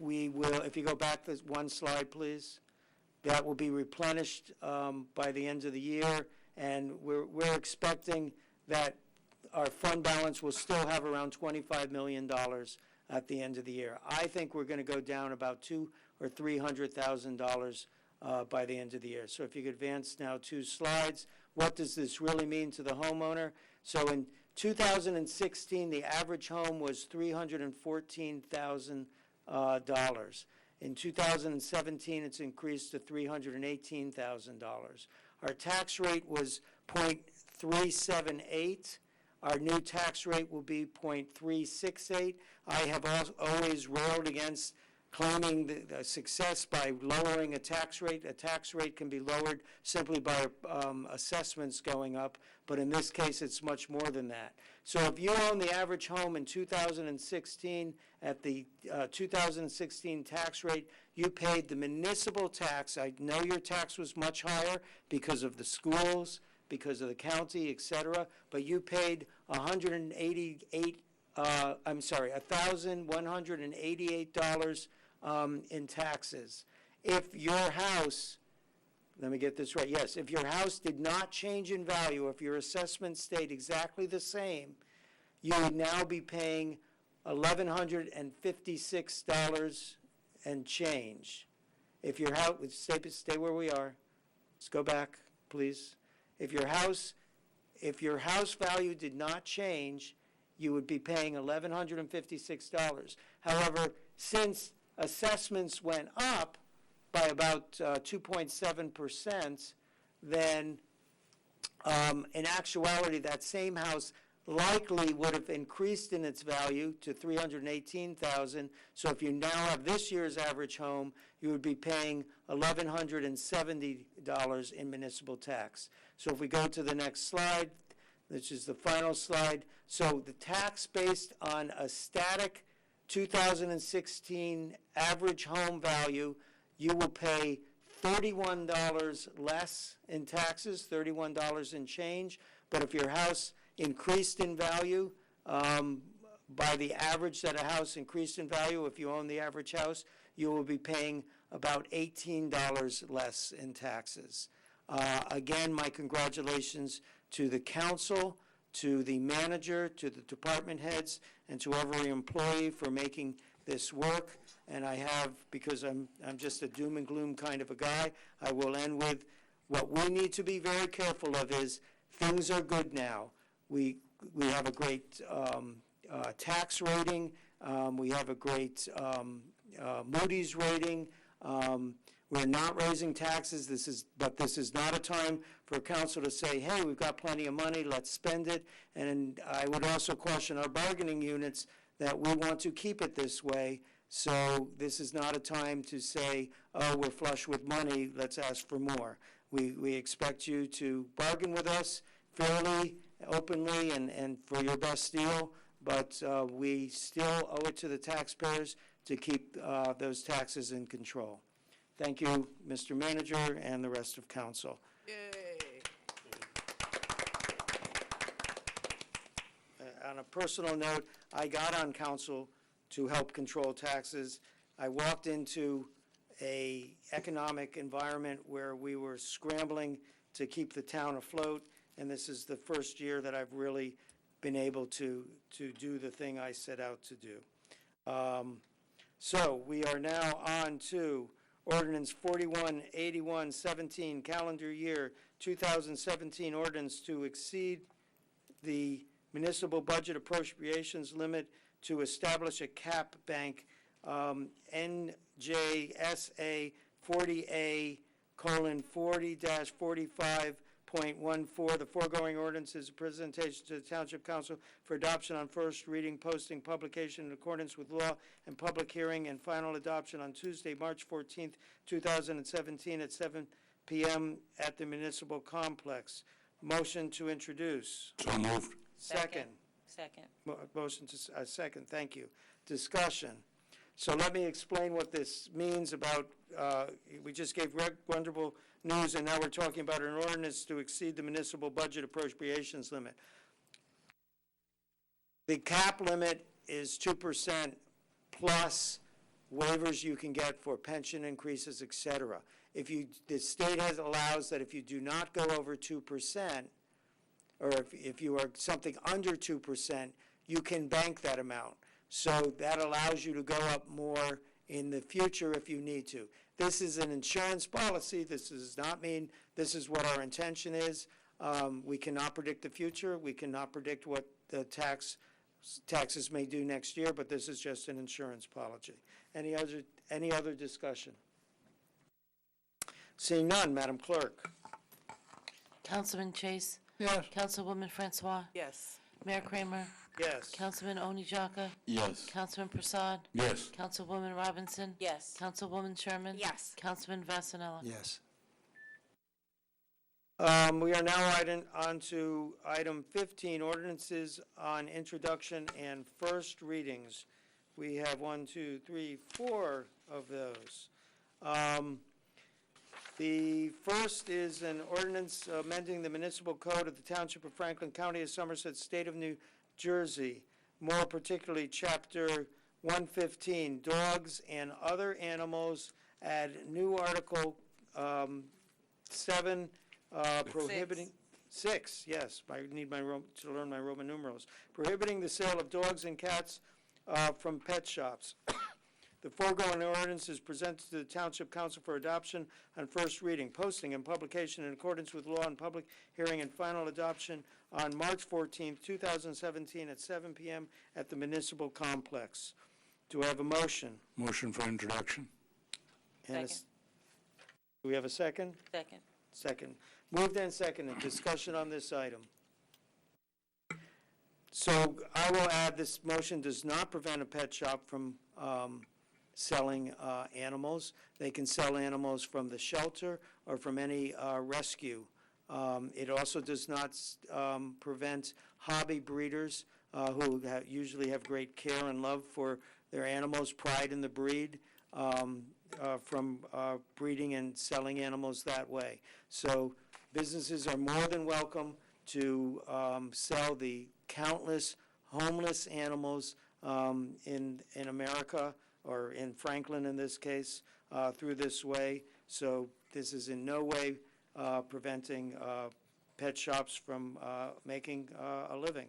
if you go back to one slide, please, that will be replenished by the end of the year. And we're expecting that our fund balance will still have around $25 million at the end of the year. I think we're going to go down about $200,000 or $300,000 by the end of the year. So if you could advance now 2 slides, what does this really mean to the homeowner? So in 2016, the average home was $314,000. In 2017, it's increased to $318,000. Our tax rate was 0.378. Our new tax rate will be 0.368. I have always railed against claiming the success by lowering a tax rate. A tax rate can be lowered simply by assessments going up, but in this case, it's much more than that. So if you own the average home in 2016 at the 2016 tax rate, you paid the municipal tax. I know your tax was much higher because of the schools, because of the county, et cetera, but you paid $1,188 in taxes. If your house, let me get this right, yes, if your house did not change in value, if your assessment stayed exactly the same, you would now be paying $1,156 and change. if your house, stay where we are. Let's go back, please. If your house value did not change, you would be paying $1,156. However, since assessments went up by about 2.7%, then in actuality, that same house likely would have increased in its value to $318,000. So if you now have this year's average home, you would be paying $1,170 in municipal tax. So if we go to the next slide, which is the final slide. So the tax based on a static 2016 average home value, you will pay $31 less in taxes, $31 in change. But if your house increased in value by the average that a house increased in value, if you own the average house, you will be paying about $18 less in taxes. Again, my congratulations to the council, to the manager, to the department heads, and to every employee for making this work. And I have, because I'm just a doom and gloom kind of a guy, I will end with what we need to be very careful of is things are good now. We have a great tax rating. We have a great Moody's rating. We're not raising taxes. But this is not a time for council to say, hey, we've got plenty of money, let's spend it. And I would also caution our bargaining units that we want to keep it this way. So this is not a time to say, oh, we're flush with money, let's ask for more. We expect you to bargain with us fairly, openly, and for your best deal, but we still owe it to the taxpayers to keep those taxes in control. Thank you, Mr. Manager, and the rest of council. On a personal note, I got on council to help control taxes. I walked into an economic environment where we were scrambling to keep the town afloat, and this is the first year that I've really been able to do the thing I set out to do. So we are now on to Ordinance 418117, calendar year 2017 ordinance to exceed the municipal budget appropriations limit to establish a cap bank, NJSA 40A:40-45.14. The foregoing ordinance is a presentation to the Township Council for adoption on first reading, posting, publication in accordance with law, and public hearing and final adoption on Tuesday, March 14th, 2017 at 7 p.m. at the Municipal Complex. Motion to introduce. So moved. Second. Second. Motion to, second, thank you. Discussion. So let me explain what this means about, we just gave wonderful news, and now we're talking about an ordinance to exceed the municipal budget appropriations limit. The cap limit is 2% plus waivers you can get for pension increases, et cetera. The state allows that if you do not go over 2%, or if you are something under 2%, you can bank that amount. So that allows you to go up more in the future if you need to. This is an insurance policy. This does not mean this is what our intention is. We cannot predict the future. We cannot predict what the taxes may do next year, but this is just an insurance policy. Any other discussion? Seeing none, Madam Clerk. Councilman Chase? Yes. Councilwoman Francois? Yes. Mayor Kramer? Yes. Councilman Oni Jaka? Yes. Councilman Prasad? Yes. Councilwoman Robinson? Yes. Councilwoman Sherman? Yes. Councilman Vasanella? Yes. We are now on to item 15, ordinances on introduction and first readings. We have 1, 2, 3, 4 of those. The first is an ordinance amending the municipal code of the Township of Franklin, County of Somerset, State of New Jersey, more particularly Chapter 115, Dogs and Other Animals, add new Article 7, prohibiting... 6, yes, I need to learn my Roman numerals. Prohibiting the sale of dogs and cats from pet shops. The foregoing ordinance is presented to the Township Council for adoption on first reading, posting, and publication in accordance with law and public hearing and final adoption on March 14th, 2017 at 7 p.m. at the Municipal Complex. Do I have a motion? Motion for introduction. And a Second. Do we have a second? Second. Second. Moved and seconded. Discussion on this item. So I will add, this motion does not prevent a pet shop from selling animals. They can sell animals from the shelter or from any rescue. It also does not prevent hobby breeders who usually have great care and love for their animals, pride in the breed, from breeding and selling animals that way. So businesses are more than welcome to sell the countless homeless animals in America, or in Franklin in this case, through this way. So this is in no way preventing pet shops from making a living.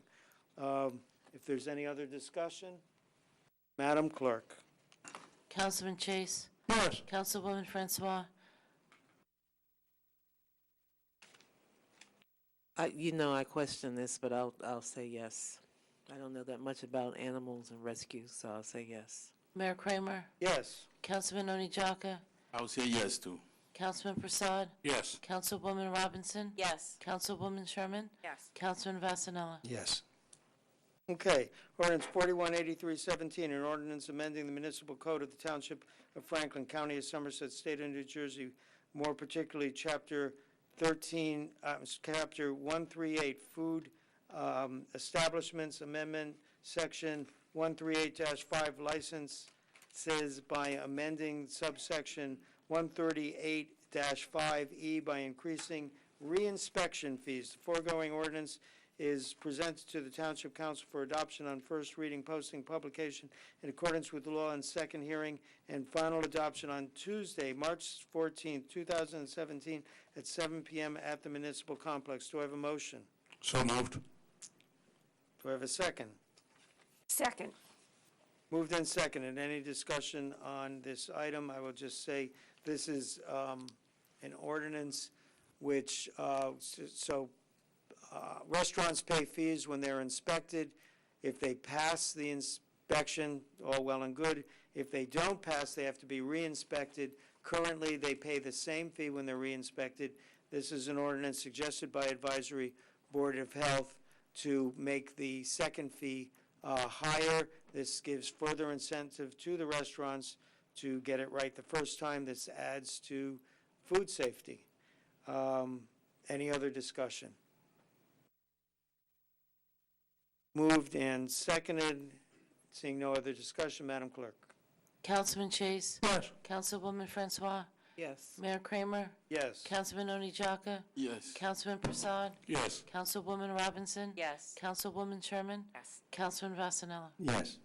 If there's any other discussion, Madam Clerk. Councilman Chase? Yes. Councilwoman Francois? I question this, but I'll say yes. I don't know that much about animals and rescues, so I'll say yes. Mayor Kramer? Yes. Councilman Onijaka? I would say yes too. Councilman Prasad? Yes. Councilwoman Robinson? Yes. Councilwoman Sherman? Yes. Councilman Vasanella? Yes. Okay, ordinance 418317, an ordinance amending the municipal code of the Township of Franklin, County of Somerset, State of New Jersey, more particularly Chapter 138, Food Establishments Amendment, Section 138-5, Licenses by amending subsection 138-5E by increasing reinspection fees. The foregoing ordinance is presented to the Township Council for adoption on first reading, posting, publication in accordance with the law, and second hearing and final adoption on Tuesday, March 14th, 2017 at 7 p.m. at the Municipal Complex. Do I have a motion? So moved. Do I have a second? Second. Moved and seconded. Any discussion on this item? I will just say this is an ordinance which, restaurants pay fees when they're inspected. If they pass the inspection, all well and good. If they don't pass, they have to be re-inspected. Currently, they pay the same fee when they're re-inspected. This is an ordinance suggested by Advisory Board of Health to make the second fee higher. This gives further incentive to the restaurants to get it right the first time. This adds to food safety. Any other discussion? Moved and seconded. Seeing no other discussion, Madam Clerk. Councilman Chase? Yes. Councilwoman Francois? Yes. Mayor Kramer? Yes. Councilman Onijaka? Yes. Councilman Prasad? Yes. Councilwoman Robinson? Yes. Councilwoman Sherman? Yes. Councilman Vasanella? Yes.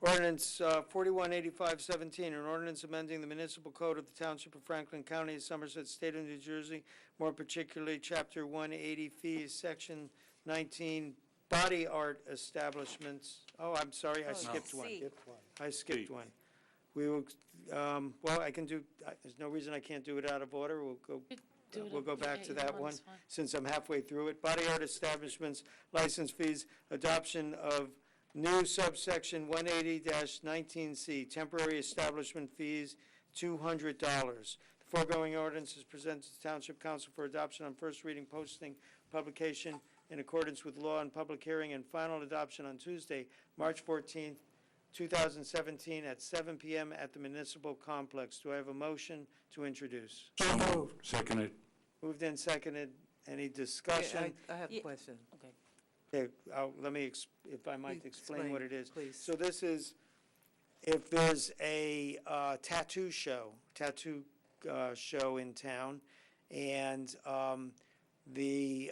Ordinance 418517, an ordinance amending the municipal code of the Township of Franklin, County of Somerset, State of New Jersey, more particularly Chapter 180 fees, Section 19, body art establishments. Oh, I'm sorry, I skipped one. C. I skipped one. We will, well, I can do, there's no reason I can't do it out of order. We'll go back to that one, since I'm halfway through it. Body art establishments, license fees, adoption of new subsection 180-19C, temporary establishment fees, $200. The foregoing ordinance is presented to the Township Council for adoption on first reading, posting, publication in accordance with law, and public hearing and final adoption on Tuesday, March 14th, 2017 at 7 p.m. at the Municipal Complex. Do I have a motion to introduce? So moved. Seconded. Moved and seconded. Any discussion? I have a question. Okay. Okay, let me, if I might explain what it is. Please. So this is, if there's a tattoo show in town, and the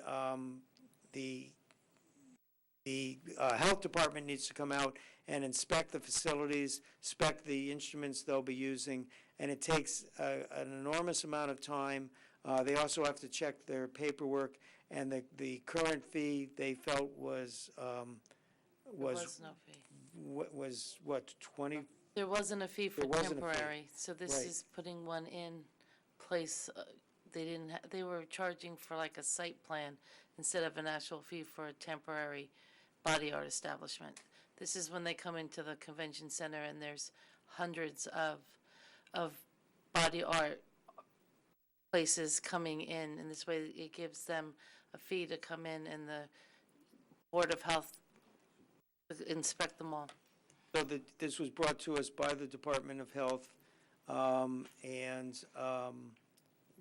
health department needs to come out and inspect the facilities, inspect the instruments they'll be using, and it takes an enormous amount of time. They also have to check their paperwork, and the current fee they felt was no fee. what, 20? There wasn't a fee for There wasn't a fee. temporary, so this Right. is putting one in place. They didn't, they were charging for like a site plan instead of an actual fee for a temporary body art establishment. This is when they come into the convention center and there's hundreds of body art places coming in, and this way it gives them a fee to come in and the Board of Health inspect them all. So this was brought to us by the Department of Health and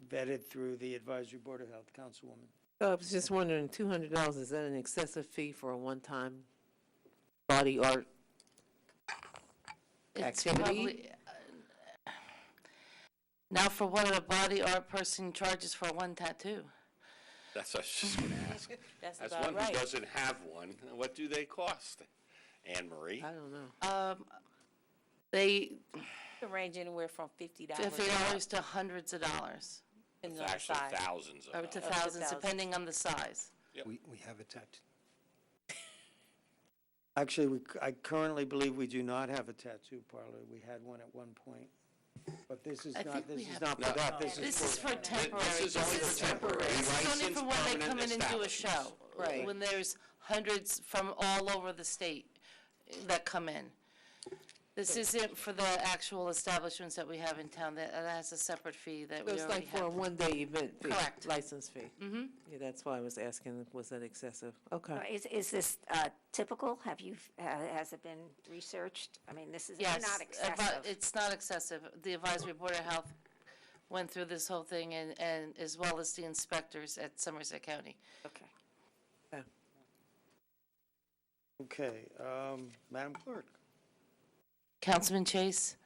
vetted through the Advisory Board of Health. Councilwoman. I was just wondering, $200, is that an excessive fee for a one-time body art It's activity? probably, now for what a body art person charges for one tattoo. That's what I was just going to ask. That's As about one right. who doesn't have one, what do they cost? Anne Marie? I don't know. They, It range anywhere from $50 $50 to hundreds of dollars, depending It's on the actually size. thousands of or to dollars. thousands, depending on the size. We have a tattoo. Actually, I currently believe we do not have a tattoo parlor. We had one at one point. But this is I not, think this we is have- not for that. This This is is for, for temporary. This is only for temporary. This is only Licensed for when they permanent come in and do a show. establishments. Right. When there's hundreds from all over the state that come in. This isn't for the actual establishments that we have in town. That has a separate fee that we It's already like for a have. one-day event fee. Correct. License fee. Mm-hmm. Yeah, that's why I was asking, was that excessive? Okay. Is this typical? Have you, has it been researched? I mean, this is Yes. not excessive. It's not excessive. The Advisory Board of Health went through this whole thing and as well as the inspectors at Somerset County. Okay. okay, Madam Clerk. Councilman Chase?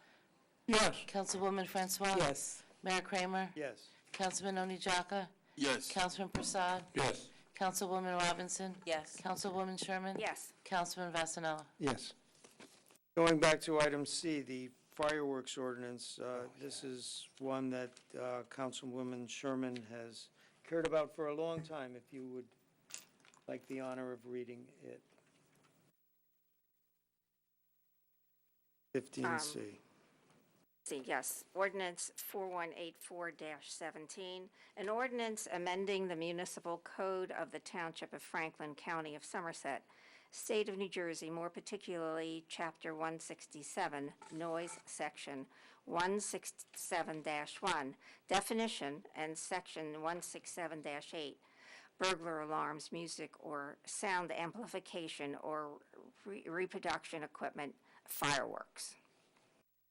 Yes. Councilwoman Francois? Yes. Mayor Kramer? Yes. Councilman Oni Jaka? Yes. Councilman Prasad? Yes. Councilwoman Robinson? Yes. Councilwoman Sherman? Yes. Councilman Vasanella? Yes. Going back to item C, the fireworks ordinance, this is one that Councilwoman Sherman has cared about for a long time, if you would like the honor of reading it. 15C. See, yes, ordinance 4184-17, an ordinance amending the municipal code of the Township of Franklin, County of Somerset, State of New Jersey, more particularly Chapter 167, Noise Section 167-1, Definition, and Section 167-8, burglar alarms, music or sound amplification or reproduction equipment, fireworks.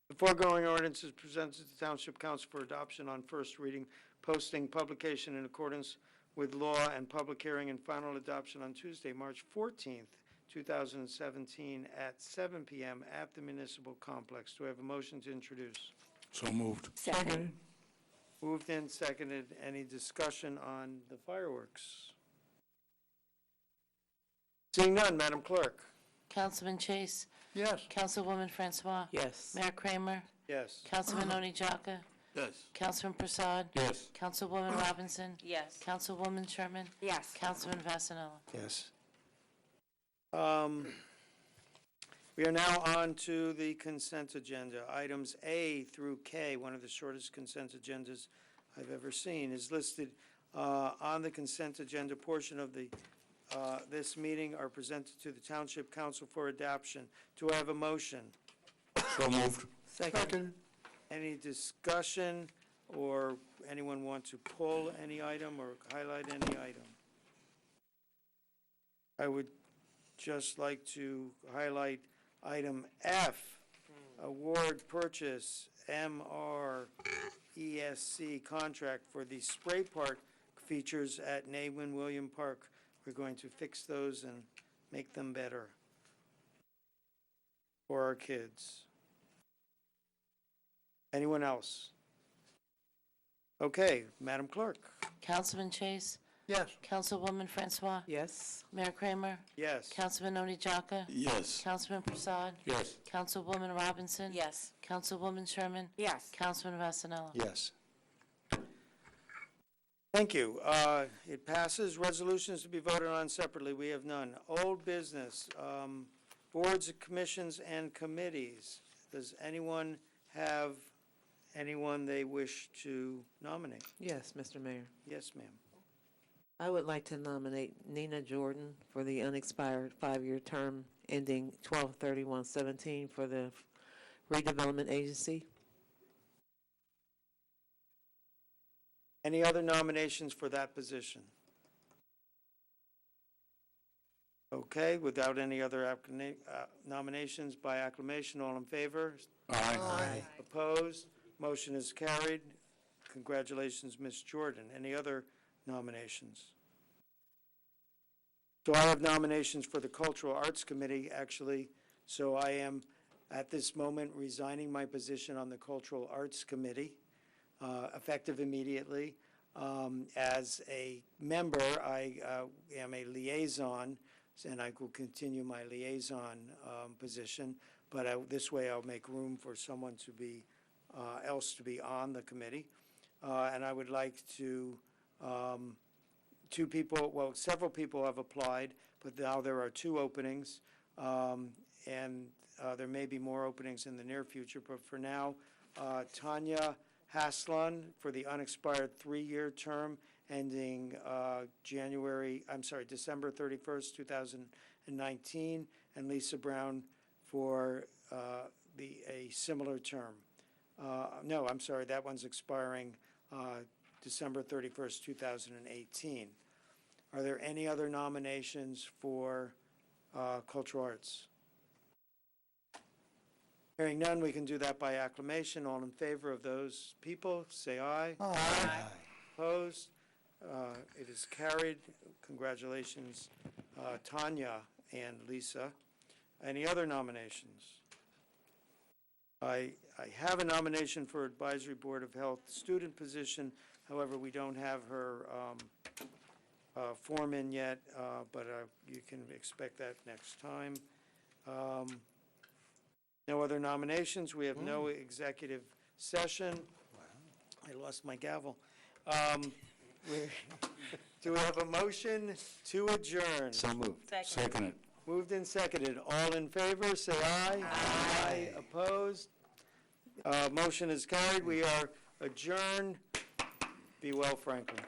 The foregoing ordinance is presented to the Township Council for adoption on first reading, posting, publication in accordance with law, and public hearing and final adoption on Tuesday, March 14th, 2017, at 7 p.m. at the Municipal Complex. Do I have a motion to introduce? So moved. Second. Moved in, seconded. Any discussion on the fireworks? Seeing none, Madam Clerk. Councilman Chase? Yes. Councilwoman Francois? Yes. Mayor Kramer? Yes. Councilman Oni Jaka? Yes. Councilman Prasad? Yes. Councilwoman Robinson? Yes. Councilwoman Sherman? Yes. Councilman Vasanella? Yes. We are now on to the consent agenda. Items A through K, one of the shortest consent agendas I've ever seen, is listed on the consent agenda portion of the this meeting are presented to the Township Council for adoption. Do I have a motion? So moved. Second. Any discussion, or anyone want to pull any item or highlight any item? I would just like to highlight item F, award purchase MRESC contract for the spray park features at Naywin William Park. We're going to fix those and make them better for our kids. Anyone else? Okay, Madam Clerk. Councilman Chase? Yes. Councilwoman Francois? Yes. Mayor Kramer? Yes. Councilman Oni Jaka? Yes. Councilman Prasad? Yes. Councilwoman Robinson? Yes. Councilwoman Sherman? Yes. Councilman Vasanella? Yes. Thank you. It passes. Resolutions to be voted on separately. We have none. Old business, Boards, commissions, and committees. Does anyone have anyone they wish to nominate? Yes, Mr. Mayor. Yes, ma'am. I would like to nominate Nina Jordan for the unexpired 5-year term ending 12/31/17 for the redevelopment agency. Any other nominations for that position? Okay, without any other nominations, by acclamation, all in favor? Aye. Opposed? Motion is carried. Congratulations, Ms. Jordan. Any other nominations? So I have nominations for the Cultural Arts Committee, actually, so I am, at this moment, resigning my position on the Cultural Arts Committee, effective immediately. As a member, I am a liaison, and I will continue my liaison position, but this way I'll make room for someone to be, else to be on the committee. And I would like to, several people have applied, but now there are 2 openings, and there may be more openings in the near future, but for now, Tanya Haslan for the unexpired 3-year term ending December 31st, 2019, and Lisa Brown for a similar term. No, I'm sorry, that one's expiring December 31st, 2018. Are there any other nominations for cultural arts? Hearing none, we can do that by acclamation. All in favor of those people, say aye. Aye. Opposed? It is carried. Congratulations, Tanya and Lisa. Any other nominations? I have a nomination for Advisory Board of Health student position. However, we don't have her form in yet, but you can expect that next time. No other nominations. We have no executive session. I lost my gavel. Do we have a motion to adjourn? So moved. Second it. Moved and seconded. All in favor, say aye. Aye. Opposed? Motion is carried. We are adjourned. Be well, Franklin.